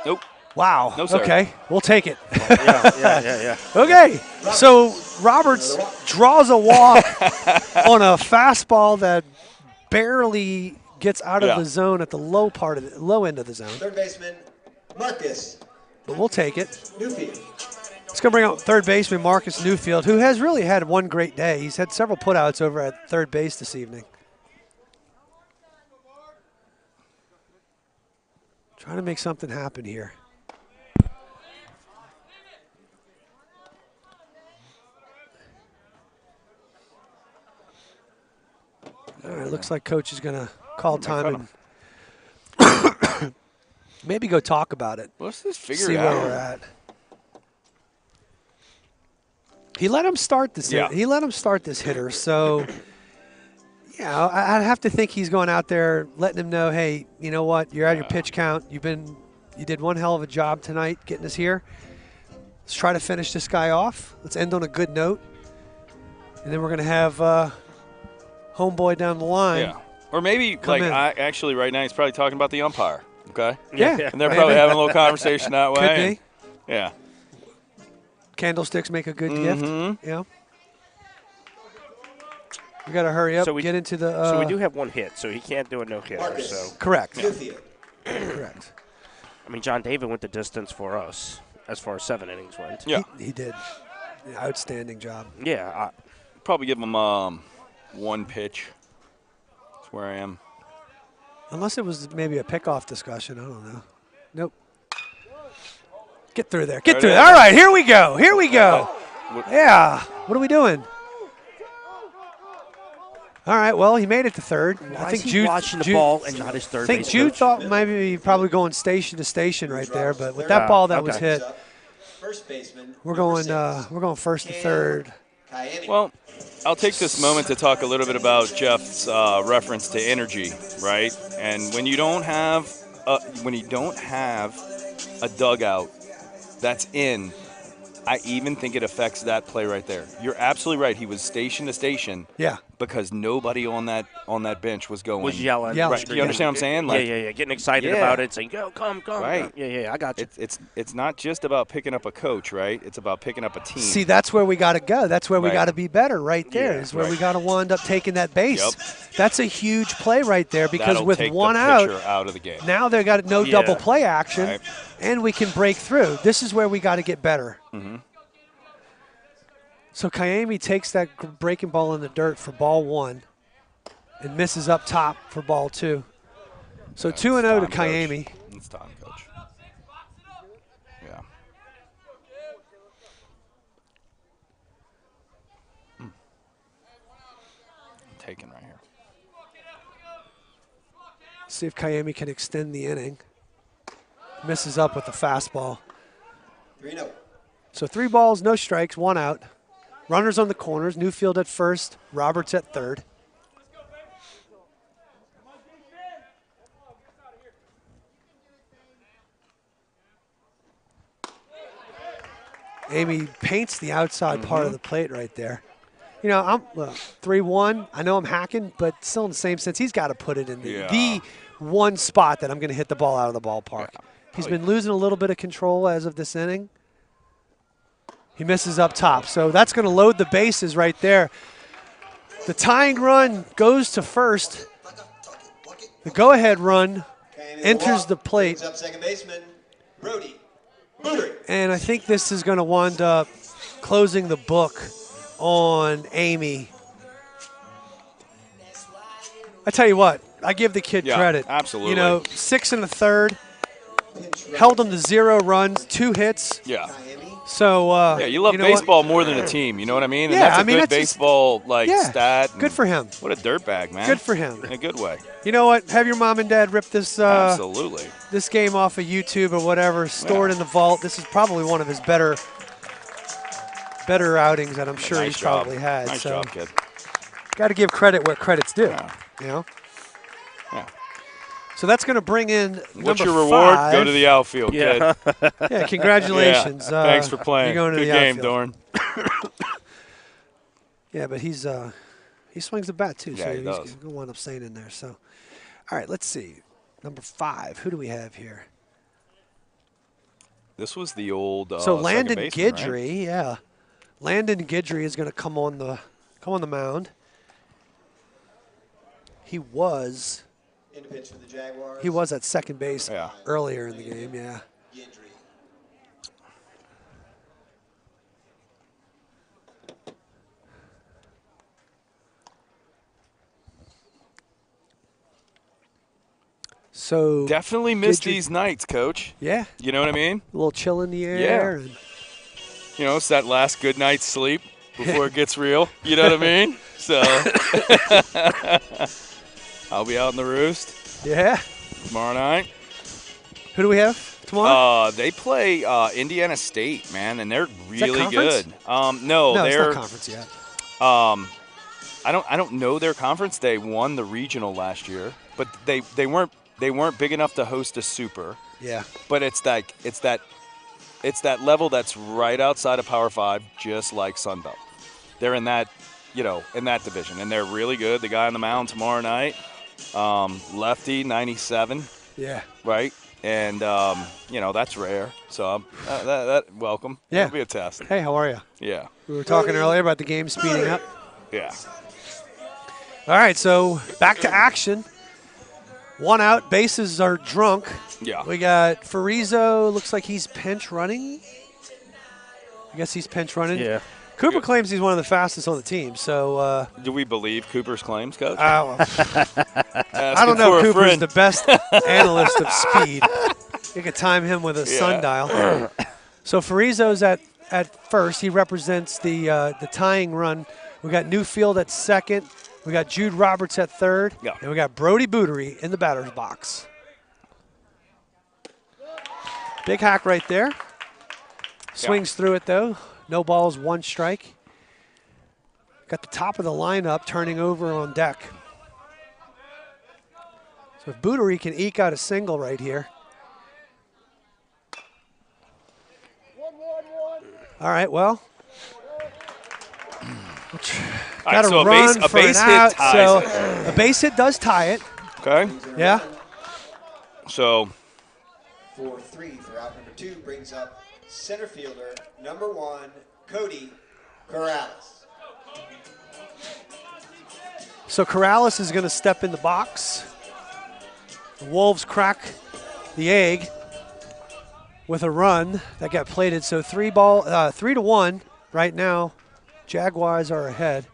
Nope. Wow. No, sir. Okay, we'll take it. Yeah. Okay, so Roberts draws a walk on a fastball that barely gets out of the zone at the low end of the zone. Third baseman, Marcus But we'll take it. Newfield. It's going to bring out third baseman Marcus Newfield, who has really had one great day. He's had several putouts over at third base this evening. Trying to make something happen here. All right, looks like Coach is going to call time and maybe go talk about it. Let's just figure See it where out. we're at. He let him start this. Yeah. He let him start this hitter. So, yeah, I'd have to think he's going out there, letting him know, hey, you know what? You're at your pitch count. You did one hell of a job tonight getting us here. Let's try to finish this guy off. Let's end on a good note, and then we're going to have homeboy down the line. Yeah. Or maybe, actually, right now he's probably talking about the umpire. Okay. Yeah. And they're probably having a little conversation that way. Could be. Yeah. Candlesticks make a good gift. Yeah. We got to hurry up. Get into the. So we do have 1 hit, so he can't do a no-hitter. So correct. Newfield. Correct. I mean, John David went the distance for us as far as 7 innings went. Yeah. He did. Yeah, outstanding job. Yeah. Probably give him 1 pitch. That's where I am. Unless it was maybe a pickoff discussion. I don't know. Nope. Get through there. Get through there. All right, here we go. Here we go. Yeah. What are we doing? All right, well, he made it to third. I think Jude watching the ball and not his third base. I think Jude coach. thought maybe probably going station to station right there, but with that ball that was hit, First baseman, we're going first to third. Well, I'll take this moment to talk a little bit about Jeff's reference to energy, right? And when you don't have a dugout that's in, I even think it affects that play right there. You're absolutely right. He was station to station. Yeah. Because nobody on that bench was going. Was yelling. Right. Do you understand what I'm saying? Like, yeah. Getting excited about it, saying, "Go, come." Right. Yeah. I got you. It's not just about picking up a coach, right? It's about picking up a team. See, that's where we got to go. That's where we got to be better right there. Yeah, is where we got to wind up taking that base. Yep. That's a huge play right there because That'll with take one the pitcher out of the game. now they got no double play action, Right. and we can break through. This is where we got to get better. Mm-hmm. So Kayemi takes that breaking ball in the dirt for ball 1 and misses up top for ball 2. So 2-0 to Kayemi. It's time, Coach. Yeah. Taken right here. See if Kayemi can extend the inning. Misses up with the fastball. 3-0. So 3 balls, no strikes, 1 out. Runners on the corners. Newfield at first. Roberts at third. Amy paints the outside part of the plate right there. You know, I'm 3-1. I know I'm hacking, but still in the same sense, he's got to put it in the one spot that I'm going to hit the ball out of the ballpark. Yeah, he's been losing a little bit of control as of this inning. He misses up top, so that's going to load the bases right there. The tying run goes to first. The go-ahead run enters the plate. Up second baseman, Brody. And I think this is going to wind up closing the book on Amy. I tell you what, I give the kid credit. Absolutely. You know, 6 1/3, held him to 0 runs, 2 hits. Yeah. So yeah, you love baseball more than a team. You know what I mean? And Yeah, that's a good that's baseball stat. Good for him. What a dirtbag, man. Good for him. In a good way. You know what? Have your mom and dad rip this Absolutely. This game off of YouTube or whatever, stored in the vault. This is probably one of his better outings that I'm sure he's probably had. Nice job, kid. Got to give credit where credit's due. Yeah. You know. Yeah. So that's going to bring in What's number your reward? 5. Go to the outfield, kid. Yeah, congratulations. Yeah. Thanks for playing. You're going to Good the game, outfield. Dorn. Yeah, but he swings the bat too, Yeah, so he he's does. going to wind up staying in there. So, all right, let's see. Number 5. Who do we have here? This was the old So Landon second baseman, Guidry, right? yeah. Landon Guidry is going to come on the mound. He was In the pitch for the Jaguars. He was at second base Yeah. earlier in the game, yeah. So Definitely miss Guidry- these nights, Coach. Yeah, You know what I mean? a little chill in the air. Yeah. And You know, it's that last good night's sleep before it gets real. You know what I mean? So I'll be out in the roost yeah. tomorrow night. Who do we have tomorrow? They play Indiana State, man, and they're that really conference? good. no, it's they're not conference yet. I don't know their conference. They won the regional last year, but they weren't big enough to host a super. Yeah. But it's that level that's right outside of Power 5, just like Sunbelt. They're in that, in that division, and they're really good. The guy on the mound tomorrow night, lefty, 97, Yeah. right? And that's rare. So that welcome. Yeah. It'll be a test. Hey, how are you? Yeah, We were talking earlier about the game speeding up. yeah. All right, so back to action. 1 out, bases are drunk. Yeah. We got Farizo, looks like he's pinch running. I guess he's pinch running. Yeah. Cooper claims he's one of the fastest on the team, so Do we believe Cooper's claims, Coach? I Asking don't know for if a Cooper's friend. the best analyst of speed. You could time him with a sundial. So Farizo's at first. He represents the tying run. We got Newfield at second. We got Jude Roberts at third. Yeah. And we got Brody Bootery in the batter's box. Big hack right there. Swings through it, though. No balls, 1 strike. Got the top of the lineup turning over on deck. So if Bootery can eke out a single right here. All right, well. Got so a run a for an base hit out, ties so it. a base hit does tie it. Okay. Yeah. So 4-3 for out number 2 brings up center fielder number 1, Cody Corrales. So Corrales is going to step in the box. The Wolves crack the egg with a run that got plated. So 3-1 right now. Jaguars are ahead.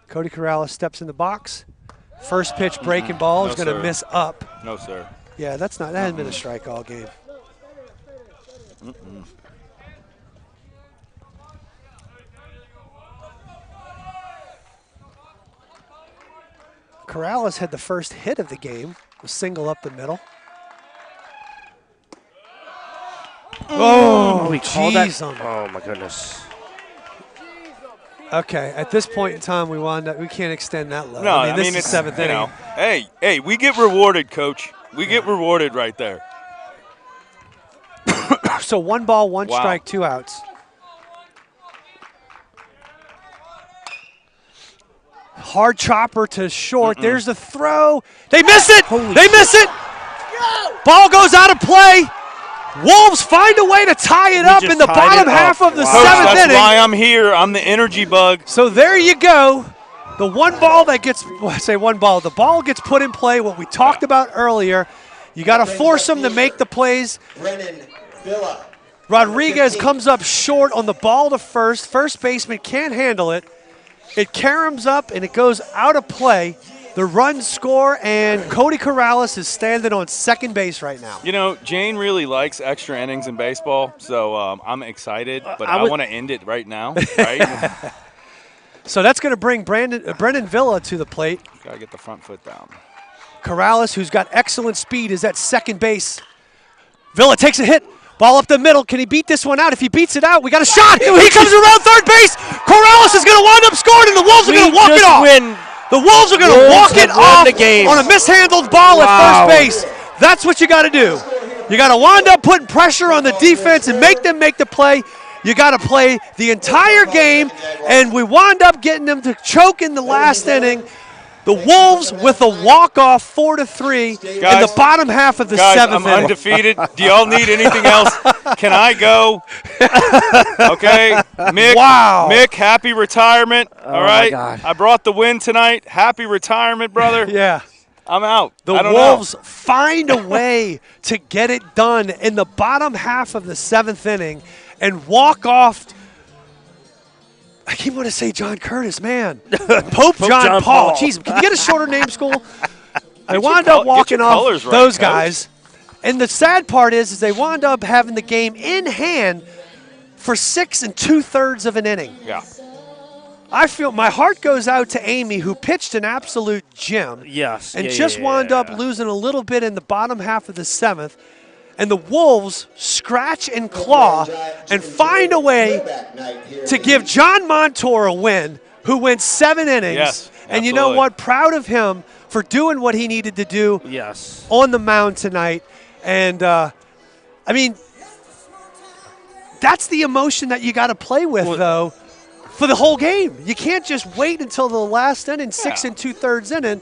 Cody Corrales steps in the box. First pitch breaking ball is No, going to sir. miss up. no, sir. Yeah, that hasn't been a strike all game. Corrales had the first hit of the game, a single up the middle. Oh, We called that. geez, Oh my goodness. Okay, at this point in time, we can't extend that low. No, I mean, this is it's seventh inning. Hey, we get rewarded, Coach. We get rewarded right there. So 1 ball, 1 Wow. strike, 2 outs. Hard chopper to short. There's the throw. They miss it. They miss it. Ball goes out of play. Wolves find a way to tie it up just in the tied bottom it half up. of the Wow. Coach, 7th that's inning. why I'm here. I'm the energy bug. So there you go. The 1 ball that gets, well, I say 1 ball, the ball gets put in play, what we talked about earlier. You got to force them to make the plays. Brennan Villa. Rodriguez comes up short on the ball to first. First baseman can't handle it. It caroms up and it goes out of play. the runs score, and Cody Corrales is standing on second base right now. You know, Jane really likes extra innings in baseball, so I'm excited, but I want to end it right now, right? So that's going to bring Brendan Villa to the plate. Got to get the front foot down. Corrales, who's got excellent speed, is at second base. Villa takes a hit. Ball up the middle. Can he beat this one out? If he beats it out, we got a shot. He comes around third base. Corrales is going to wind up scoring, and the Wolves are going to walk it off. The Wolves are going to walk it off on a mishandled ball at first base. That's what you got to do. You got to wind up putting pressure on the defense and make them make the play. You got to play the entire game, and we wound up getting them to choke in the last inning. The Wolves with a walk-off 4-3 in the bottom half of the seventh inning. I'm undefeated. Do y'all need anything else? Can I go? Okay. Mick, Mick, happy retirement. All right. I brought the win tonight. Happy retirement, brother. Yeah. I'm out. The Wolves find a way to get it done in the bottom half of the seventh inning and walk off. I keep wanting to say John Curtis, man. Pope John Paul. Jeez, can you get a shorter name, school? They wound up walking off those guys. And the sad part is they wound up having the game in hand for 6 2/3 of an inning. Yeah. I feel my heart goes out to Amy, who pitched an absolute gem. Yes. And wound up losing a little bit in the bottom half of the seventh. And the Wolves scratch and claw and find a way to give John Montour a win, who went 7 innings. Yes, and you know what? Proud of him for doing what he needed to do on the mound tonight. And, I mean, that's the emotion that you got to play with, though, for the whole game. You can't just wait until the last inning, 6 2/3 inning,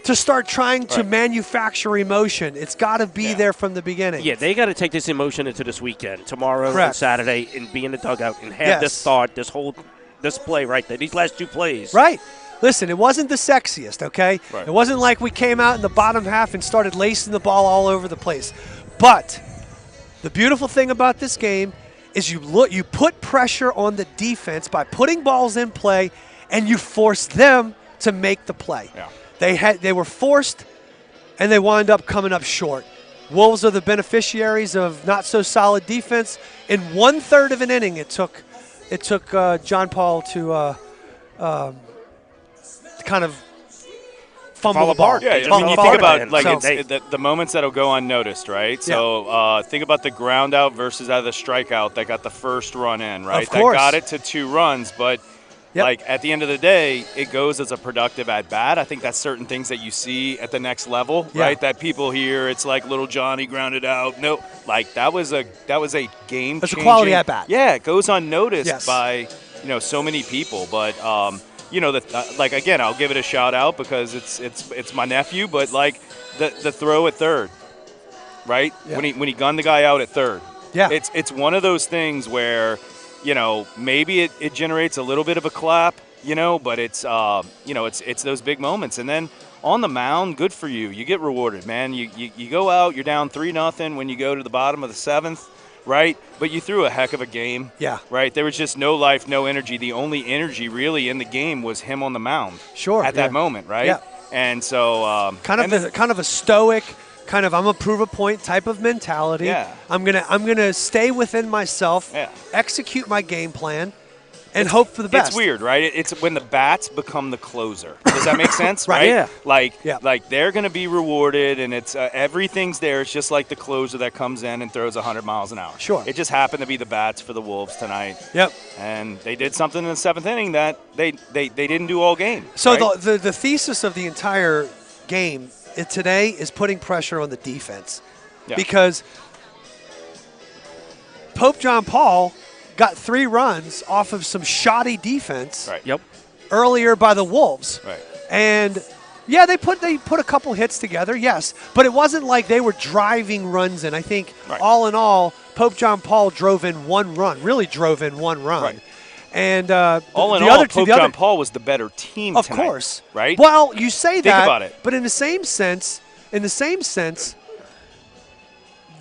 to start trying to manufacture emotion. It's got to be there from the beginning. Yeah, they got to take this emotion into this weekend, tomorrow and Saturday, and be in the dugout and have this thought, this play right there, these last 2 plays. Right. Listen, it wasn't the sexiest, okay? Right. It wasn't like we came out in the bottom half and started lacing the ball all over the place. But the beautiful thing about this game is you put pressure on the defense by putting balls in play, and you force them to make the play. Yeah. They were forced, and they wound up coming up short. Wolves are the beneficiaries of not so solid defense. In 1/3 of an inning, it took John Paul to kind of fumble the ball. Yeah, I mean, you think about the moments that'll go unnoticed, right? So think about the ground out versus out of the strikeout that got the first run in, right? Of course. That got it to 2 runs, but like at the end of the day, it goes as a productive at bat. I think that's certain things that you see at the next level, right? That people hear, it's like little Johnny grounded out. No, like that was a game. That's a quality at bat. Yeah, it goes unnoticed by so many people, but. Like again, I'll give it a shout out because it's my nephew, but like the throw at third, right? When he gunned the guy out at third, it's one of those things where maybe it generates a little bit of a clap, but it's it's those big moments, and then on the mound, good for you. You get rewarded, man. You go out, you're down 3-0 when you go to the bottom of the 7th. Right? But you threw a heck of a game. Yeah. Right? There was just no life, no energy. The only energy really in the game was him on the mound. Sure. At that moment, right? Yeah. And so kind of a stoic, I'm gonna prove a point type of mentality. Yeah. I'm gonna stay within myself, execute my game plan, and hope for the best. It's weird, right? It's when the bats become the closer. Does that make sense? Right? Yeah. Like they're going to be rewarded, and it's everything's there. It's just like the closer that comes in and throws 100 miles an hour. Sure. It just happened to be the bats for the Wolves tonight. Yep. And they did something in the 7th inning that they didn't do all game. So right? the thesis of the entire game today is putting pressure on the defense, because Pope John Paul got 3 runs off of some shoddy defense earlier by the Wolves. Right. And they put a couple hits together, yes, but it wasn't like they were driving runs in. I think all in all, Pope John Paul drove in 1 run, really drove in 1 run. Right. And Pope John Paul was the better team tonight. Of course. Right? Well, you say that. Think about it. But in the same sense,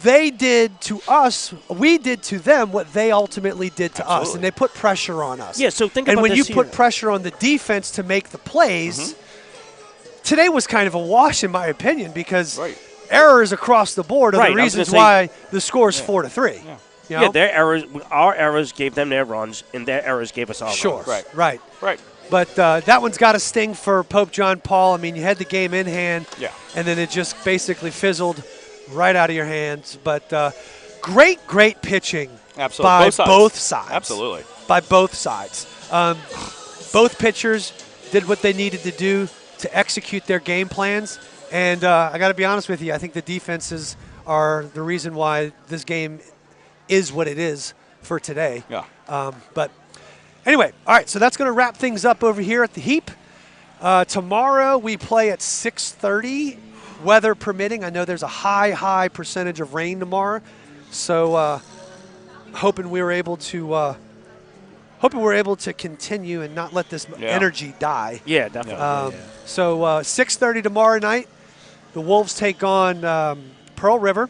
they did to us, we did to them what they ultimately did to us, and they put pressure on us. Yeah, so think about And when this you put pressure on the defense to make the plays, today was kind of a wash in my opinion because Right. errors across the board are Right, the I was gonna reasons say- why the score is 4-3. Yeah. You know? Yeah, their errors, our errors gave them their runs, and their errors gave us our Sure. runs. Right. Right. But that one's got a sting for Pope John Paul. I mean, you had the game in hand, Yeah. and then it just basically fizzled right out of your hands. But great pitching Absolutely. by Both sides. both sides. Absolutely. By both sides. Both pitchers did what they needed to do to execute their game plans. And I got to be honest with you, I think the defenses are the reason why this game is what it is for today. Yeah. But anyway, all right, so that's going to wrap things up over here at the Heap. Tomorrow we play at 6:30, weather permitting. I know there's a high percentage of rain tomorrow, so hoping we're able to continue and not let this energy die. Yeah, definitely. So 6:30 tomorrow night, the Wolves take on Pearl River,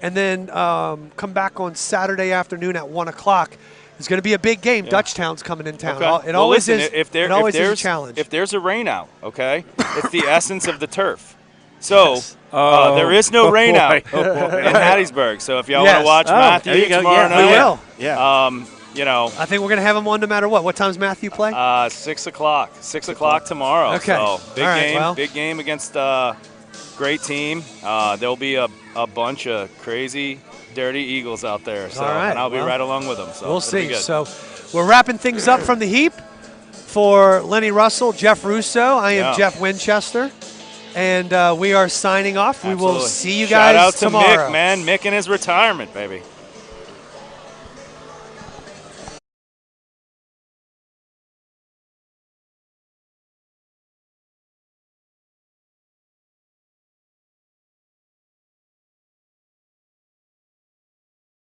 and then come back on Saturday afternoon at 1 o'clock. It's going to be a big game. Dutchtown's coming in town. Okay. It always listen, is. If It always is a challenge. If there's a rain out, okay, it's the essence of the turf. So Yes. there is no rain out in Hattiesburg. So if y'all want Yes. to watch Oh, Matthew there you go. tomorrow Yeah, night, we will. Yeah. you know, I think we're going to have him on no matter what. What time's Matthew play? 6 o'clock. 6 o'clock tomorrow. Okay. So big All right, game. well. Big game against great team. There'll be a bunch of crazy, dirty Eagles out there. So All right, and I'll be well, right along with them. So We'll it'll be see. good. So we're wrapping things up from the Heap. For Lenny Russell, Jeff Russo, I am Yeah. Jeff Winchester. And we are signing off. We will Absolutely. see you Shout guys out to tomorrow. Mick, man. Mick in his retirement, baby.